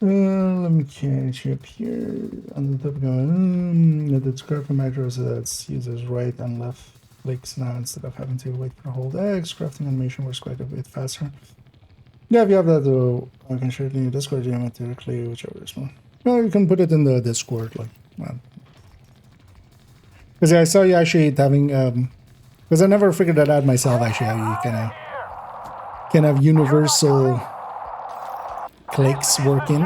Let me catch up here on the topic of the crafting macros that's users right and left clicks now instead of having to wait for hold X. Crafting animation works quite a bit faster. Yeah, if you have that though, I can share it in your Discord geometrically, whichever is more. Well, you can put it in the Discord, like, well. Because I saw you actually having, because I never figured that out myself, actually, how you can have universal clicks working.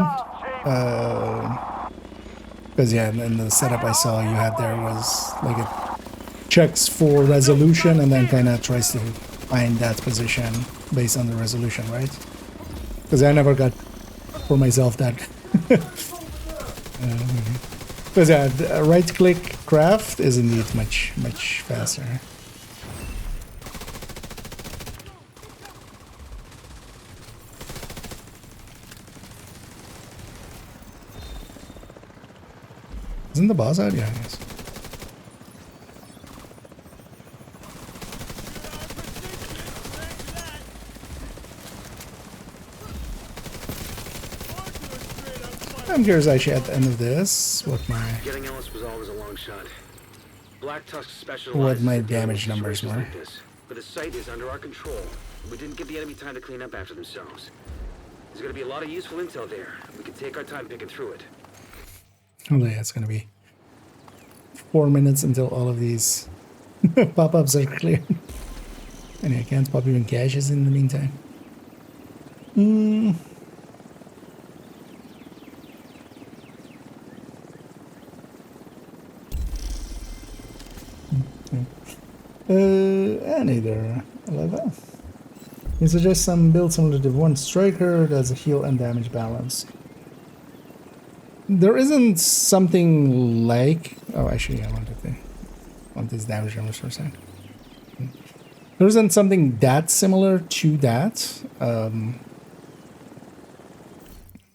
Because yeah, in the setup I saw you had there was like it checks for resolution and then kind of tries to find that position based on the resolution, right? Because I never got for myself that. Because yeah, right click craft is indeed much faster. Isn't the boss out? Yeah, I guess. I'm curious actually at the end of this what my was always a long shot. Black Tusk what my damage numbers were. like this, but the site is under our control. We didn't give the enemy time to clean up after themselves. There's going to be a lot of useful intel there. We can take our time picking through it. Oh yeah, it's gonna be 4 minutes until all of these pop-ups are cleared. And I can't pop even caches in the meantime. And either 11. You suggest some build similar to one striker that's a heal and damage balance. There isn't something like... Oh, actually, I want this damage numbers for a second. There isn't something that similar to that.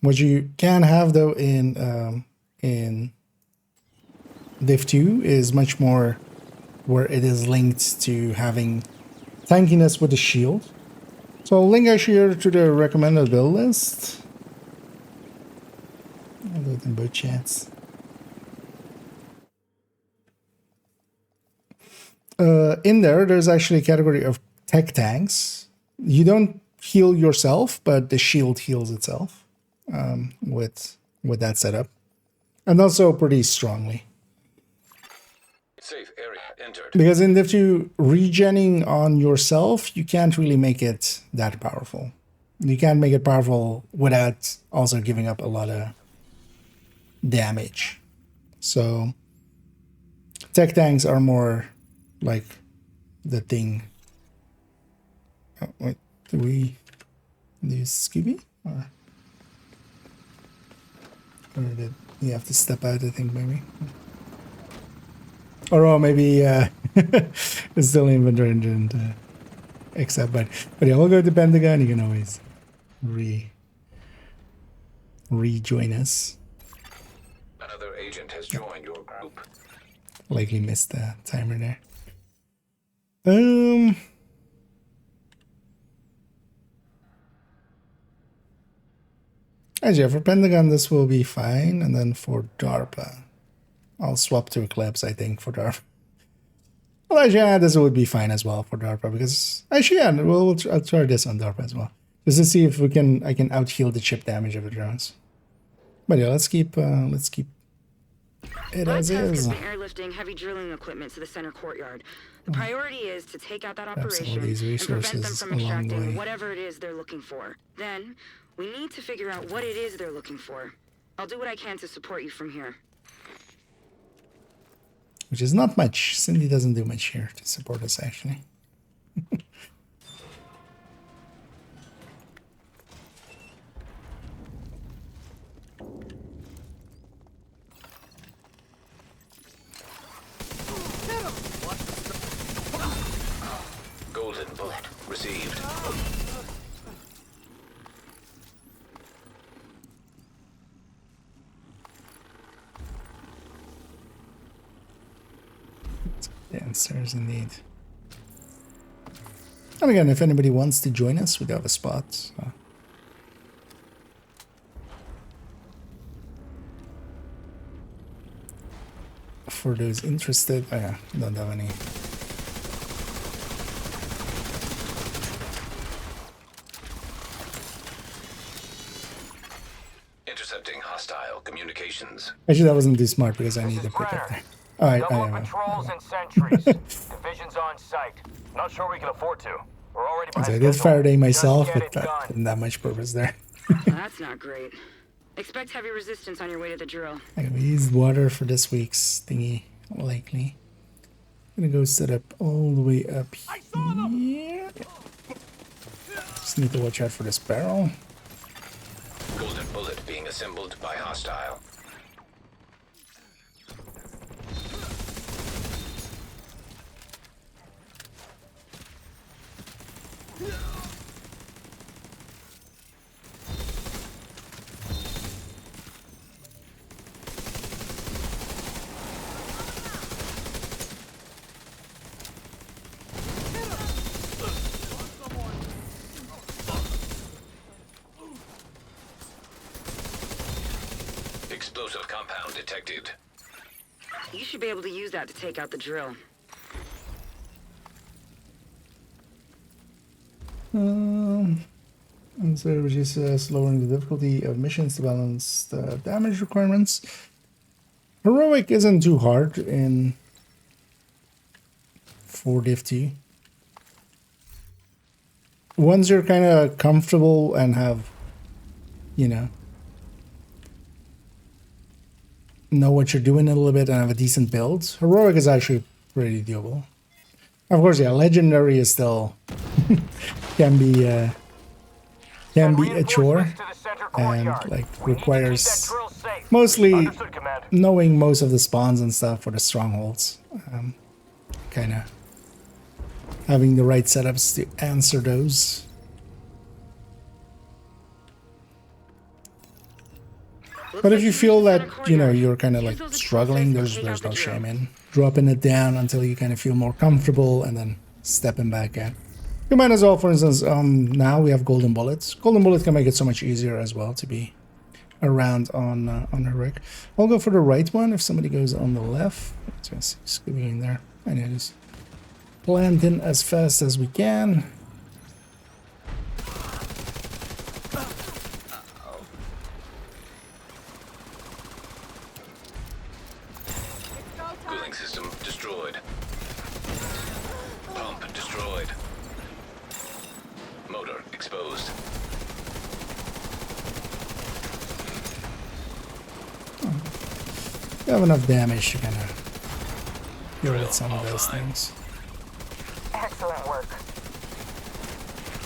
What you can have, though, in Div 2 is much more where it is linked to having tankiness with the shield. So I'll link actually here to the recommended build list. I'll do it in both chats. In there's actually a category of tech tanks. You don't heal yourself, but the shield heals itself with that setup. And also pretty strongly. Safe area entered. Because in Div 2, regenning on yourself, you can't really make it that powerful. You can't make it powerful without also giving up a lot of damage. So tech tanks are more like the thing. Oh, wait, do we use Scooby? Or did you have to step out, I think, maybe? Or maybe it's still inventory and didn't accept, but yeah, we'll go to Pentagon. You can always rejoin us. Another agent has joined your group. Likely missed the timer there. Actually, for Pentagon, this will be fine, and then for DARPA, I'll swap to Eclipse, I think, for DARPA. Well, actually, yeah, this would be fine as well for DARPA, because actually, yeah, I'll try this on DARPA as well, just to see if I can out heal the chip damage of the drones. But yeah, let's keep it as is. Been airlifting heavy drilling equipment to the center courtyard. The priority is to take out that operation and prevent them from extracting whatever it is they're looking for. Then we need to figure out what it is they're looking for. I'll do what I can to support you from here. Which is not much. Cindy doesn't do much here to support us, actually. Golden bullet received. Downstairs indeed. And again, if anybody wants to join us, we do have a spot. So. For those interested, oh yeah, don't have any. Intercepting hostile communications. Actually, that wasn't too smart because I need to pick up there. Alright, patrols and sentries. Division's on site. Not sure we can afford to. We're already behind I did Faraday myself, Just but get it that didn't have much purpose there. That's not great. Expect heavy resistance on your way to the drill. Okay, we used water for this week's thingy, likely. I'm gonna go set up all the way up here. Just need to watch out for this barrel. Golden bullet being assembled by hostile. Explosive compound detected. You should be able to use that to take out the drill. And so we're just lowering the difficulty of missions to balance the damage requirements. Heroic isn't too hard in 450. Once you're kind of comfortable and have, you know what you're doing a little bit and have a decent build, Heroic is actually pretty doable. Of course, yeah, Legendary is still can be a chore and like requires mostly knowing most of the spawns and stuff for the strongholds. Kind of having the right setups to answer those. But if you feel that, you know, you're kind of like struggling, there's no shame in dropping it down until you kind of feel more comfortable and then stepping back in. You might as well, for instance, now we have golden bullets. Golden bullets can make it so much easier as well to be around on Heroic. I'll go for the right one if somebody goes on the left. Just go in there. I need to plant in as fast as we can. Cooling system destroyed. Pump destroyed. Motor exposed. You have enough damage to kind of deal with some of those things. Excellent work.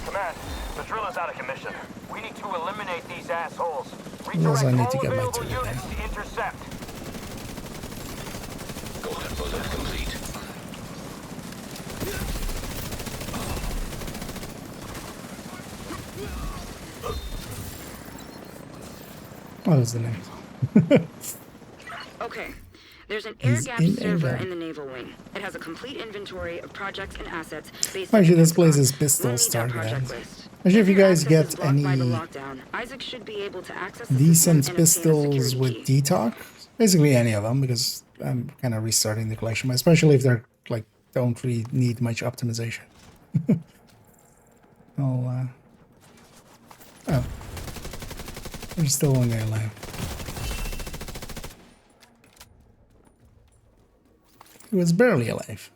Command, the drill is out of commission. We need to eliminate these assholes. Yes, I need Redirect to all get my available turret units down. to intercept. Golden bullet complete. What was the name? Okay. There's an air-gapped server in the naval wing. It has a complete inventory of projects and assets based on Actually, this place is pistols targeted. Actually, if you guys get any decent pistols with detox, basically any of them, because I'm kind of restarting the collection, especially if they're like don't really need much optimization. Oh, there's still one guy alive. He was barely alive.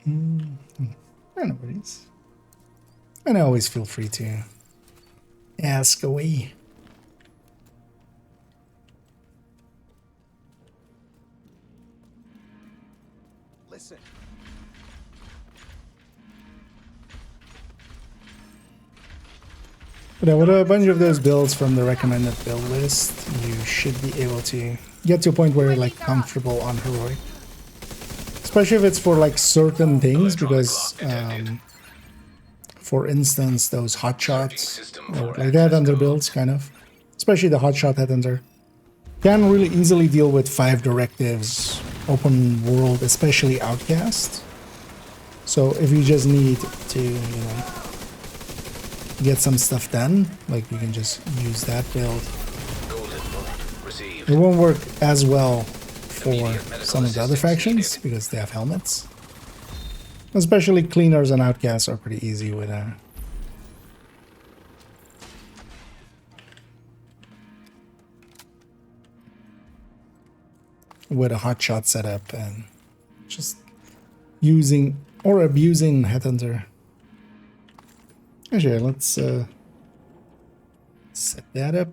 I know what it is. And I always feel free to ask away. Listen. But with a bunch of those builds from the recommended build list, you should be able to get to a point where you're like comfortable on Heroic. Especially if it's for like certain things, because for instance, those hotshots, like the headhunter builds, kind of, especially the hotshot headhunter, can really easily deal with 5 directives, open world, especially Outcast. So if you just need to, you know, get some stuff done, like you can just use that build. It won't work as well for some of the other factions because they have helmets. Especially cleaners and outcasts are pretty easy with a hotshot setup and just using or abusing headhunter. Actually, let's set that up.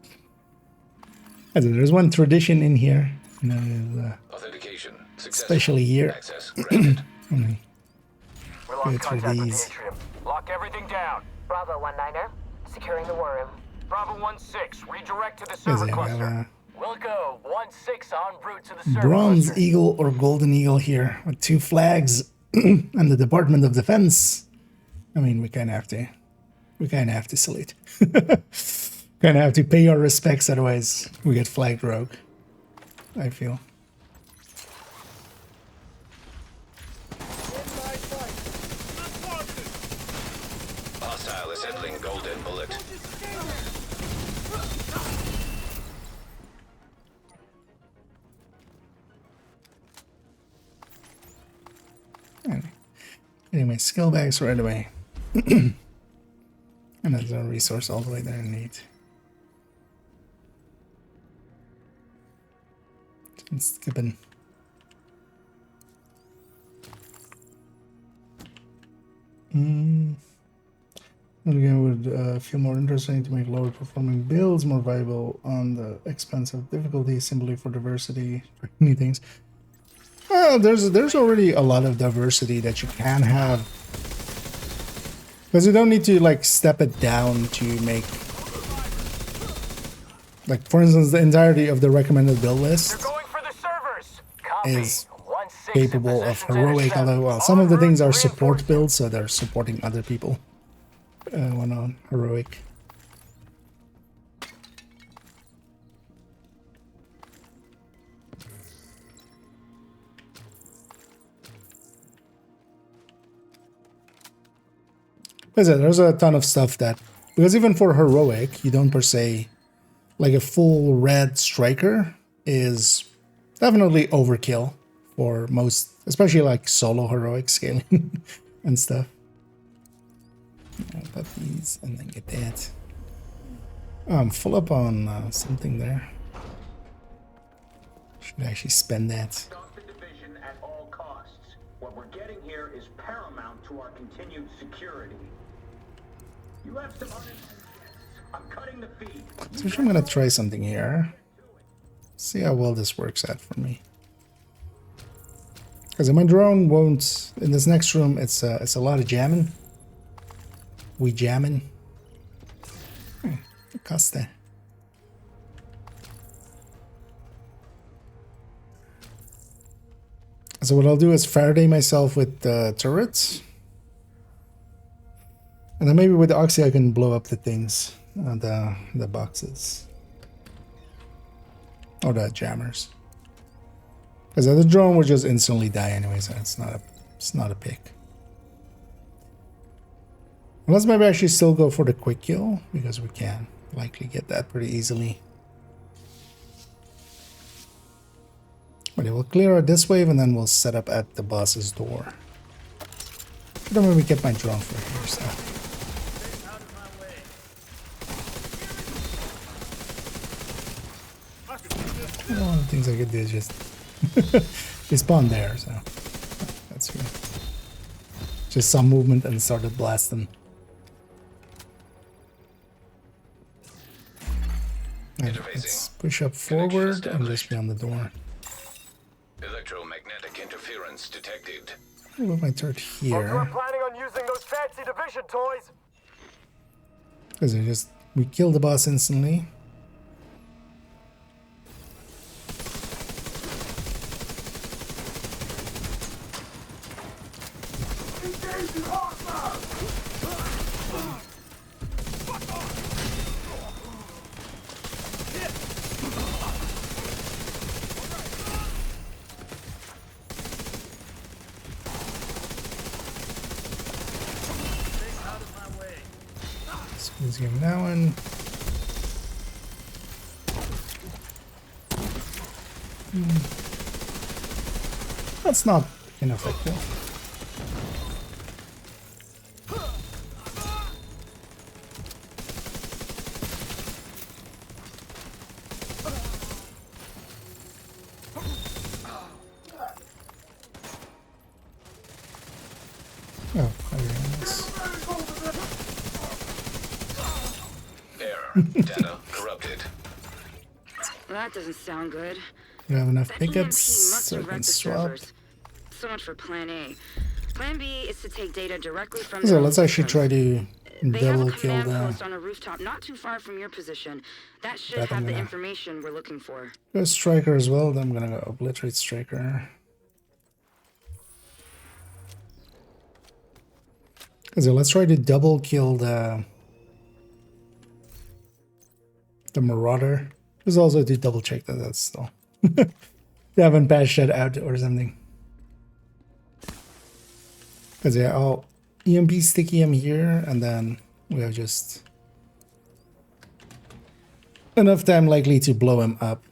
I don't know, there's one tradition in here, you know, Authentication especially here. Let me go through these. Lock everything down. Bravo 19er, securing the worm. Bravo 16, redirect to the server cluster. We'll go 16 en route to the server Bronze cluster. Eagle or Golden Eagle here with 2 flags and the Department of Defense. I mean, we kind of have to salute. Kind of have to pay our respects, otherwise we get flagged rogue, I feel. Hostile assembling golden bullet. Getting my skill bags right away. And there's a resource all the way there in need. Skipping. Again, would feel more interesting to make lower performing builds more viable on the expense of difficulty simply for diversity or many things. Well, there's already a lot of diversity that you can have. Because you don't need to like step it down to make, like for instance, the entirety of the recommended build list is capable of heroic, although well, some of the things are support builds, so they're supporting other people when on heroic. There's a ton of stuff that, because even for heroic, you don't per se, like a full red striker is definitely overkill for most, especially like solo heroic scaling and stuff. Put these and then get that. Oh, I'm full up on something there. Should actually spend that. Stop the division at all costs. What we're getting here is paramount to our continued security. You have some I'm cutting the feed. So I'm gonna try something here. See how well this works out for me. Because my drone won't. In this next room, it's a lot of jamming. We jamming. Costa. So what I'll do is Faraday myself with the turrets. And then maybe with the Oxy I can blow up the things, the boxes. Or the jammers. Because the drone will just instantly die anyway, so it's not a pick. Unless maybe I should still go for the quick kill, because we can likely get that pretty easily. But it will clear out this wave and then we'll set up at the boss's door. I don't maybe get my drone for here, so. One of the things I could do is just respawn there, so that's good. Just some movement and started blasting. And let's push up forward and just be on the door. Electromagnetic interference detected. I'll move my turret here. We're planning on using those fancy division toys. Because we killed the boss instantly. Let's give him that one. That's not ineffective. Oh, Error. Data corrupted. That doesn't sound good. We have enough That pickups, must so have we can wrecked the swap. servers. So much for Plan A. Plan B is to take data directly from. So let's actually try to They have a double kill command the. post on a rooftop not too far from your position. That should But I'm have the gonna information we're looking for. go Striker as well. Then I'm gonna go obliterate Striker. So let's try to double kill the Marauder. Just also to double check that that's still they haven't patched that out or something. Because yeah, I'll EMP sticky him here, and then we have just enough time likely to blow him up.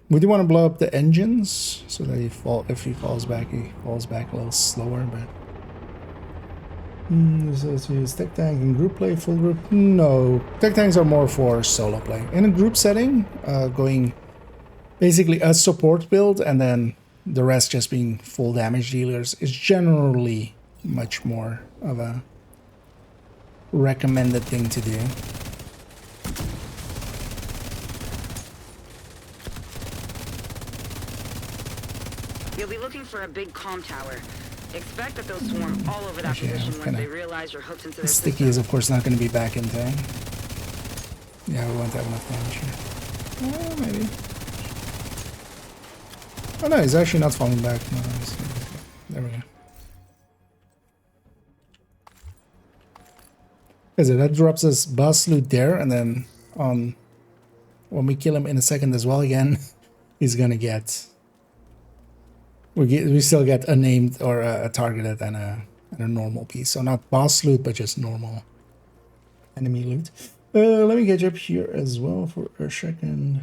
We do want to blow up the engines so that if he falls back a little slower, but so to use tech tank in group play, full group. No, tech tanks are more for solo play. In a group setting, going basically a support build and then the rest just being full damage dealers is generally much more of a recommended thing to do. You'll be looking for a big comm tower. Expect that they'll swarm all over that position when they realize you're hooked into their Sticky system. is of course not going to be back in time. Yeah, we won't have enough damage here. Maybe. Oh no, he's actually not falling back. No, there we go. Because that drops us boss loot there, and then on when we kill him in a second as well again, he's gonna get. We still get a named or a targeted and a normal piece. So not boss loot, but just normal enemy loot. Let me catch up here as well for a second.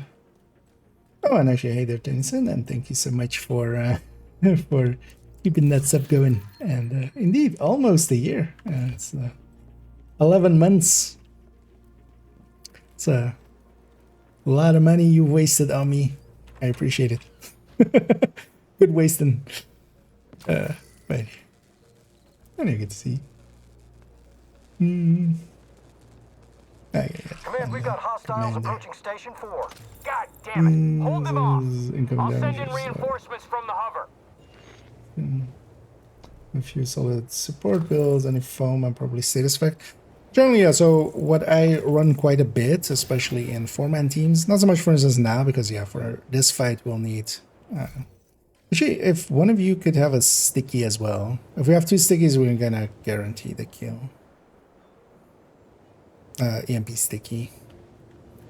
Oh, and actually, hey there, Tennyson, and thank you so much for for keeping that sub going. And indeed, almost a year. It's 11 months. It's a lot of money you wasted on me. I appreciate it. Good wasting. But I didn't get to see. Command, we got hostiles approaching Station 4. God damn it! Hold them off! I'll send in reinforcements from the hover. A few solid support builds, any foam, and probably status effect. Generally, yeah, so what I run quite a bit, especially in 4-man teams, not so much for instance now, because yeah, for this fight we'll need... actually, if one of you could have a sticky as well. If we have 2 stickies, we're gonna guarantee the kill. EMP sticky.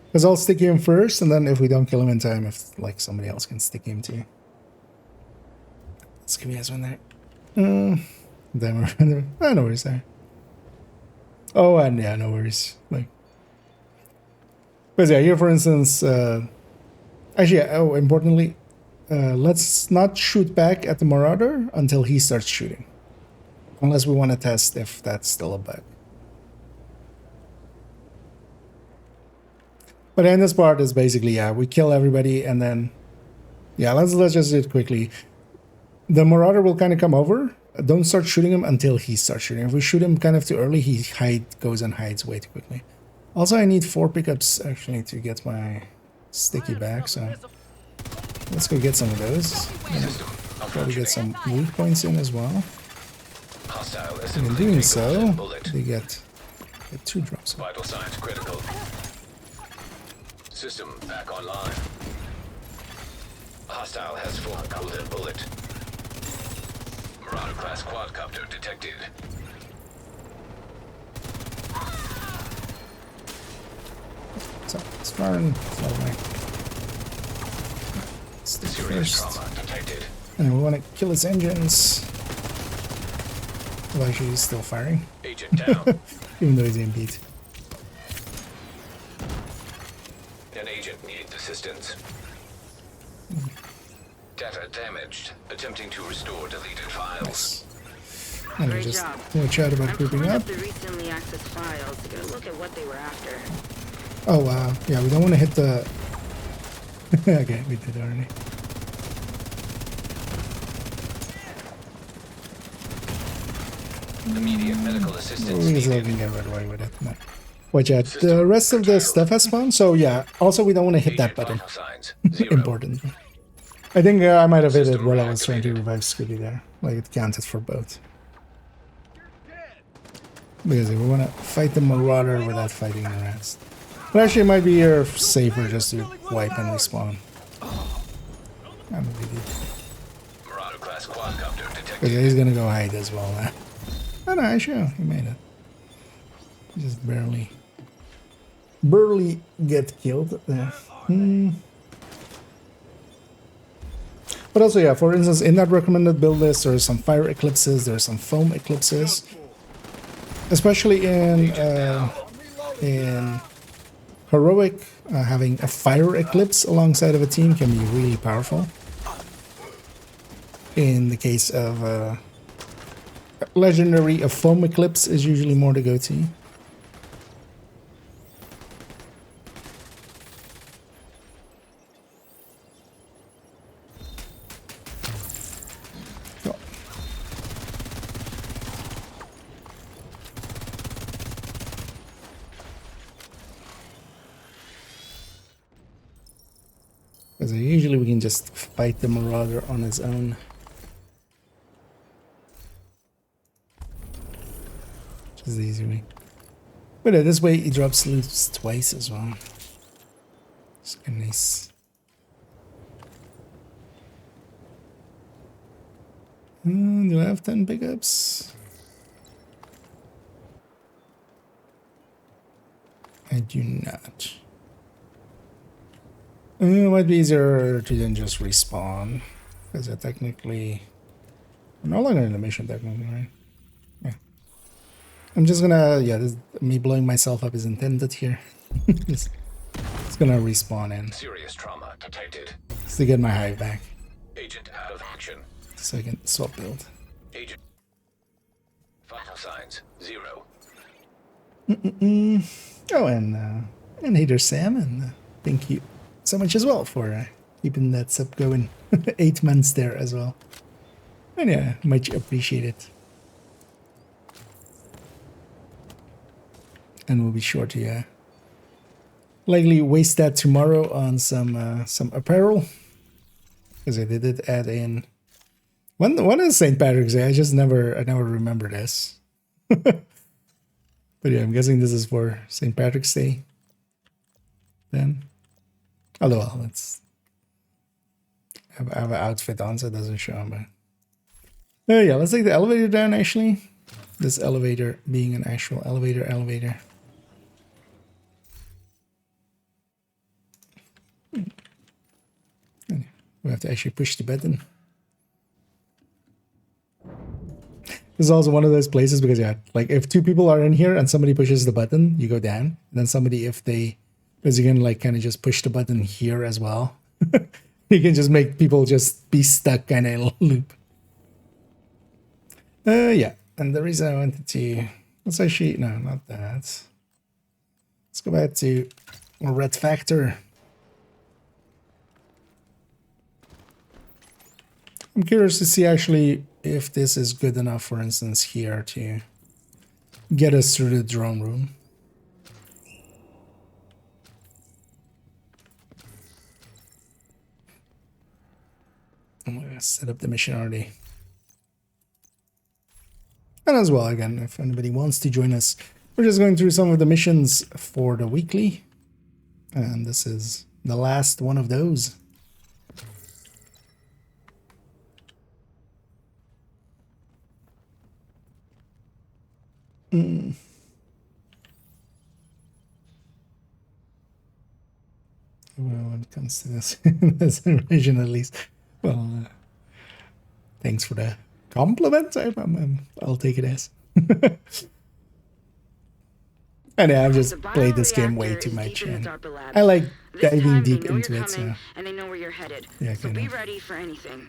Because I'll sticky him first, and then if we don't kill him in time, if like somebody else can sticky him too. Let's give you guys one there. Then we're no worries there. Oh, and yeah, no worries. Like, because yeah, here for instance, actually, oh, importantly, let's not shoot back at the Marauder until he starts shooting, unless we want to test if that's still a bug. But in this part is basically, yeah, we kill everybody and then, yeah, let's just do it quickly. The Marauder will kind of come over. Don't start shooting him until he starts shooting. If we shoot him kind of too early, he goes and hides way too quickly. Also, I need 4 pickups actually to get my sticky back, so let's go get some of those. Probably get some weak points in as well. And in doing so, they get 2 drops. Vital signs critical. System back online. Hostile has full golden bullet. Marauder class quadcopter detected. So it's firing. Stick Serious first. trauma detected. And we want to kill his engines. Well, actually, he's still firing. Agent down. Even though he's beat. An agent needs assistance. Data damaged. Attempting to restore deleted files. And I just watch out about grouping up. The recently accessed files to get a look at what they were after. Oh wow, yeah, we don't want to hit the. Okay, we did already. Immediate medical assistance We needed. can get right away with it. No. Watch out. The rest of the stuff has spawned, so yeah. Also, we don't want to hit that button. Important. I think I might have hit it while I was trying to revive Scooby there. Like it counted for both. Because we want to fight the Marauder without fighting the rest. But actually, it might be safer just to wipe and respawn. I'm really. Marauder class quadcopter detected. Because he's gonna go hide as well now. Oh no, actually, he made it. He just barely get killed there. But also, yeah, for instance, in that recommended build list, there are some fire eclipses, there are some foam eclipses. Especially in heroic, having a fire eclipse alongside of a team can be really powerful. In the case of legendary, a foam eclipse is usually more the go-to. Because usually we can just fight the Marauder on his own. Which is the easy way. But this way he drops loot twice as well. It's kind of nice. Do I have 10 pickups? I do not. It might be easier to then just respawn, because I technically... I'm no longer in the mission technically, right? Yeah. I'm just gonna... Yeah, me blowing myself up is intended here. It's gonna respawn in. Serious trauma detected. Just to get my hive back. Agent out of action. So I can swap build. Agent. Vital signs 0. Oh, and Hater Sam, and thank you so much as well for keeping that sub going. 8 months there as well. And yeah, much appreciated. And we'll be sure to likely waste that tomorrow on some apparel. Because I did add in one is St. Patrick's Day. I never remember this. But yeah, I'm guessing this is for St. Patrick's Day. Then. Although, well, let's have an outfit on so it doesn't show, but... yeah, let's take the elevator down, actually. This elevator being an actual elevator. We have to actually push the button. This is also one of those places because, yeah, like if 2 people are in here and somebody pushes the button, you go down. And then somebody, if they... Because you can like kind of just push the button here as well. You can just make people just be stuck kind of in a loop. Yeah, and the reason I wanted to... Let's actually... No, not that. Let's go back to Red Factor. I'm curious to see actually if this is good enough, for instance, here to get us through the drone room. I'm going to set up the mission already. And as well, again, if anybody wants to join us, we're just going through some of the missions for the weekly. And this is the last one of those. Well, when it comes to this region at least. Well, thanks for the compliment. I'll take it as. And yeah, I've just played this game way too much. And I like diving deep into it. So and they know where you're headed. yeah, So be ready for anything.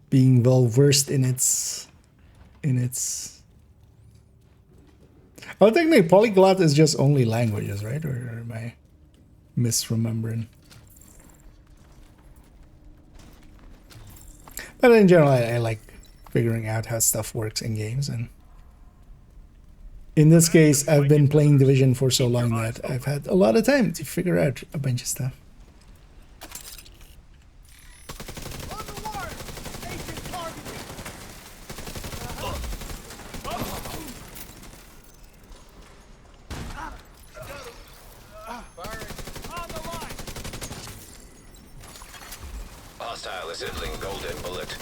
Being well versed in its. Well, technically, polyglot is just only languages, right? Or am I misremembering? But in general, I like figuring out how stuff works in games, and in this case, I've been playing Division for so long that I've had a lot of time to figure out a bunch of stuff. Hostile assembling golden bullet.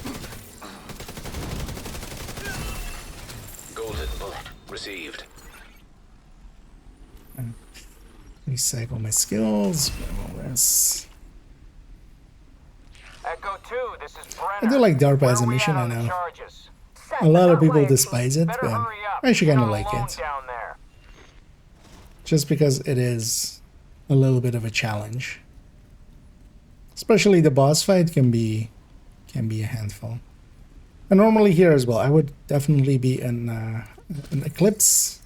Golden bullet received. Recycle my skills. Echo 2, this is Brenner. I do like DARPA as a mission, I know. A lot of people despise it, but I actually kind of like it. Just because it is a little bit of a challenge. Especially the boss fight can be a handful. And normally here as well, I would definitely be an Eclipse,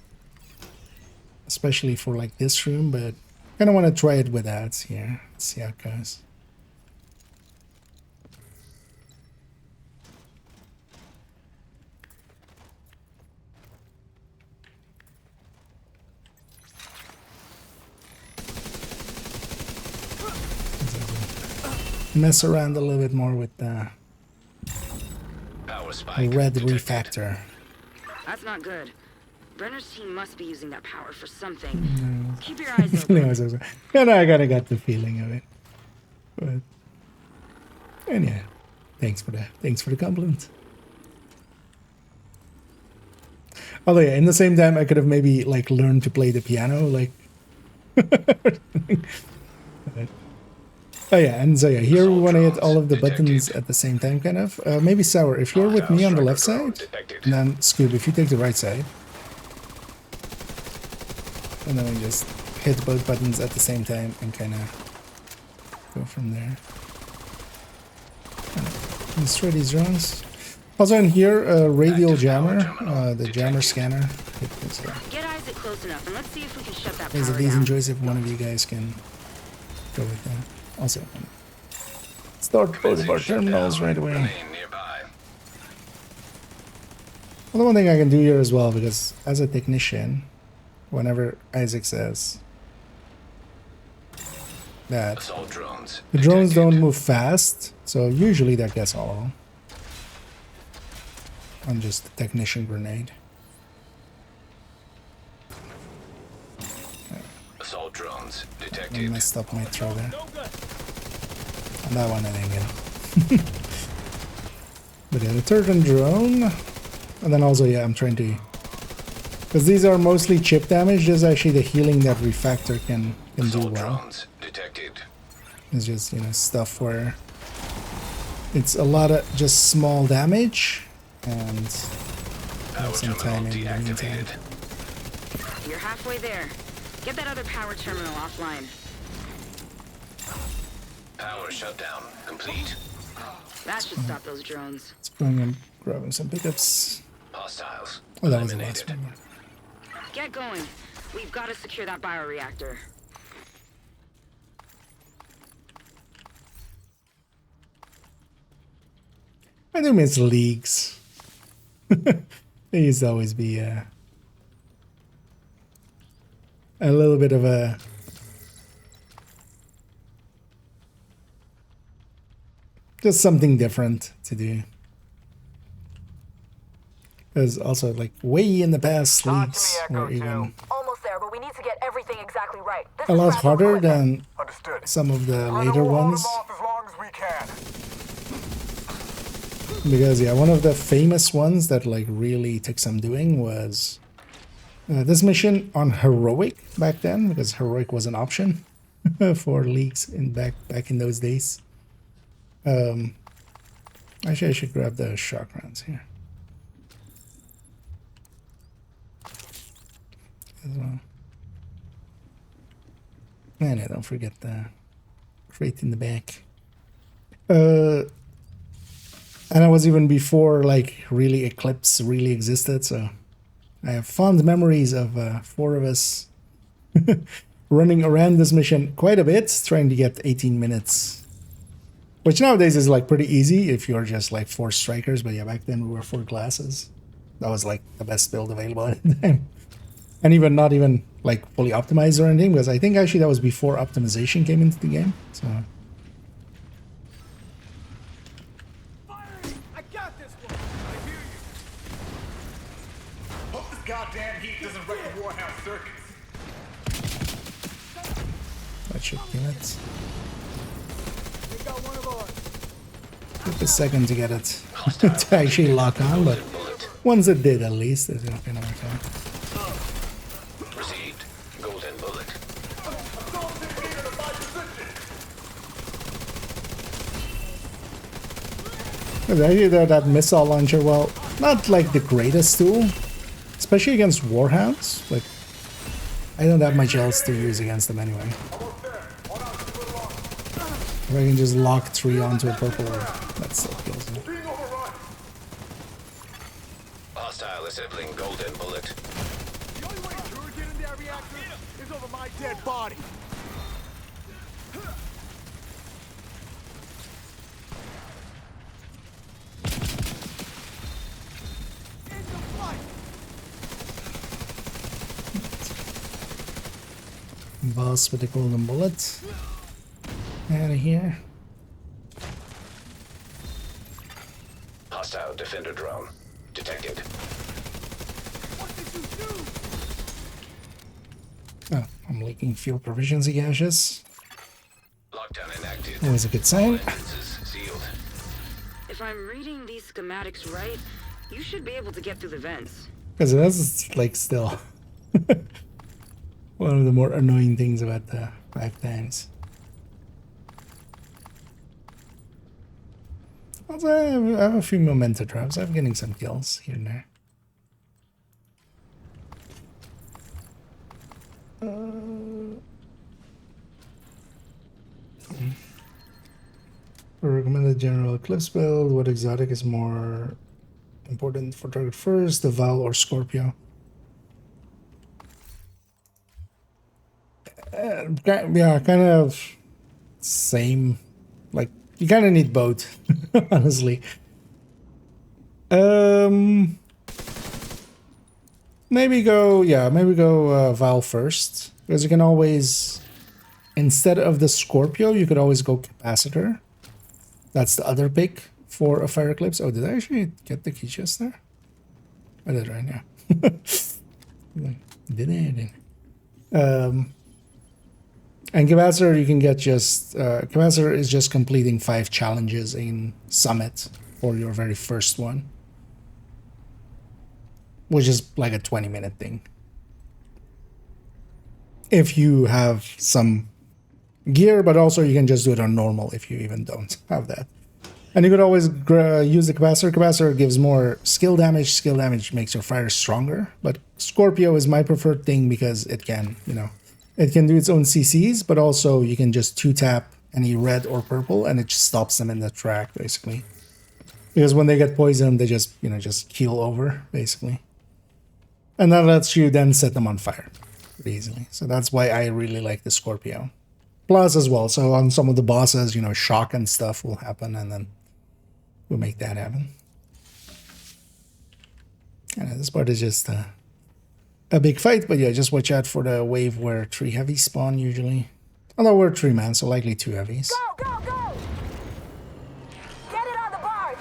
especially for like this room, but I kind of want to try it without here. Let's see how it goes. Mess around a little bit more with the red refactor. That's not good. Brenner's team must be using that power for something. Keep your eyes open. Yeah, no, I kind of got the feeling of it. But and yeah, thanks for the compliment. Although yeah, in the same time, I could have maybe like learned to play the piano, like. But, oh yeah, and so yeah, here we want to hit all of the buttons at the same time, kind of. Maybe Sour, if you're with me on the left side, and then Scoob, if you take the right side. And then we just hit both buttons at the same time and kind of go from there. Destroy these drones. Also in here, radial jammer, the jammer scanner. Get Isaac close enough, and let's see if we can shut that There's a power decent down. choice if one of you guys can go with that. Also, start both of our terminals right away. Well, the one thing I can do here as well, because as a technician, whenever Isaac says that the drones don't move fast, so usually that gets all on just the technician grenade. Assault drones detected. I messed up my throw there. On that one I didn't get. But yeah, the Turtle drone. And then also, yeah, I'm trying to... Because these are mostly chip damage, there's actually the healing that Refactor can do well. It's just, you know, stuff where it's a lot of just small damage and some time in the meantime. You're halfway there. Get that other power terminal offline. Power shutdown complete. That should stop those drones. Let's bring in grabbing some pickups. Hostiles. Oh, that was the last one. Get going. We've got to secure that bioreactor. I do miss leagues. They used to always be a little bit of a just something different to do. Because also, like, way in the past, leagues were even Almost there, but we need to get everything exactly right. This a is lot Bradley harder equipment. than some of the later ones. As long as we can. Because, yeah, one of the famous ones that, like, really took some doing was this mission on Heroic back then, because Heroic was an option for leagues back in those days. Actually, I should grab the shock rounds here as well. And I don't forget the crate in the back. And I was even before like really Eclipse really existed, so I have fond memories of 4 of us running around this mission quite a bit, trying to get 18 minutes. Which nowadays is like pretty easy if you're just like 4 strikers, but yeah, back then we were 4 glasses. That was like the best build available at the time. And even not even like fully optimized or anything, because I think actually that was before optimization came into the game. So I got this one. I hear you. Hope this goddamn heat doesn't wreck the Warhound circuits. that should kill it. We got one of ours. Took a second to get it to actually lock on, but once it did, at least it's gonna work out. Received. Golden bullet. Actually, that missile launcher, well, not like the greatest tool, especially against Warhounds. Like, I don't have much else to use against them anyway. If I can just lock 3 onto a purple, that still kills me. Hostile assembling golden bullet. The only way you're getting that reactor is over my dead body. Boss with the golden bullet. Out of here. Hostile defender drone. Detected. What did you do? Oh, I'm leaking fuel proficiency gases. Lockdown enacted. Always a good sign. Sealed. If I'm reading these schematics right, you should be able to get through the vents. Because that's like still one of the more annoying things about the 5 times. Also, I have a few memento drops. I'm getting some kills here and there. Recommended general Eclipse build. What exotic is more important for target first, the Val or Scorpio? Yeah, kind of same. Like, you kind of need both, honestly. Maybe go Val first, because you can always, instead of the Scorpio, you could always go Capacitor. That's the other pick for a Fire Eclipse. Oh, did I actually get the key chest there? I did right now. Did I? And Capacitor, you can get just... Capacitor is just completing 5 challenges in Summit for your very first one. Which is like a 20-minute thing. If you have some gear, but also you can just do it on normal if you even don't have that. And you could always use the Capacitor. Capacitor gives more skill damage. Skill damage makes your fire stronger. But Scorpio is my preferred thing because it can, you know... It can do its own CCs, but also you can just 2-tap any red or purple and it just stops them in the track, basically. Because when they get poisoned, they just, you know, just keel over, basically. And that lets you then set them on fire pretty easily. So that's why I really like the Scorpio. Plus as well, so on some of the bosses, you know, shock and stuff will happen and then we'll make that happen. And this part is just... a big fight, but yeah, just watch out for the wave where 3 heavies spawn usually. Although we're 3 man, so likely 2 heavies. Go, go, go! Get it on the barge!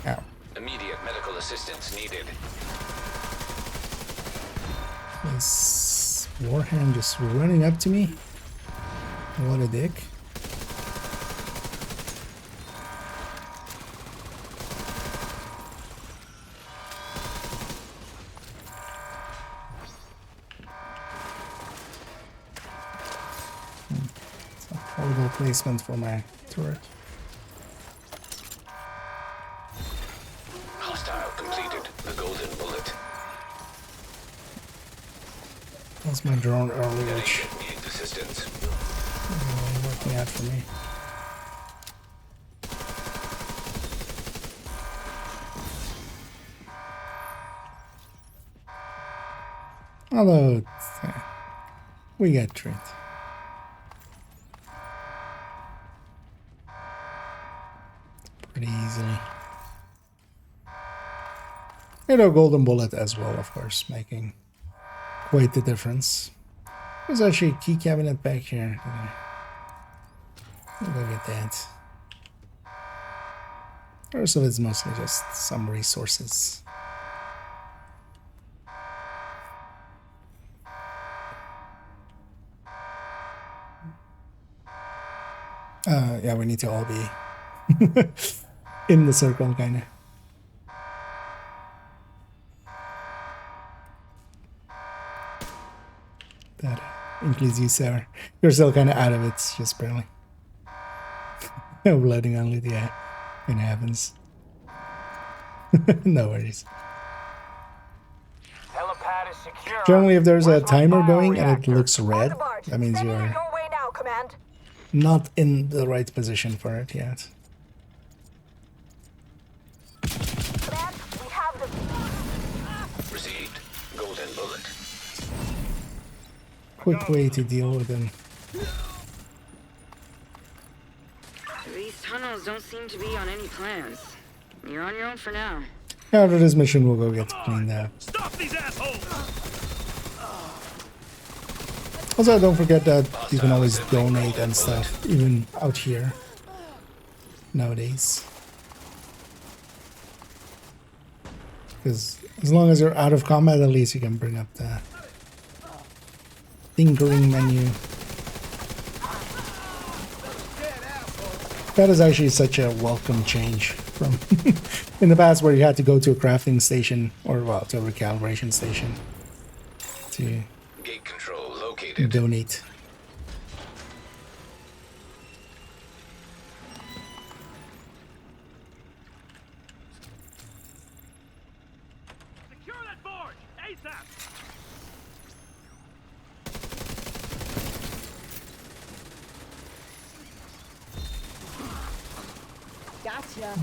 Ow. Immediate medical assistance needed. This Warhand just running up to me. What a dick. Horrible placement for my turret. Hostile completed. The golden bullet. That's my drone earlier, which assistance. Working out for me. Although we get treat. Pretty easily. You know, golden bullet as well, of course, making quite the difference. There's actually a key cabinet back here. I'll go get that. The rest of it's mostly just some resources. Yeah, we need to all be in the circle, kind of. That includes you, Sarah. You're still kind of out of it, just barely. Loading only the when it happens. No worries. Helipad is secure. Generally, if there's a timer going and it looks red, that means you are Your way now, Command. not in the right position for it yet. Command, we have the... Received. Golden bullet. Quick way to deal with them. These tunnels don't seem to be on any plans. You're on your own for now. After this mission, we'll go get cleaned up. Stop these assholes! Also, don't forget that you can always donate and stuff, even out here nowadays. Because as long as you're out of combat, at least you can bring up the tinkering menu. That is actually such a welcome change from in the past, where you had to go to a crafting station, or well, to a recalibration station to Gate control located. donate. Secure that forge! ASAP! Gotcha.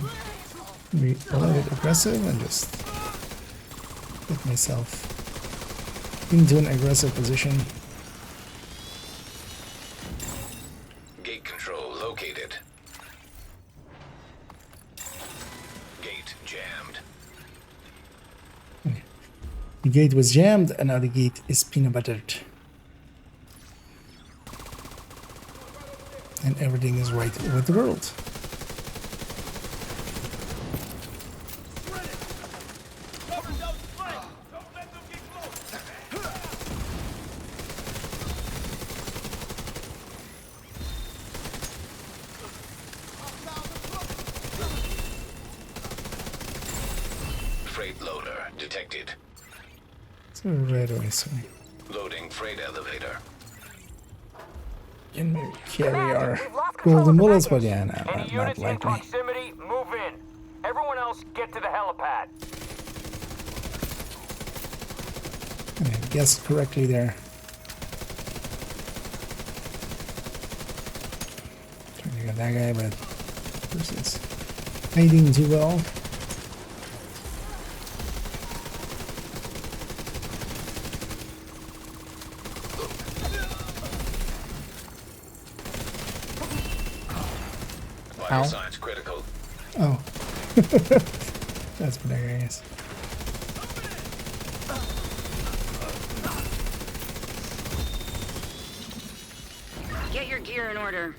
Be a little bit aggressive and just get myself into an aggressive position. Gate control located. Gate jammed. The gate was jammed, and now the gate is peanut buttered. And everything is right with the world. Freight loader detected. So right away, sorry. Loading freight elevator. Can maybe carry our golden bullets, but yeah, no, Any not units in likely. proximity, move in. Everyone else, get to the helipad. I guessed correctly there. Trying to get that guy, but this is hiding too well. Vital signs critical. Oh. That's what that guy is. Get your gear in order.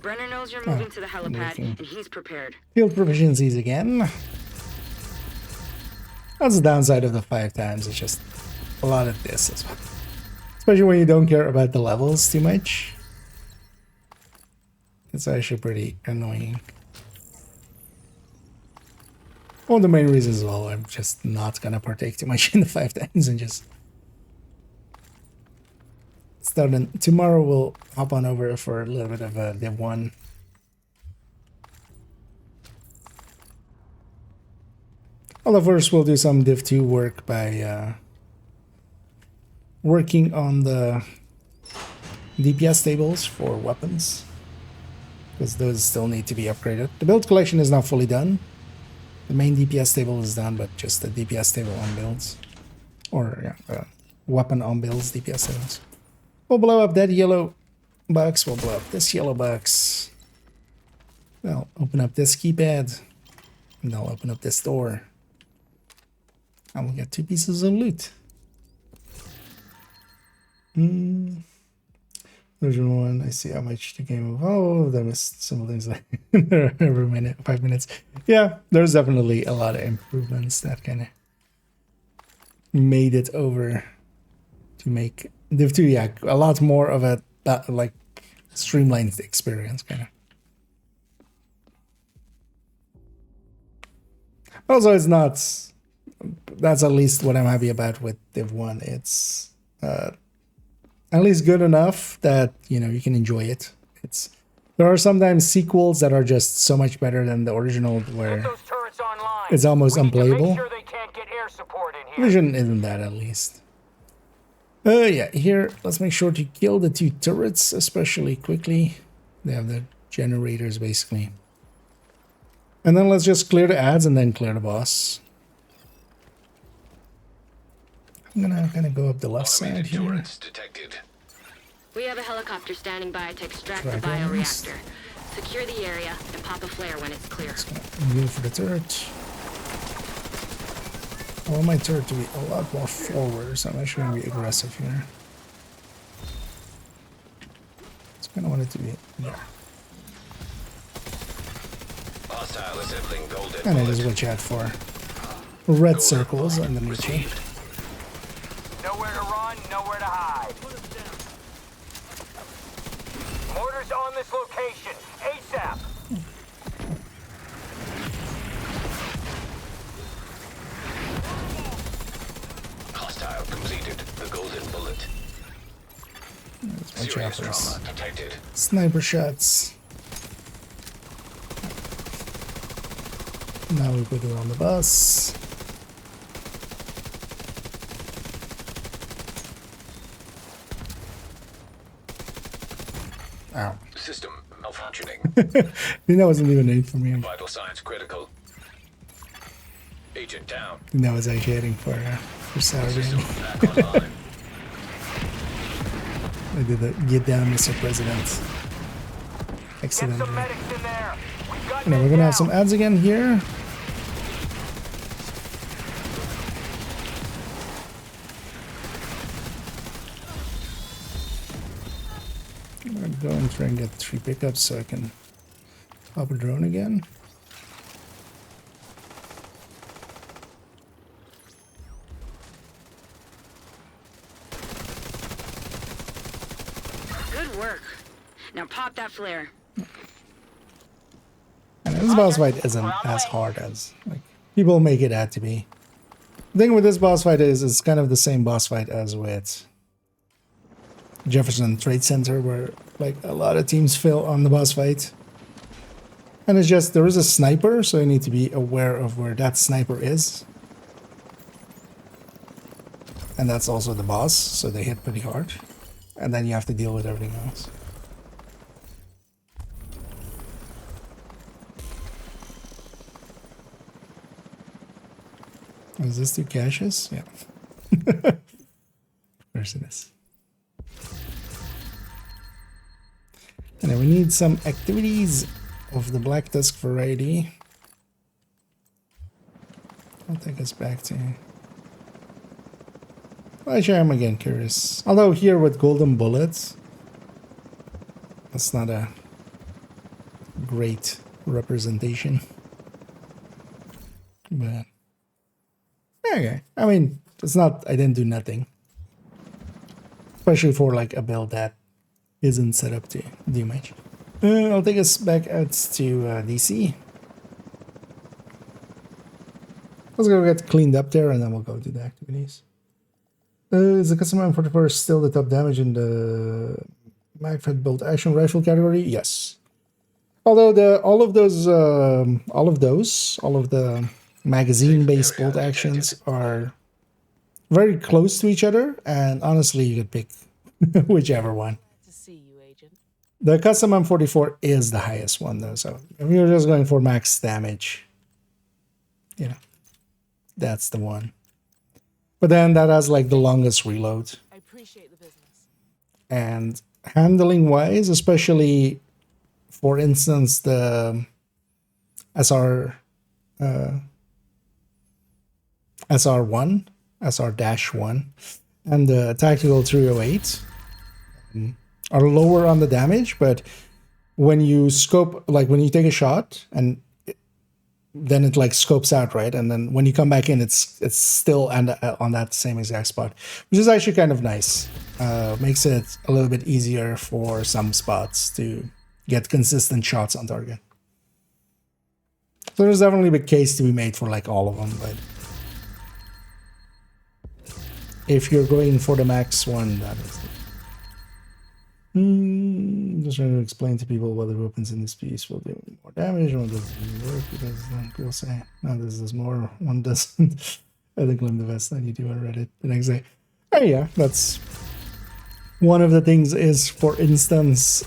Brenner knows you're moving to the helipad, amazing. and he's prepared. Field proficiencies again. That's the downside of the 5 times. It's just a lot of this as well. Especially when you don't care about the levels too much. It's actually pretty annoying. One of the main reasons as well, I'm just not gonna partake too much in the 5 times and just start. And tomorrow we'll hop on over for a little bit of a Div 1. Although first we'll do some Div 2 work by working on the DPS tables for weapons, because those still need to be upgraded. The build collection is now fully done. The main DPS table is done, but just the DPS table on builds. Or, yeah, weapon on builds, DPS tables. We'll blow up that yellow box. We'll blow up this yellow box. Well, open up this keypad. And I'll open up this door. And we'll get 2 pieces of loot. Version 1, I see how much the game of I missed some things like every minute, 5 minutes. Yeah, there's definitely a lot of improvements that kind of made it over to make Div 2, yeah, a lot more of a like streamlined experience kind of. Also, it's not, that's at least what I'm happy about with Div 1. It's at least good enough that, you know, you can enjoy it. There are sometimes sequels that are just so much better than the original where it's almost unplayable. Sure they can't get air support in here. Vision isn't that, at least. Yeah, here, let's make sure to kill the 2 turrets, especially quickly. They have the generators, basically. And then let's just clear the ads and then clear the boss. I'm gonna kind of go up the left side here. We have a helicopter standing by to extract the bioreactor. Secure the area and pop a flare when it's clear. Move for the turret. I want my turret to be a lot more forward, so I'm actually going to be aggressive here. Just kind of want it to be there. And I just watch out for red circles underneath you. Nowhere to run, nowhere to hide. Mortars on this location, ASAP. Hostile completed. The golden bullet. My choppers. Sniper shots. Now we put it on the bus. Ow. System malfunctioning. I think that wasn't even aimed for me. Vital signs critical. Agent down. I think that was actually heading for Saturday. I did the get down, Mr. President. Excellent. Now we're gonna have some ads again here. I'm gonna go and try and get 3 pickups so I can pop a drone again. Good work. Now pop that flare. And this boss fight isn't as hard as like people make it out to be. The thing with this boss fight is it's kind of the same boss fight as with Jefferson Trade Center, where like a lot of teams fail on the boss fight. And it's just there is a sniper, so you need to be aware of where that sniper is. And that's also the boss, so they hit pretty hard. And then you have to deal with everything else. Is this 2 caches? Yeah. Of course it is. And then we need some activities of the Black Tusk variety. I'll take us back to... Well, actually, I'm again curious. Although here with golden bullets, that's not a great representation. But... okay, I mean, it's not, I didn't do nothing. Especially for like a build that isn't set up to do much. I'll take us back out to DC. Let's go get cleaned up there and then we'll go do the activities. Is the custom M44 still the top damage in the Magfed bolt action rifle category? Yes. Although all of the magazine-based bolt actions are very close to each other, and honestly, you could pick whichever one. The custom M44 is the highest one, though, so if you're just going for max damage, you know, that's the one. But then that has like the longest reload. I appreciate the business. And handling wise, especially for instance the SR SR1, SR-1, and the Tactical 308 are lower on the damage, but when you scope, like when you take a shot and then it like scopes out, right? And then when you come back in, it's still on that same exact spot, which is actually kind of nice. Makes it a little bit easier for some spots to get consistent shots on target. So there's definitely a big case to be made for like all of them, but if you're going for the max one, that is just trying to explain to people whether weapons in this piece will do more damage or doesn't work, because people say, no, this does more, one doesn't. I think I'm the best 92 on Reddit the next day. Oh yeah, that's one of the things is, for instance,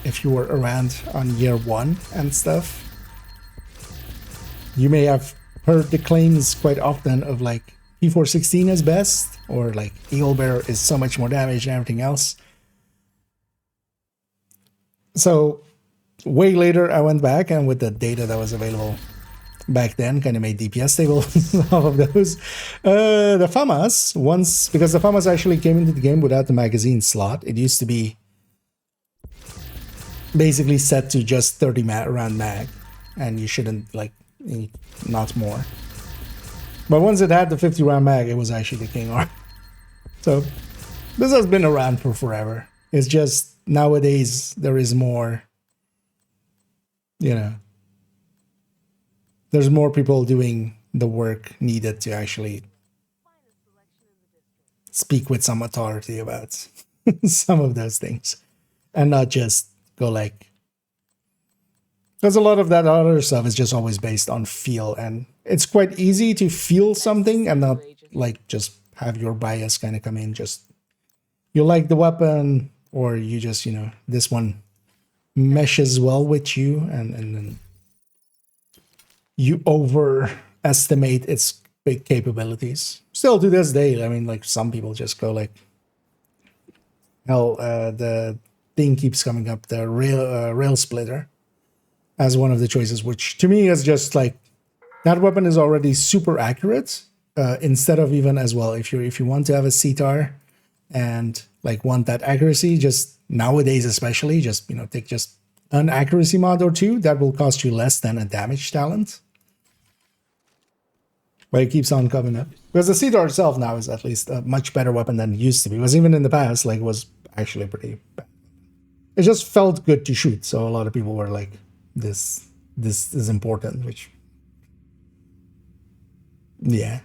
if you were around on year 1 and stuff, you may have heard the claims quite often of like P416 is best, or like Eagle Bearer is so much more damage and everything else. So way later I went back, and with the data that was available back then, kind of made DPS tables off of those. The FAMAS, once, because the FAMAS actually came into the game without the magazine slot. It used to be basically set to just 30 round mag, and you shouldn't like, not more. But once it had the 50 round mag, it was actually the king arm. So this has been around for forever. It's just nowadays there is more, you know, there's more people doing the work needed to actually speak with some authority about some of those things, and not just go like, because a lot of that other stuff is just always based on feel, and it's quite easy to feel something and not like just have your bias kind of come in. Just you like the weapon, or you just, you know, this one meshes well with you, and then you overestimate its big capabilities. Still to this day, I mean, like some people just go like, hell, the thing keeps coming up, the rail splitter, as one of the choices, which to me is just like, that weapon is already super accurate. Instead of even as well, if you want to have a CTAR and like want that accuracy, just nowadays especially, just, you know, take just an accuracy mod or two that will cost you less than a damage talent. But it keeps on coming up, because the CTAR itself now is at least a much better weapon than it used to be. Because even in the past, like, it was actually pretty bad. It just felt good to shoot, so a lot of people were like, this is important, which, yeah.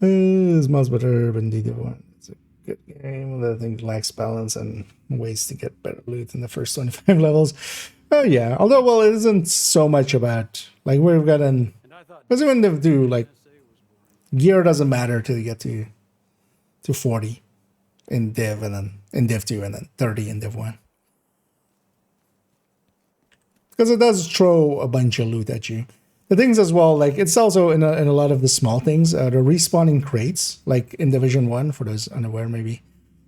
It's much better than D1. It's a good game that I think lacks balance and ways to get better loot in the first 25 levels. Oh yeah, although, well, it isn't so much about like we've gotten, because even Div 2, like, gear doesn't matter till you get to 40 in Div, and then in Div 2, and then 30 in Div 1. Because it does throw a bunch of loot at you. The things as well, like, it's also in a lot of the small things, the respawning crates, like in Division 1, for those unaware maybe,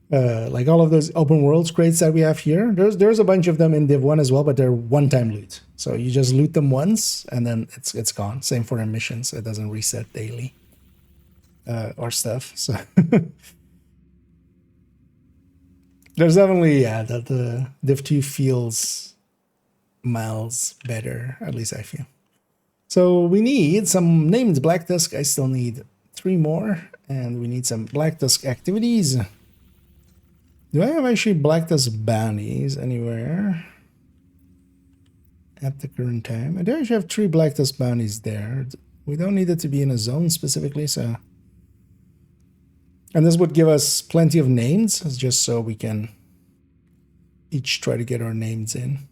like all of those open worlds crates that we have here, there's a bunch of them in Div 1 as well, but they're one-time loot. So you just loot them once, and then it's gone. Same for emissions, it doesn't reset daily or stuff. So there's definitely, yeah, that the Div 2 feels miles better, at least I feel. So we need some named Black Tusk. I still need 3 more, and we need some Black Tusk activities. Do I have actually Black Tusk bounties anywhere at the current time? I do actually have 3 Black Tusk bounties there. We don't need it to be in a zone specifically, so. And this would give us plenty of names, just so we can each try to get our names in.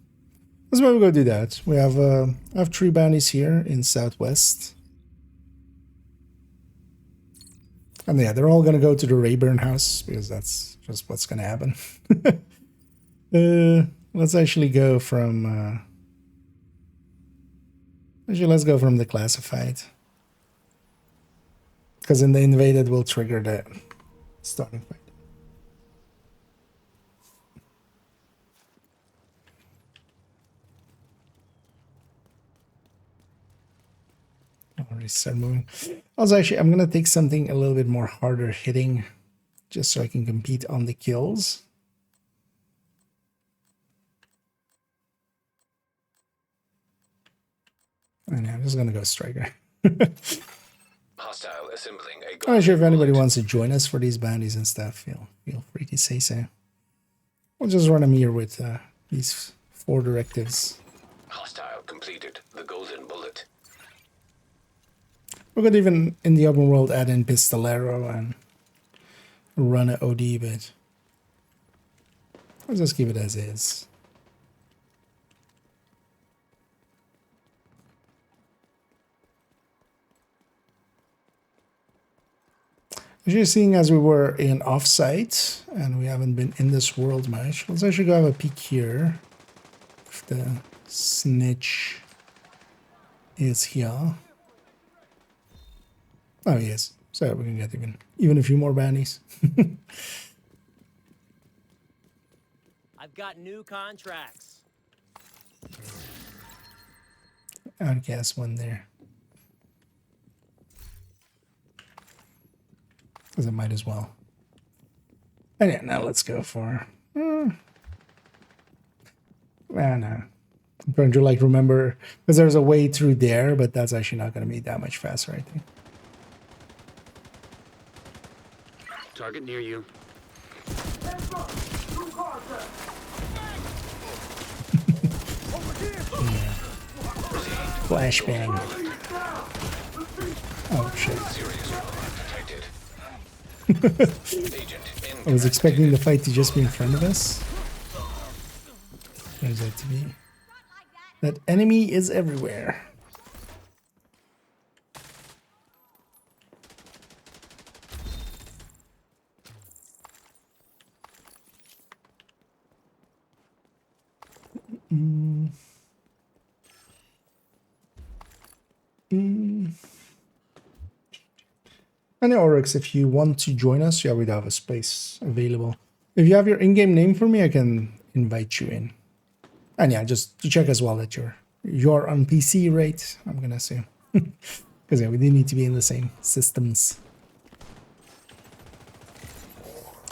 That's why we're going to do that. We have I have 3 bounties here in Southwest. And yeah, they're all gonna go to the Rayburn house because that's just what's gonna happen. Let's actually go from let's go from the classified. Because in the invaded will trigger the starting fight. Already start moving. Also, actually, I'm gonna take something a little bit more harder hitting, just so I can compete on the kills. And I'm just gonna go striker. Hostile assembling a I'm not sure if anybody wants to join us for these bounties and stuff. Feel free to say so. We'll just run them here with these 4 directives. Hostile completed. The golden bullet. We could even, in the open world, add in Pistolero and run an OD, but I'll just keep it as is. Actually, seeing as we were in off-site and we haven't been in this world much, let's actually go have a peek here. If the snitch is here. Oh, yes. So we can get even a few more bounties. I've got new contracts. Outcast one there. Because it might as well. And yeah, now let's go for... no. I'm trying to like remember, because there's a way through there, but that's actually not going to be that much faster, I think. Target near you. Flashbang. Oh shit. I was expecting the fight to just be in front of us. Turns out to be that enemy is everywhere. And Oryx, if you want to join us, yeah, we do have a space available. If you have your in-game name for me, I can invite you in. And yeah, just to check as well that you're on PC, right? I'm gonna assume. Because yeah, we do need to be in the same systems.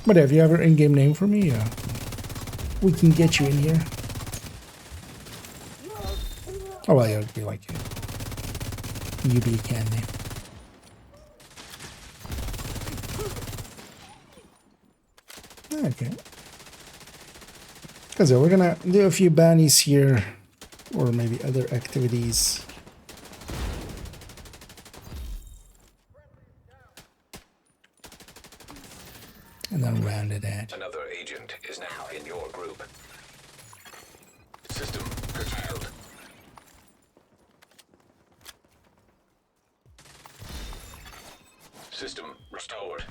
But yeah, if you have your in-game name for me, we can get you in here. Oh well, yeah, it'd be like UB candy. Okay. Because we're gonna do a few bounties here, or maybe other activities. And then round it out. Another agent is now in your group. System curtailed. System restored.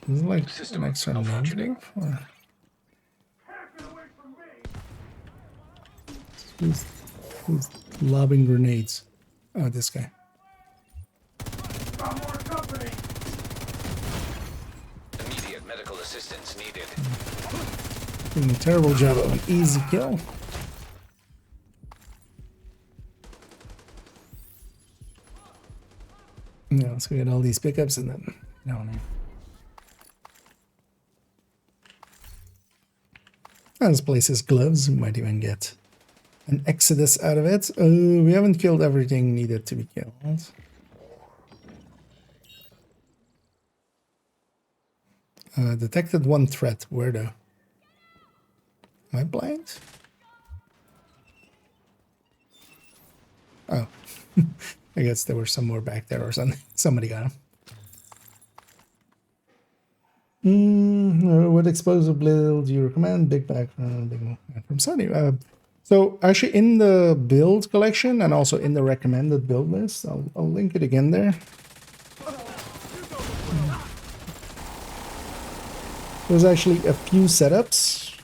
Is it like an extra node? Or who's lobbing grenades? Oh, this guy. Immediate medical assistance needed. Doing a terrible job of an easy kill. Yeah, let's go get all these pickups and then no. This place is gloves. We might even get an exodus out of it. We haven't killed everything needed to be killed. Detected one threat. Where though? Am I blind? Oh. I guess there were some more back there or something. Somebody got him. What explosive build do you recommend? Big background, big from Sunny. So actually in the build collection and also in the recommended build list, I'll link it again there. There's actually a few setups.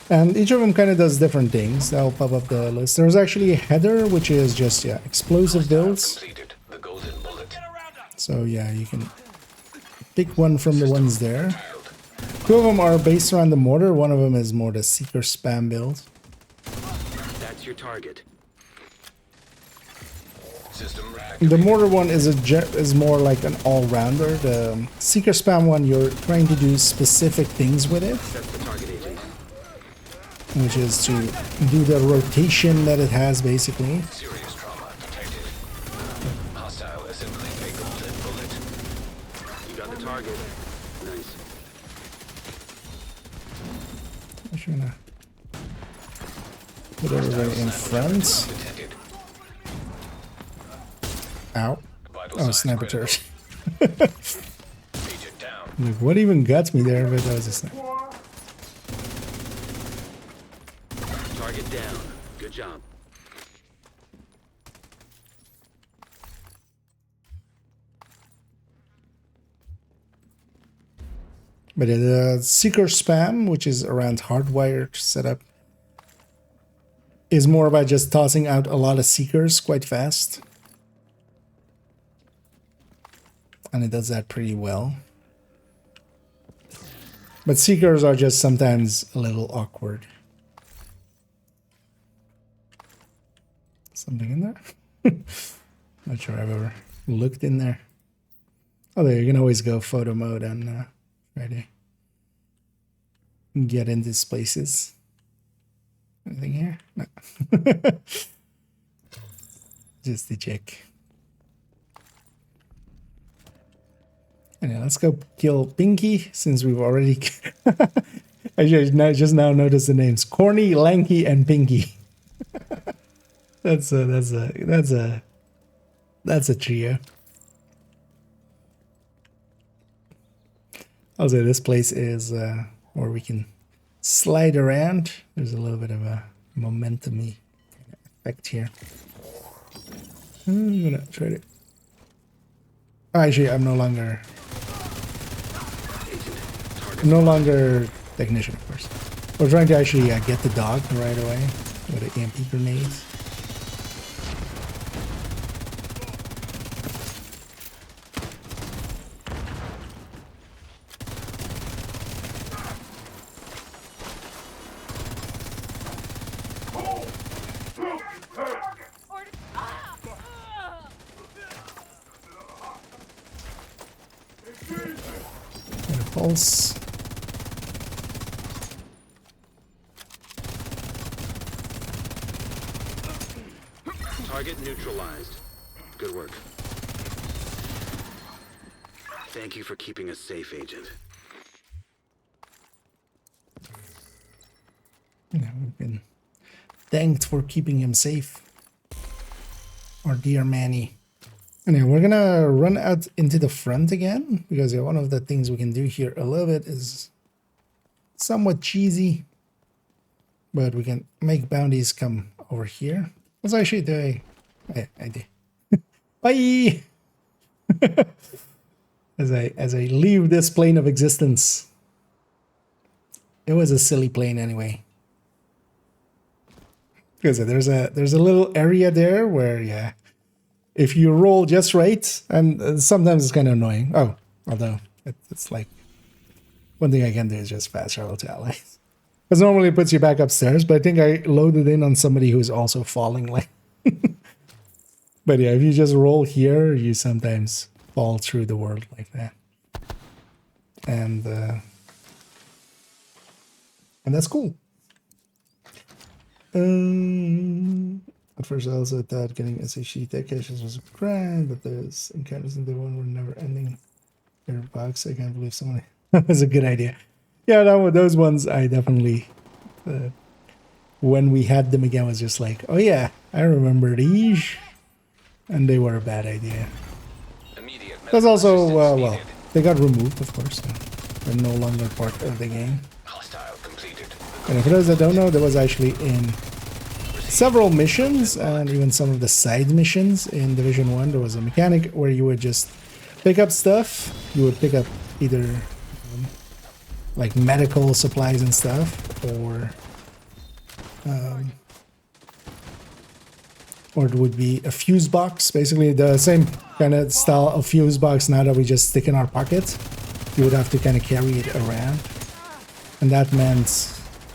And each of them kind of does different things. I'll pop up the list. There's actually a header, which is just, yeah, explosive builds. So yeah, you can pick one from the ones there. Two of them are based around the mortar. One of them is more the seeker spam build. That's your target. The mortar one is more like an all-rounder. The seeker spam one, you're trying to do specific things with it. That's the target, agent. Which is to do the rotation that it has, basically. Serious trauma detected. Hostile assembling a golden bullet. You got the target. Nice. I'm just gonna put everybody in front. Ow. Oh, sniper turret. Like, what even got me there? But that was a sniper. Target down. Good job. But the seeker spam, which is around hardwired setup, is more about just tossing out a lot of seekers quite fast. And it does that pretty well. But seekers are just sometimes a little awkward. Something in there? Not sure I've ever looked in there. Oh, there, you can always go photo mode and try to get in these places. Anything here? No. Just to check. Anyway, let's go kill Pinky, since we've already... I just now noticed the names. Corny, Lanky, and Pinky. That's a trio. I'll say this place is where we can slide around. There's a little bit of a momentum-y effect here. I'm gonna try to... Oh, actually, I'm no longer technician, of course. We're trying to actually get the dog right away with an EMP grenade. Pulse. Target neutralized. Good work. Thank you for keeping us safe, Agent. Yeah, we've been thanked for keeping him safe. Our dear Manny. Anyway, we're gonna run out into the front again, because one of the things we can do here a little bit is somewhat cheesy, but we can make bounties come over here. Let's actually do a... Yeah, I did. Bye! as I leave this plane of existence. It was a silly plane anyway. Because there's a little area there where, yeah, if you roll just right, and sometimes it's kind of annoying. Oh, although it's like, one thing I can do is just fast travel to allies. Because normally it puts you back upstairs, but I think I loaded in on somebody who's also falling. Like, but yeah, if you just roll here, you sometimes fall through the world like that. And that's cool. At first I also thought getting SHC tech caches was a crime, but those encounters in the one were never ending. Box, I can't believe someone... That was a good idea. Yeah, those ones I definitely... when we had them again, was just like, oh yeah, I remember these. And they were a bad idea. That's also, well, they got removed, of course. So they're no longer part of the game. And for those that don't know, there was actually in several missions, and even some of the side missions in Division 1, there was a mechanic where you would just pick up stuff, you would pick up either like medical supplies and stuff, or it would be a fuse box, basically the same kind of style of fuse box now that we just stick in our pocket. You would have to kind of carry it around, and that meant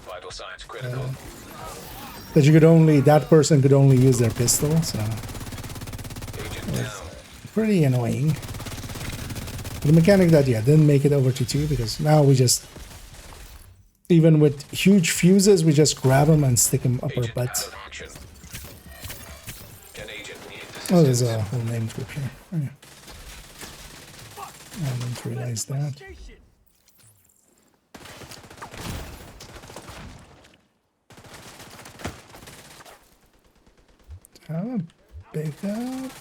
Vital signs critical. that you could only, that person could only use their pistol, so pretty annoying. The mechanic that, yeah, didn't make it over to 2, because now we just, even with huge fuses, we just grab them and stick them up our butt. Oh, there's a whole name group here. Oh, yeah. I didn't realize that. How big up?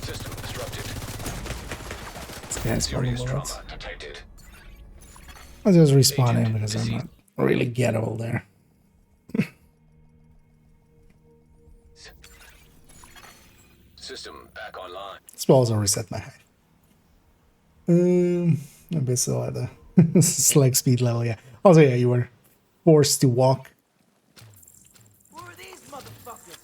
System disrupted. This guy's Serious probably trauma detected. I'll just respawn him because I'm not really gettable there. System back online. This will also reset my height. A bit so at the slag speed level, yeah. Also, yeah, you were forced to walk. Who are these motherfuckers?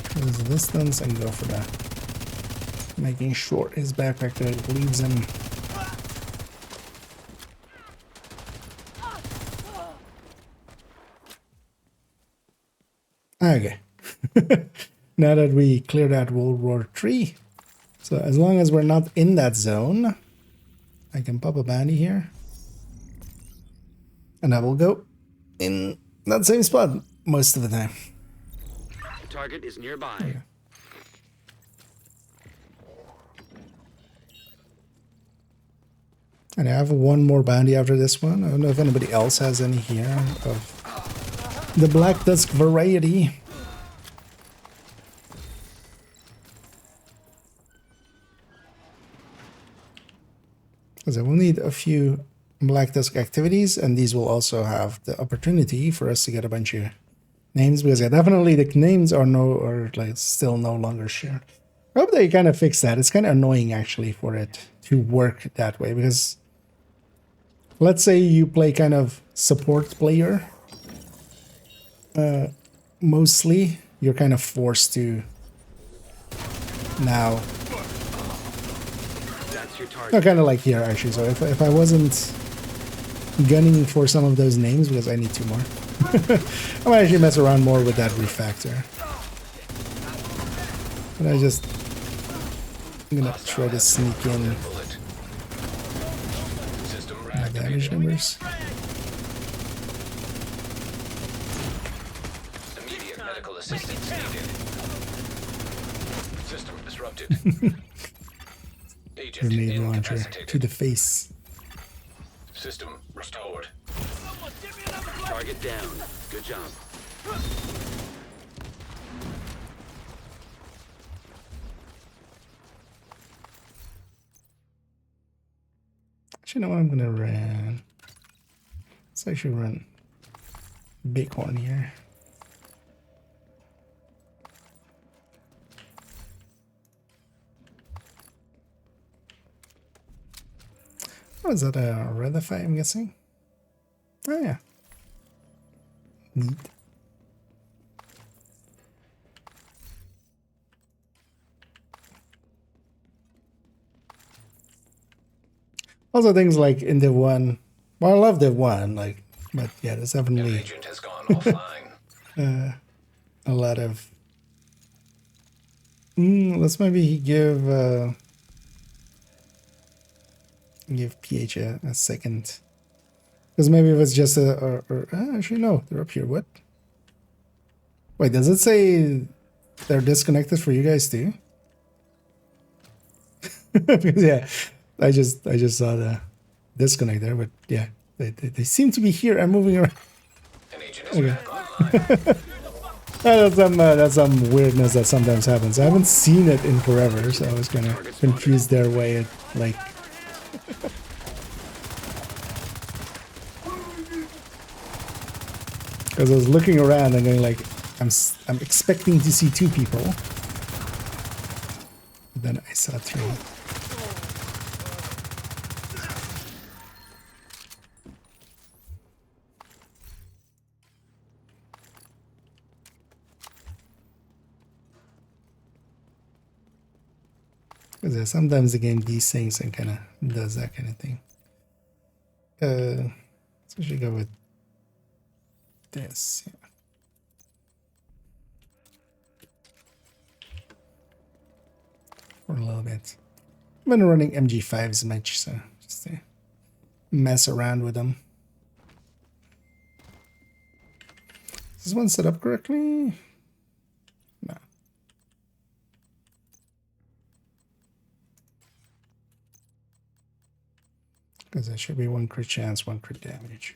Close the distance and go for that. Making sure his backpacker leaves him. Okay. Now that we cleared out World War III, so as long as we're not in that zone, I can pop a bandy here. And I will go in that same spot most of the time. The target is nearby. Okay. And I have one more bandy after this one. I don't know if anybody else has any here of the Black Tusk variety. Because I will need a few Black Tusk activities, and these will also have the opportunity for us to get a bunch of names, because yeah, definitely the names are still no longer shared. I hope they kind of fix that. It's kind of annoying actually for it to work that way, because let's say you play kind of support player. Mostly you're kind of forced to now. That's your target. No, kind of like here actually. So if I wasn't gunning for some of those names, because I need 2 more, I might actually mess around more with that refactor. But I'm gonna try to sneak in my damage numbers. Immediate medical assistance needed. System disrupted. Agent Grenade launcher incapacitated. to the face. System restored. Target down. Good job. Actually, you know what I'm gonna run? Let's actually run Bighorn here. Oh, is that a Redify, I'm guessing? Oh, yeah. Neat. Also things like in Div 1, well, I love Div 1, like, but yeah, there's definitely Agent has gone offline. a lot of... let's maybe give PH a second. Because maybe if it's just actually, no, they're up here. What? Wait, does it say they're disconnected for you guys too? Because, yeah, I just saw the disconnect there, but yeah, they seem to be here and moving around. An agent is Okay. back online. That's some weirdness that sometimes happens. I haven't seen it in forever, so I was kind of confused there why it like Because I was looking around and going like, I'm expecting to see 2 people. But then I saw 3. Because sometimes the game desyncs and kind of does that kind of thing. Let's actually go with this. Yeah. For a little bit. I've been running MG5s much, so just to mess around with them. Is this one set up correctly? No. Because there should be 1 crit chance, 1 crit damage.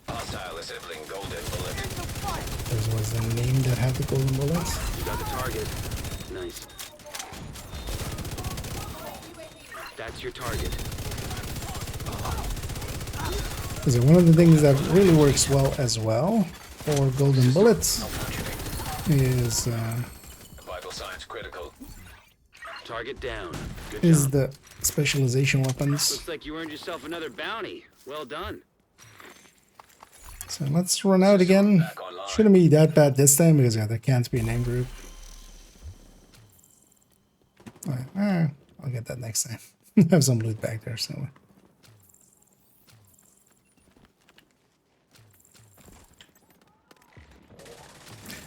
Hostile assembling golden bullet. This was the name that had the golden bullets. You got the target. Nice. That's your target. Because one of the things that really works well as well for golden bullets is Vital signs critical. Target down. Good is job. the specialization weapons. Looks like you earned yourself another bounty. Well done. So let's run out again. Shouldn't be that bad this time because there can't be a name group. I'll get that next time. Have some loot back there somewhere.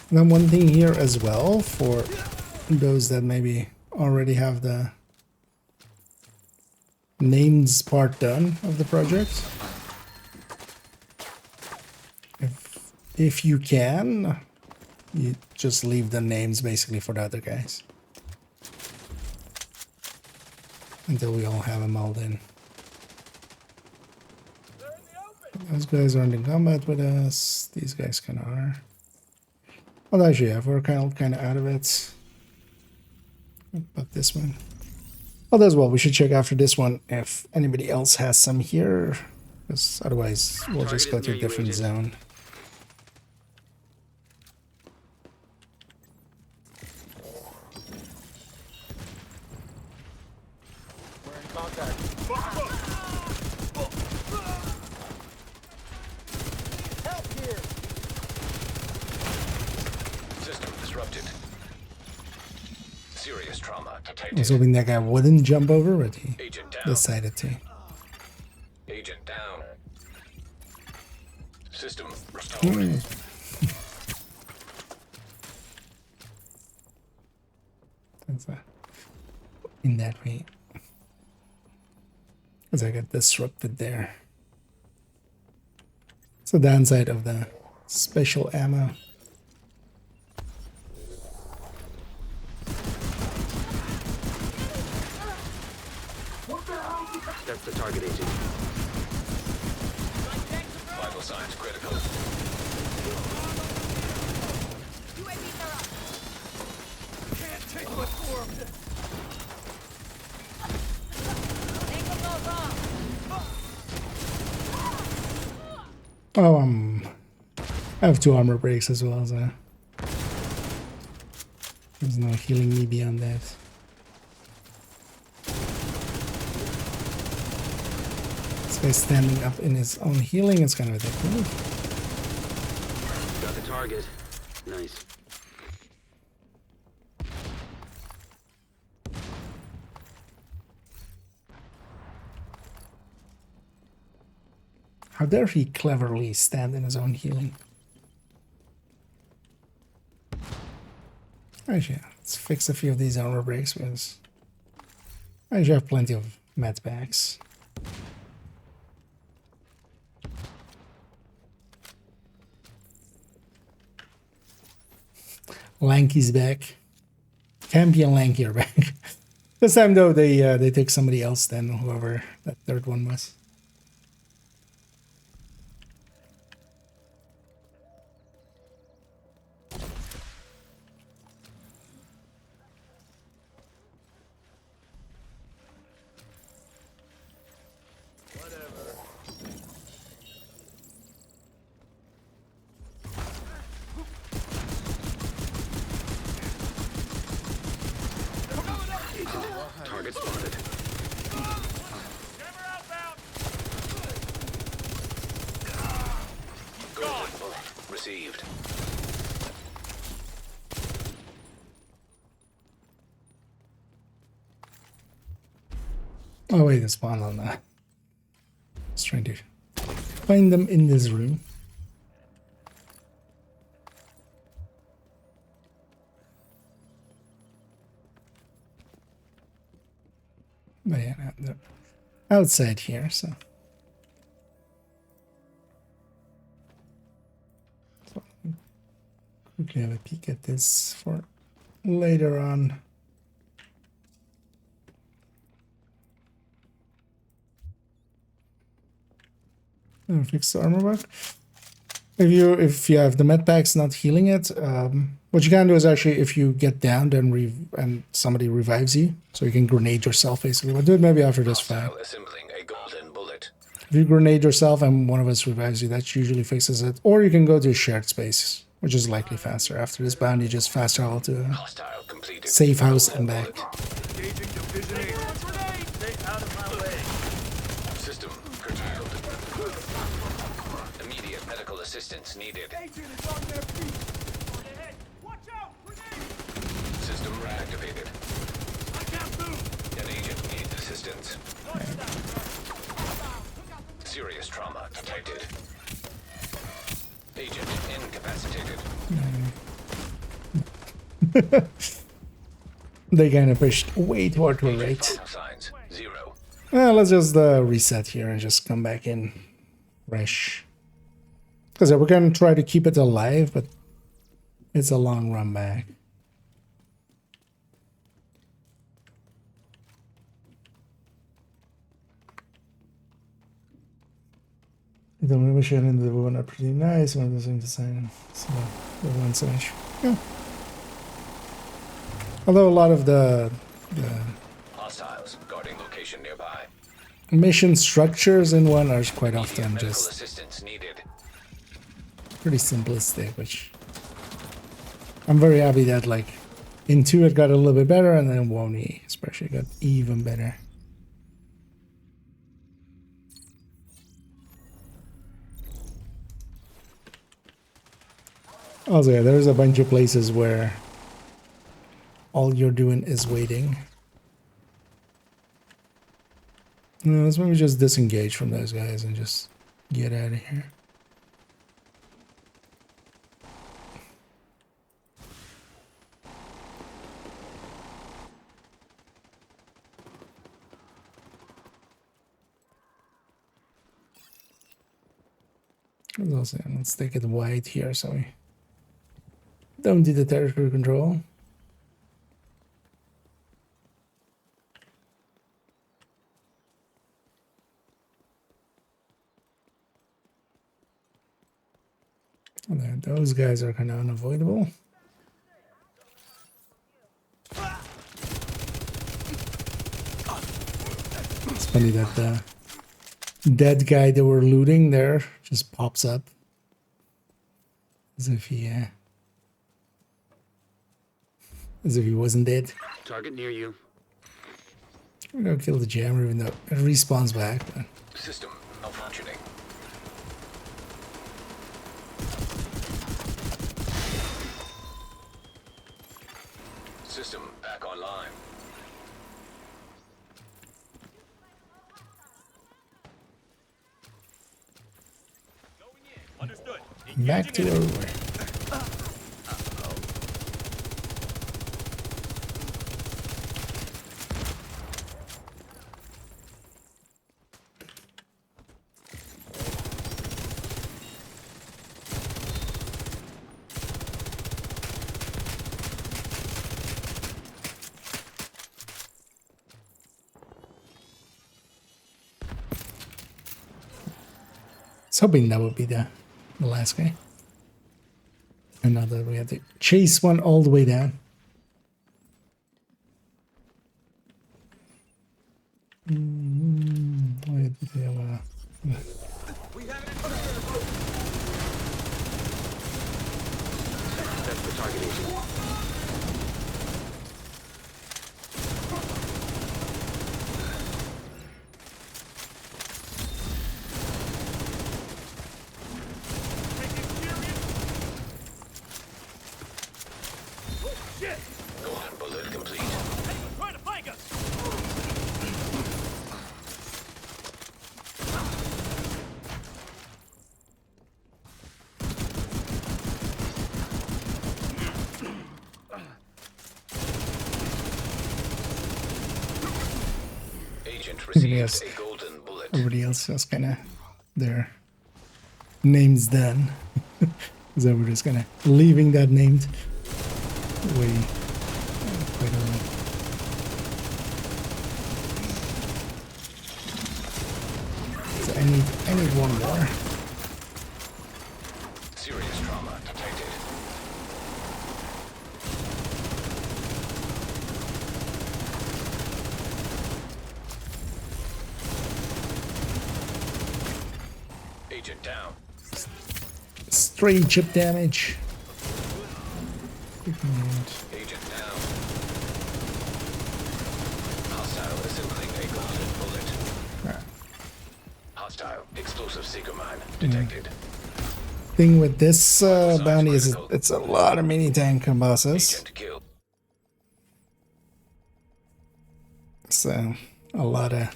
And then one thing here as well for those that maybe already have the names part done of the project. If you can, you just leave the names basically for the other guys. Until we all have them all in. Those guys aren't in combat with us. These guys kind of are. Well, actually, yeah, we're kind of out of it. But this one. Well, as well, we should check after this one if anybody else has some here. Because otherwise, we'll just go to a different zone. System disrupted. Serious trauma I detected. was hoping that guy wouldn't jump over, but he Agent down. decided to. Agent down. System restored. In that way. Because I got disrupted there. It's the downside of the special ammo. That's the target, agent. Vital signs critical. Can't take much more of this. Oh, I have 2 armor breaks as well, so there's no healing me beyond that. This guy's standing up in his own healing. It's kind of ridiculous. Got the target. Nice. How dare he cleverly stand in his own healing? Actually, let's fix a few of these armor breaks because I actually have plenty of med packs. Lanky's back. Champion Lanky are back. This time though, they took somebody else than whoever that third one was. Target spotted. Golden bullet received. Oh wait, it's spawn on that. I was trying to find them in this room. But yeah, they're outside here, so quickly have a peek at this for later on. Fix the armor bug. If you have the med packs not healing it, what you can do is actually if you get downed and somebody revives you, so you can grenade yourself basically. We'll do it maybe after this fight. Assembling a golden bullet. If you grenade yourself and one of us revives you, that usually fixes it. Or you can go to a shared space, which is likely faster. After this bound, you just fast travel to a safe house and back. System curtailed. Immediate medical assistance needed. System reactivated. An agent needs assistance. Serious trauma detected. Agent incapacitated. They kind of pushed way too hard to a rate. Signs 0. Let's just reset here and just come back in fresh. Because we're going to try to keep it alive, but it's a long run back. The mission and the one are pretty nice. One of the same design. So the one slash. Yeah. Although a lot of the Hostiles guarding location nearby. mission structures in one are quite often just Assistance needed. pretty simplistic, which I'm very happy that like in 2 it got a little bit better, and then 1E especially got even better. Also, yeah, there's a bunch of places where all you're doing is waiting. Let's maybe just disengage from those guys and just get out of here. Let's take it wide here so we don't do the territory control. And those guys are kind of unavoidable. It's funny that the dead guy that we're looting there just pops up as if he wasn't dead. Target near you. I'm gonna kill the jammer even though it respawns back. But System malfunctioning. System back online. Understood. back to where we were. I was hoping that would be the last guy. And now that we have to chase one all the way down. That's the target agent. Agent Even received yes, a golden bullet. everybody else just kind of their names done. So we're just kind of leaving that named. Way quite early. So I need one more. Serious trauma detected. Agent down. Straight chip damage. Agent down. Hostile assembling a golden bullet. Hostile explosive seeker mine detected. Thing with this bounty is it's a lot of mini tank bosses. Agent killed. So a lot of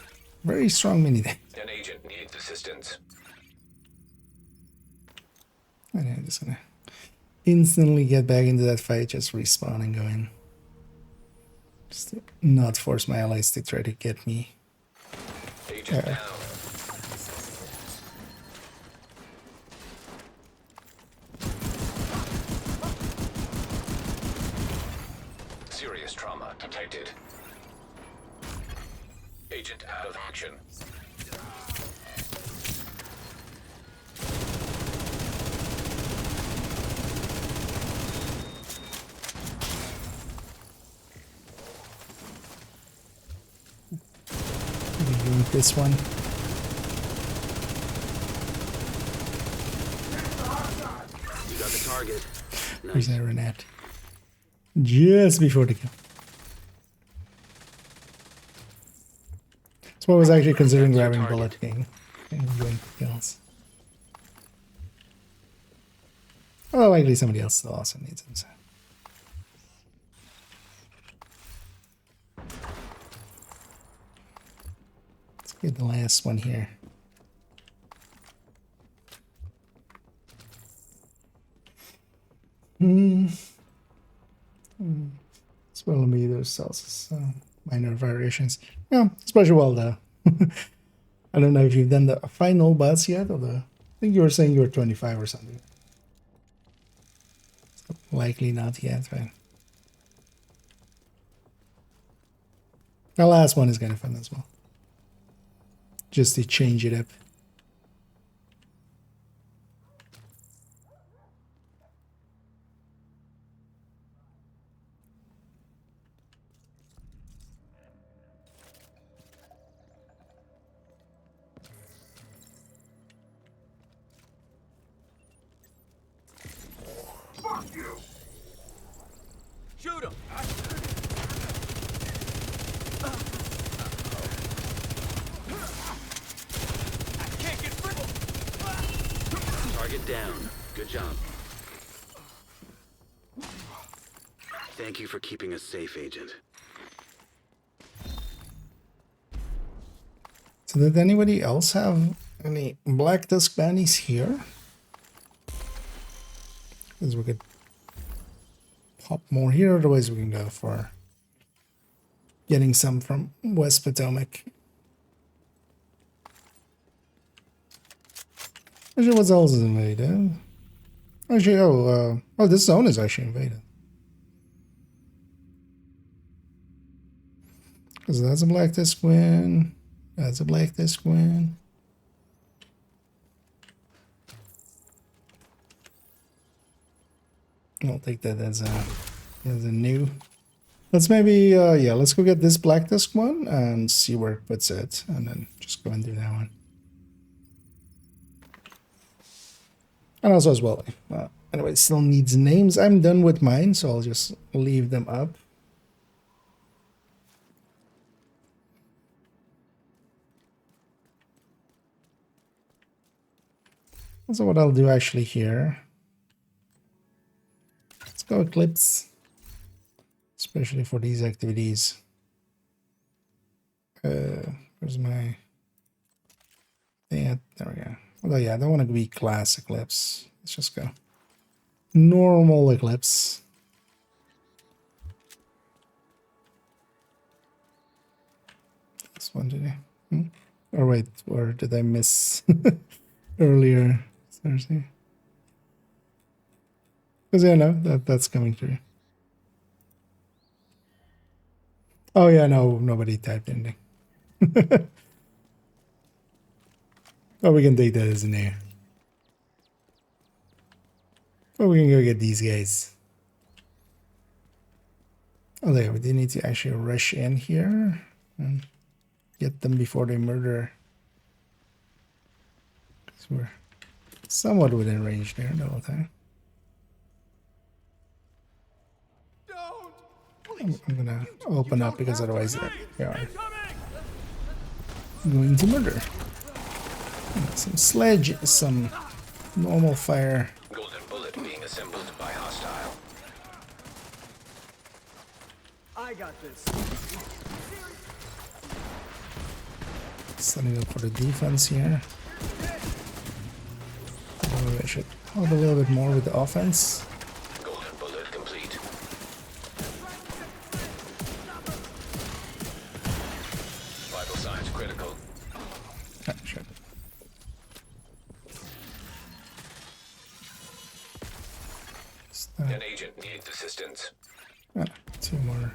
very strong mini tanks. An agent needs assistance. And I'm just gonna instantly get back into that fight, just respawn and go in. Just to not force my allies to try to get me. Agent down. Serious trauma detected. Agent out of action. Doing this one. You got the target. Where's that Renat? Just before the kill. So I was actually considering grabbing Bullet King and going for kills. Well, likely somebody else still also needs him. So. Let's get the last one here. Spellometers tells us minor variations. Yeah, especially well though. I don't know if you've done the final boss yet, or I think you were saying you were 25 or something. Likely not yet, right? The last one is kind of fun as well. Just to change it up. Fuck you! Shoot him! Target down. Good job. Thank you for keeping us safe, Agent. So did anybody else have any Black Tusk bounties here? Because we could pop more here, otherwise we can go for getting some from West Potomac. Actually, what else is invaded? Actually, oh, this zone is actually invaded. Because that's a Black Tusk win. That's a Black Tusk win. I'll take that as a new. Let's maybe, yeah, let's go get this Black Tusk one and see where it puts it. And then just go and do that one. And also as well, anyway, it still needs names. I'm done with mine, so I'll just leave them up. So what I'll do actually here, let's go Eclipse, especially for these activities. Where's my, yeah, there we go. Although yeah, I don't want to be class Eclipse. Let's just go normal Eclipse. Let's this one today. Or wait, or did I miss earlier Thursday? Because yeah, no, that's coming through. Oh yeah, no, nobody typed anything. Oh, we can take that as an A. Oh, we can go get these guys. Oh, there, we do need to actually rush in here and get them before they murder. Because we're somewhat within range there the whole time. I'm gonna open up because otherwise they are going to murder. Some sledge, some normal fire. Golden bullet being assembled by hostile. I got this. Setting up for the defense here. Oh, I should help a little bit more with the offense. Golden bullet complete. Vital signs critical. Ah, sure. An agent needs assistance. Ah, 2 more.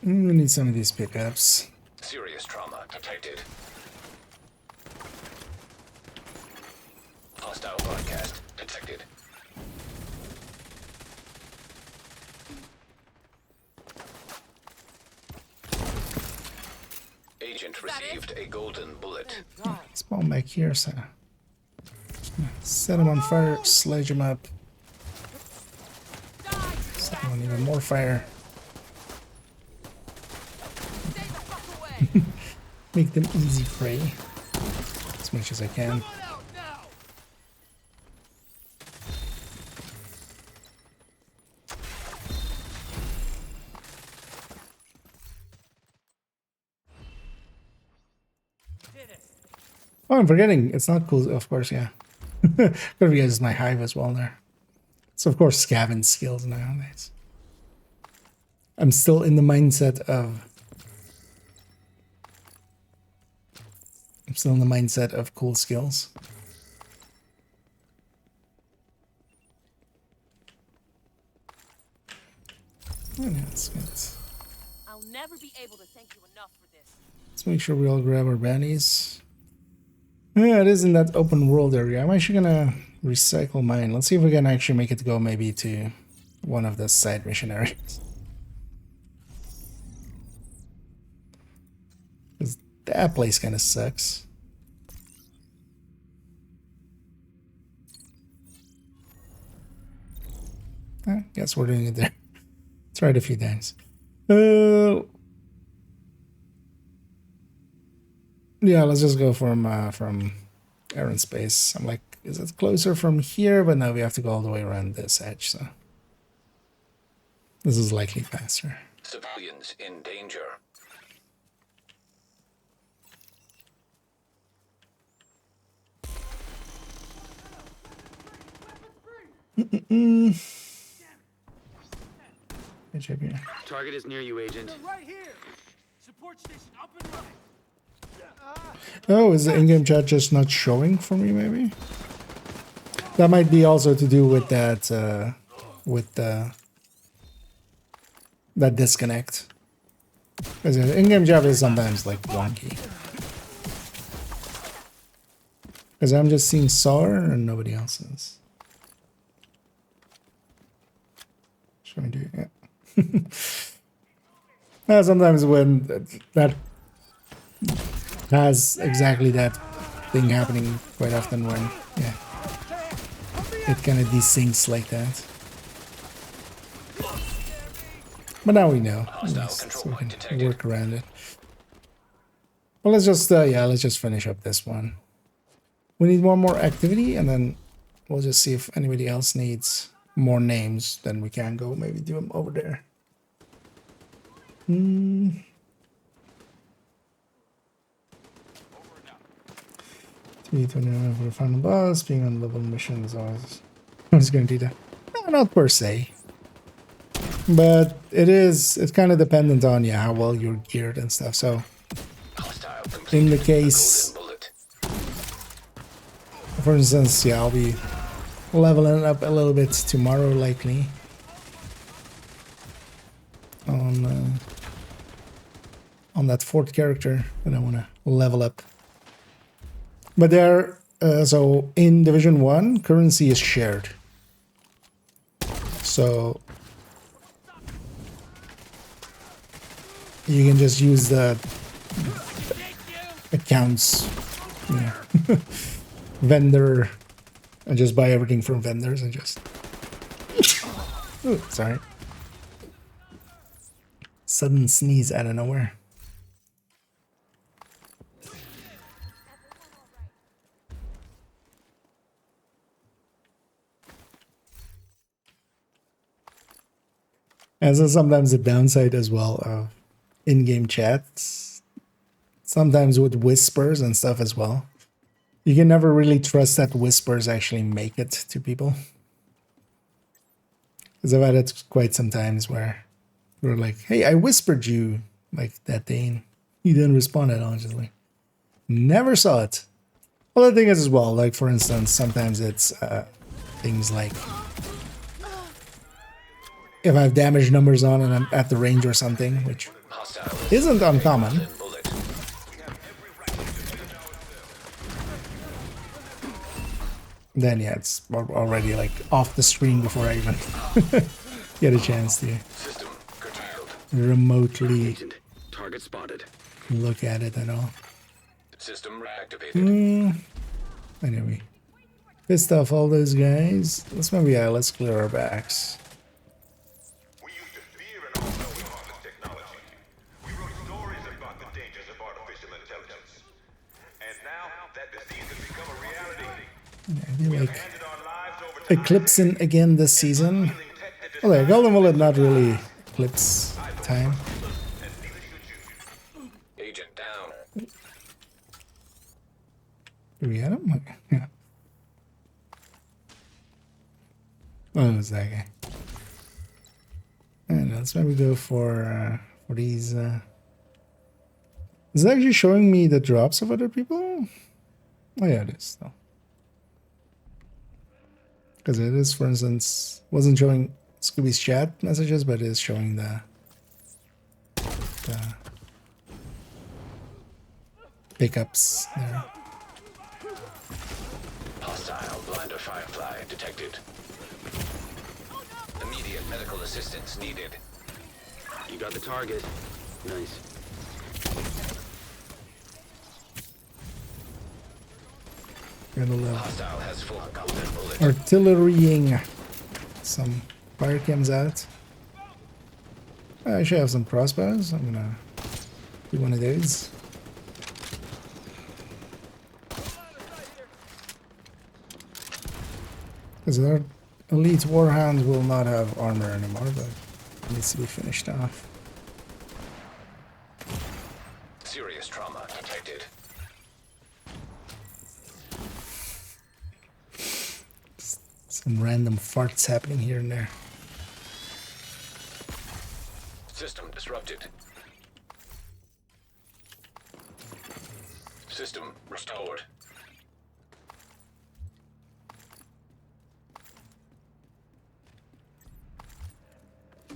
We need some of these pickups. Serious trauma detected. Hostile broadcast detected. Agent received a golden bullet. Spawn back here, so set him on fire, sledge him up. Set him on even more fire. Make them easy prey as much as I can. Oh, I'm forgetting. It's not cool, of course, yeah. Gotta use my hive as well there. So, of course, scavenge skills nowadays. I'm still in the mindset of... cool skills. Oh, yeah, that's good. I'll never be able to thank you enough for this. Let's make sure we all grab our bounties. Yeah, it is in that open world area. I'm actually gonna recycle mine. Let's see if we can actually make it go maybe to one of the side mission areas. Because that place kind of sucks. Guess we're doing it there. Tried a few times. Yeah, let's just go from air and space. I'm like, is it closer from here? But now we have to go all the way around this edge, so this is likely faster. Civilians in danger. Good job here. Target is near you, Agent. Right here. Support station up and running. Oh, is the in-game chat just not showing for me, maybe? That might be also to do with that, that disconnect. Because the in-game chat is sometimes, like, wonky. Because I'm just seeing SAR and nobody else is. Should we do it? Yeah. Sometimes when that has exactly that thing happening quite often when, yeah, it kind of desyncs like that. But now we know, so we can work around it. Well, let's just, yeah, let's just finish up this one. We need one more activity, and then we'll just see if anybody else needs more names. Then we can go maybe do them over there. $329 for the final boss. Being on level mission is always going to do that. No, not per se. But it's kind of dependent on how well you're geared and stuff. So in the case, for instance, I'll be leveling up a little bit tomorrow likely on that fourth character that I want to level up. But there, so in Division 1, currency is shared. So you can just use the accounts, vendor, and just buy everything from vendors and just... Ooh, sorry. Sudden sneeze out of nowhere. And so sometimes the downside as well of in-game chats, sometimes with whispers and stuff as well. You can never really trust that whispers actually make it to people. Because I've had it quite sometimes where we're like, hey, I whispered you like that day and you didn't respond at all. Just like, never saw it. Well, the thing is as well, like for instance, sometimes it's things like if I have damage numbers on and I'm at the range or something, which isn't uncommon. Then yeah, it's already like off the screen before I even get a chance to remotely target spotted. Look at it at all. System reactivated. Anyway, pissed off all those guys. Let's maybe let's clear our backs. I feel like eclipsing again this season. Oh, yeah, Golden Bullet not really eclipse time. Agent down. Do we get him? Okay. Yeah. Oh, it was that guy. And let's maybe go for these. Is it actually showing me the drops of other people? Oh yeah, it is though. Because it is, for instance, wasn't showing Scooby's chat messages, but it is showing the pickups there. Hostile blinder firefly detected. Immediate medical assistance needed. You got the target. Nice. Hostile has full golden bullet. Artillerying some fire cams out. I should have some crossbows. I'm gonna do one of those. Because our elite warhounds will not have armor anymore, but it needs to be finished off. Serious trauma detected. Some random farts happening here and there. System disrupted. System restored.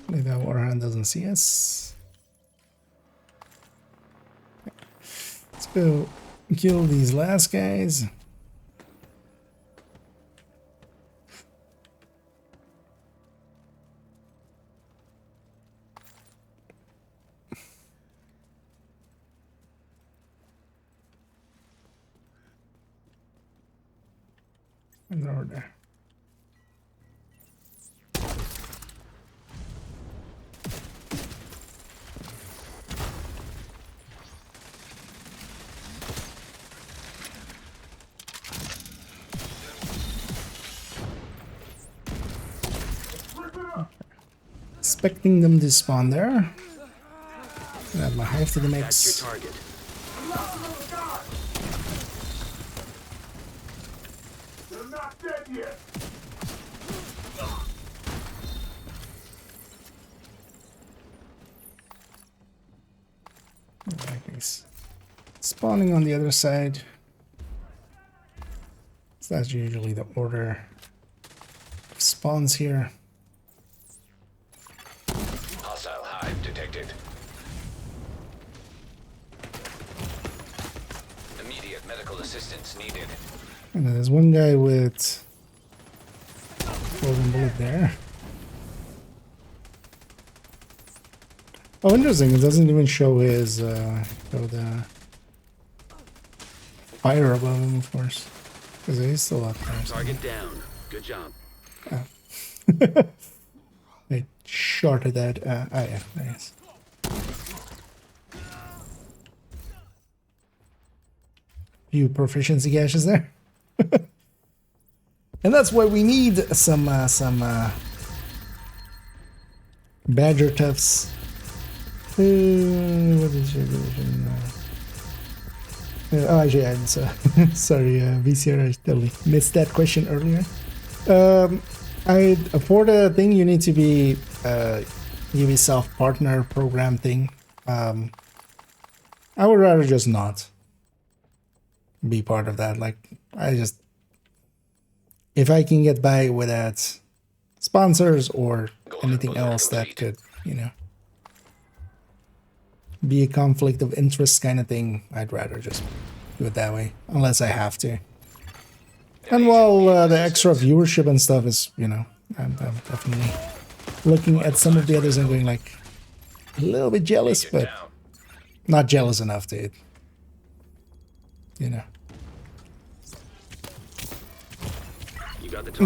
Maybe that warhound doesn't see us. Let's go kill these last guys. In order. Expecting them to spawn there. Add my hive to the mix. That's your target. They're not dead yet. spawning on the other side. So that's usually the order of spawns here. Hostile hive detected. Immediate medical assistance needed. And then there's one guy with golden bullet there. Oh, interesting. It doesn't even show his show the fire above him, of course, because he's still up there. Target down. Good job. I shorted that. Oh yeah, nice. Few proficiency caches there. And that's why we need some Badger Toughs. What is your division? Oh, actually, I'm sorry, VCR, I totally missed that question earlier. For the thing, you need to be Ubisoft partner program thing. I would rather just not be part of that. Like, if I can get by without sponsors or anything else that could, you know, be a conflict of interest kind of thing, I'd rather just do it that way, unless I have to. And while the extra viewership and stuff is, you know, I'm definitely looking at some of the others and going like a little bit jealous, but not jealous enough to, you know,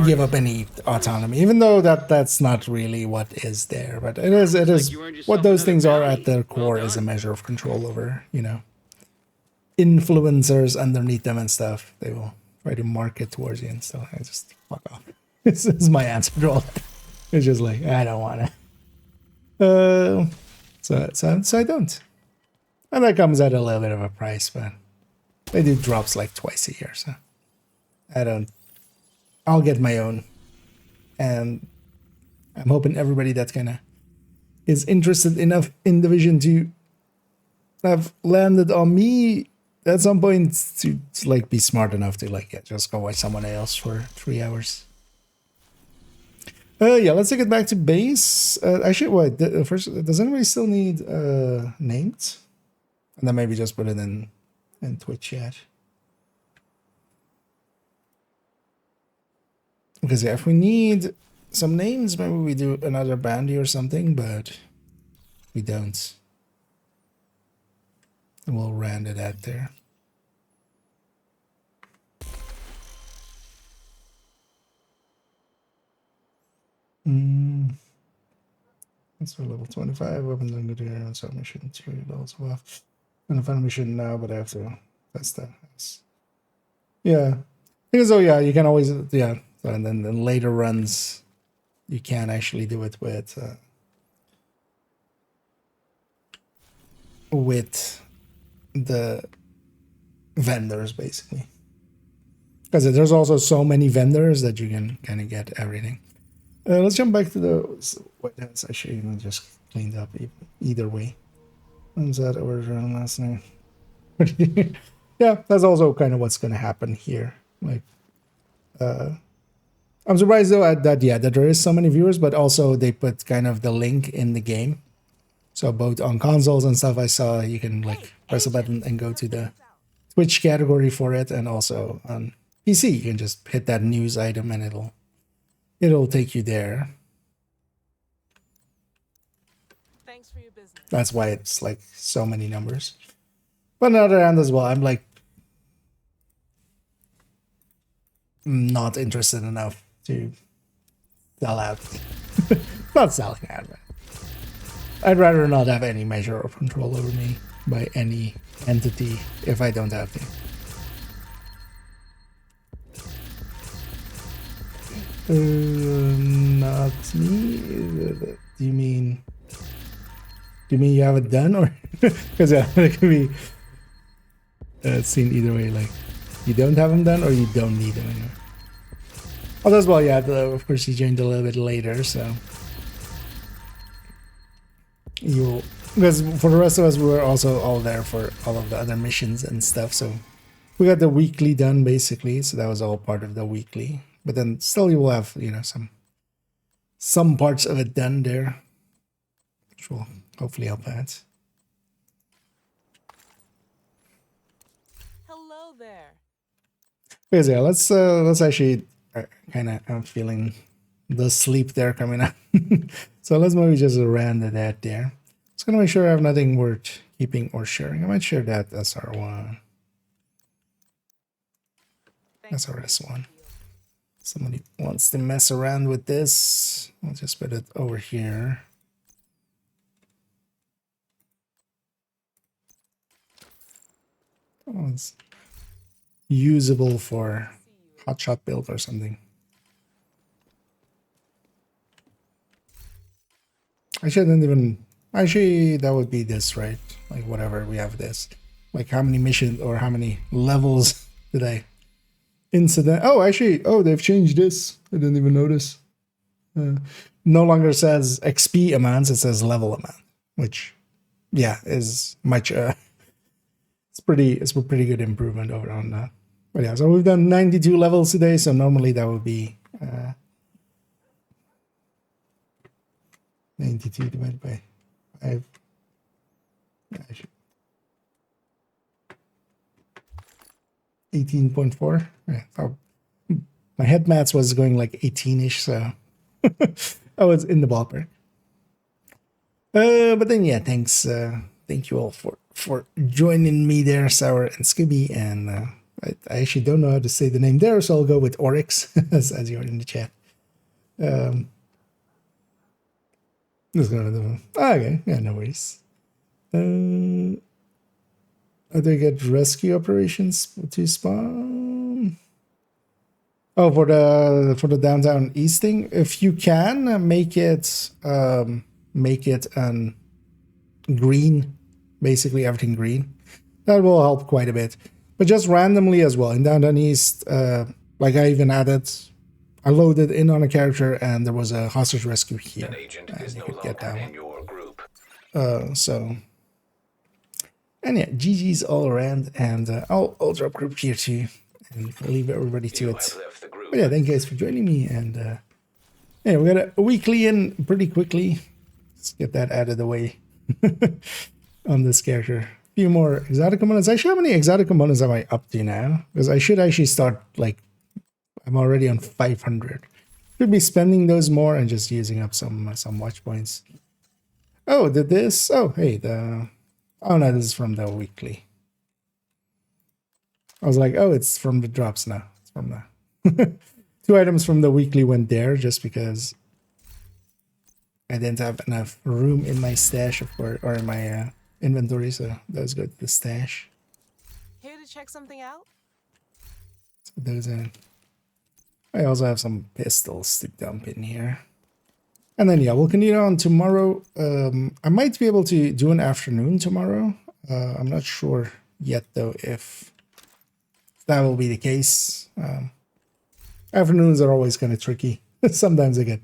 give up any autonomy, even though that's not really what is there, but it is what those things are at their core, is a measure of control over, you know, influencers underneath them and stuff. They will try to market towards you and stuff. I just fuck off. This is my answer to all that. It's just like, I don't want to. So I don't. And that comes at a little bit of a price, but they do drops like twice a year, so I don't. I'll get my own, and I'm hoping everybody that kind of is interested enough in Division 2 have landed on me at some point to like be smart enough to like, yeah, just go watch someone else for 3 hours. Yeah, let's take it back to base. Actually, what first? Does anybody still need names? And then maybe just put it in Twitch chat. Because yeah, if we need some names, maybe we do another bandy or something, but we don't. And we'll round it out there. That's for level 25, weapons are good here, and submission 2 levels above. And find a mission now, but I have to test that. Yeah. Because, oh yeah, you can always, yeah. And then later runs, you can actually do it with the vendors, basically. Because there's also so many vendors that you can kind of get everything. Let's jump back to the... That's actually just cleaned up either way. When's that original last name? Yeah, that's also kind of what's going to happen here. Like, I'm surprised though that there is so many viewers, but also they put kind of the link in the game. So both on consoles and stuff, I saw you can like press a button and go to the Twitch category for it, and also on PC you can just hit that news item and it'll take you there. Thanks for your business. That's why it's like so many numbers. But on the other hand as well, I'm like not interested enough to sell out. Not selling out, man. I'd rather not have any measure of control over me by any entity if I don't have to. Not me. Do you mean you have it done, or because it could be seen either way, like you don't have them done or you don't need them anymore. Oh, as well, yeah. Of course, you joined a little bit later, so you'll Because for the rest of us, we were also all there for all of the other missions and stuff. So we got the weekly done basically. So that was all part of the weekly. But then still, you will have, you know, some parts of it done there, which will hopefully help out. Hello there. Because yeah, let's actually kind of, I'm feeling the sleep there coming up. So let's maybe just run that there. Just gonna make sure I have nothing worth keeping or sharing. I might share that SR1. SRS1. Somebody wants to mess around with this. I'll just put it over here. Oh, it's usable for hotshot build or something. I shouldn't even. Actually, that would be this, right? Like whatever we have this. Like how many missions or how many levels did I incident? Oh, actually, oh, they've changed this. I didn't even notice. No longer says XP amounts, it says level amount, which, yeah, is much. It's a pretty good improvement over on that. But yeah, so we've done 92 levels today. So normally that would be 92 divided by 5. Yeah, 18.4. Yeah, so my head maths was going like 18-ish, so I was in the ballpark. But then yeah, thanks. Thank you all for joining me there, Sour and Scooby. And I actually don't know how to say the name there, so I'll go with Oryx as you're in the chat. Let's go to the one. Okay, yeah, no worries. How do I get rescue operations to spawn? Oh, for the downtown east thing, if you can make it green, basically everything green, that will help quite a bit. But just randomly as well in downtown east, like I even I loaded in on a character and there was a hostage rescue here. An agent and is you no could get that longer one. in your group. So, and yeah, GG's all around, and I'll drop group here too, and leave everybody to it. But yeah, thank you guys for joining me, and yeah, we got a weekly in pretty quickly. Let's get that out of the way on this character. A few more exotic components. Actually, how many exotic components am I up to now? Because I should actually start, like, I'm already on 500. Should be spending those more and just using up some watch points. Oh, did this? Oh, hey, oh no, this is from the weekly. I was like, oh, it's from the drops now. It's from the 2 items from the weekly went there just because I didn't have enough room in my stash, of course, or in my inventory, so those go to the stash. Here to check something out? So those are. I also have some pistols to dump in here. And then, yeah, we'll continue on tomorrow. I might be able to do an afternoon tomorrow. I'm not sure yet, though, if that will be the case. Afternoons are always kind of tricky. Sometimes I get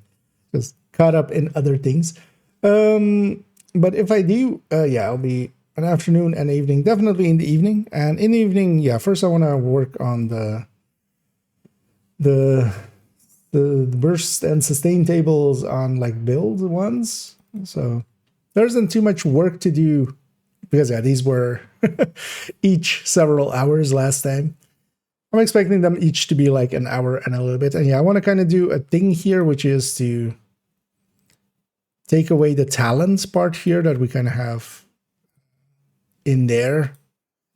just caught up in other things. But if I do, yeah, I'll be an afternoon and evening. Definitely in the evening. And in the evening, yeah, first I want to work on the burst and sustain tables on like build ones. So there isn't too much work to do because yeah, these were each several hours last time. I'm expecting them each to be like an hour and a little bit. And yeah, I want to kind of do a thing here, which is to take away the talents part here that we kind of have in there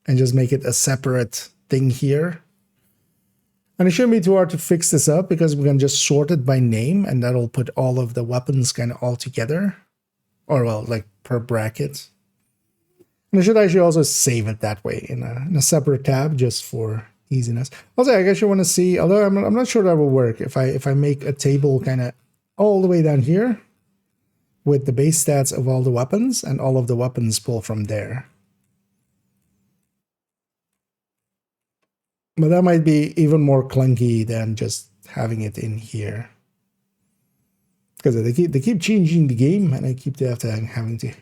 and just make it a separate thing here. And it shouldn't be too hard to fix this up because we can just sort it by name and that'll put all of the weapons kind of all together. Or well, like per bracket. And I should actually also save it that way in a separate tab just for easiness. Also, I guess you want to see, although I'm not sure that will work, if I make a table kind of all the way down here with the base stats of all the weapons and all of the weapons pull from there. But that might be even more clunky than just having it in here. Because they keep changing the game and I keep having to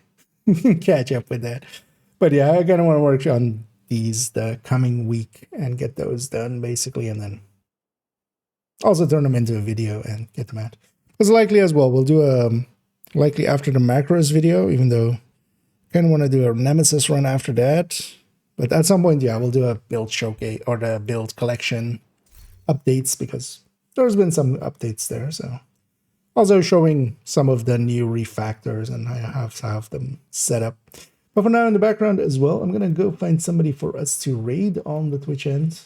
catch up with that. But yeah, I kind of want to work on these the coming week and get those done basically, and then also turn them into a video and get them out. Because likely as well, we'll do a likely after the macros video, even though I kind of want to do a Nemesis run after that. But at some point, yeah, we'll do a build showcase or the build collection updates, because there's been some updates there. So also showing some of the new refactors and how I have them set up. But for now, in the background as well, I'm gonna go find somebody for us to raid on the Twitch end.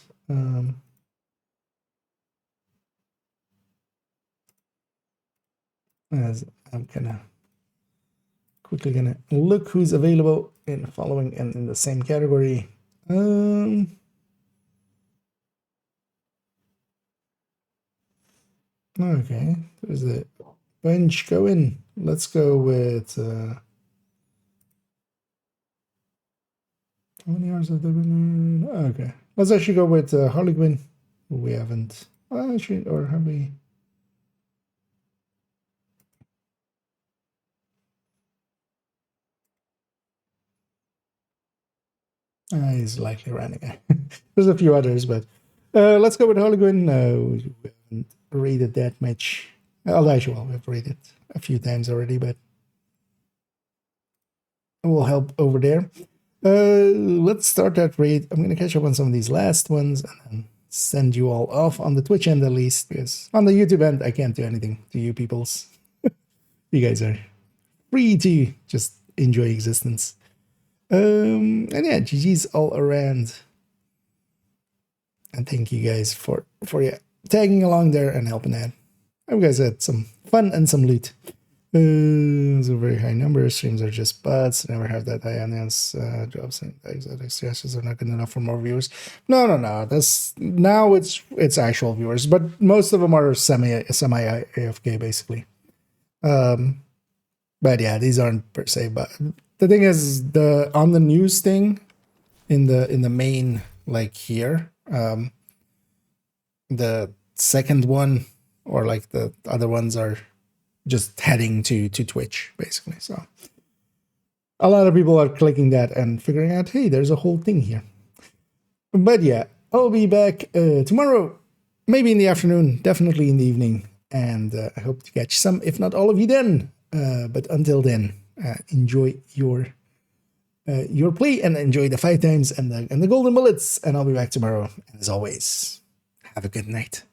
As I'm quickly gonna look who's available in following and in the same category. Okay, there's a bunch going. Let's go with how many hours have there been? Okay, let's actually go with Harley Quinn, who we haven't actually, or have we? He's likely running. There's a few others, but let's go with Harley Quinn. We haven't raided that much. Actually, well, we've raided a few times already, but we'll help over there. Let's start that raid. I'm going to catch up on some of these last ones and then send you all off on the Twitch end at least, because on the YouTube end, I can't do anything to you peoples. You guys are free to just enjoy existence. And yeah, GG's all around. And thank you guys for tagging along there and helping out. You guys had some fun and some loot. Those are very high numbers. Streams are just bots. Never have that high audience. Jobs and exotic suggestions are not good enough for more viewers. No. This now it's actual viewers, but most of them are semi AFK basically. But yeah, these aren't per se. But the thing is, on the news thing, in the main, like here, the second one or like the other ones are just heading to Twitch basically. So a lot of people are clicking that and figuring out, hey, there's a whole thing here. But yeah, I'll be back tomorrow, maybe in the afternoon, definitely in the evening, and I hope to catch some, if not all of you then. But until then, enjoy your play and enjoy the 5 times and the golden bullets, and I'll be back tomorrow. And as always, have a good night.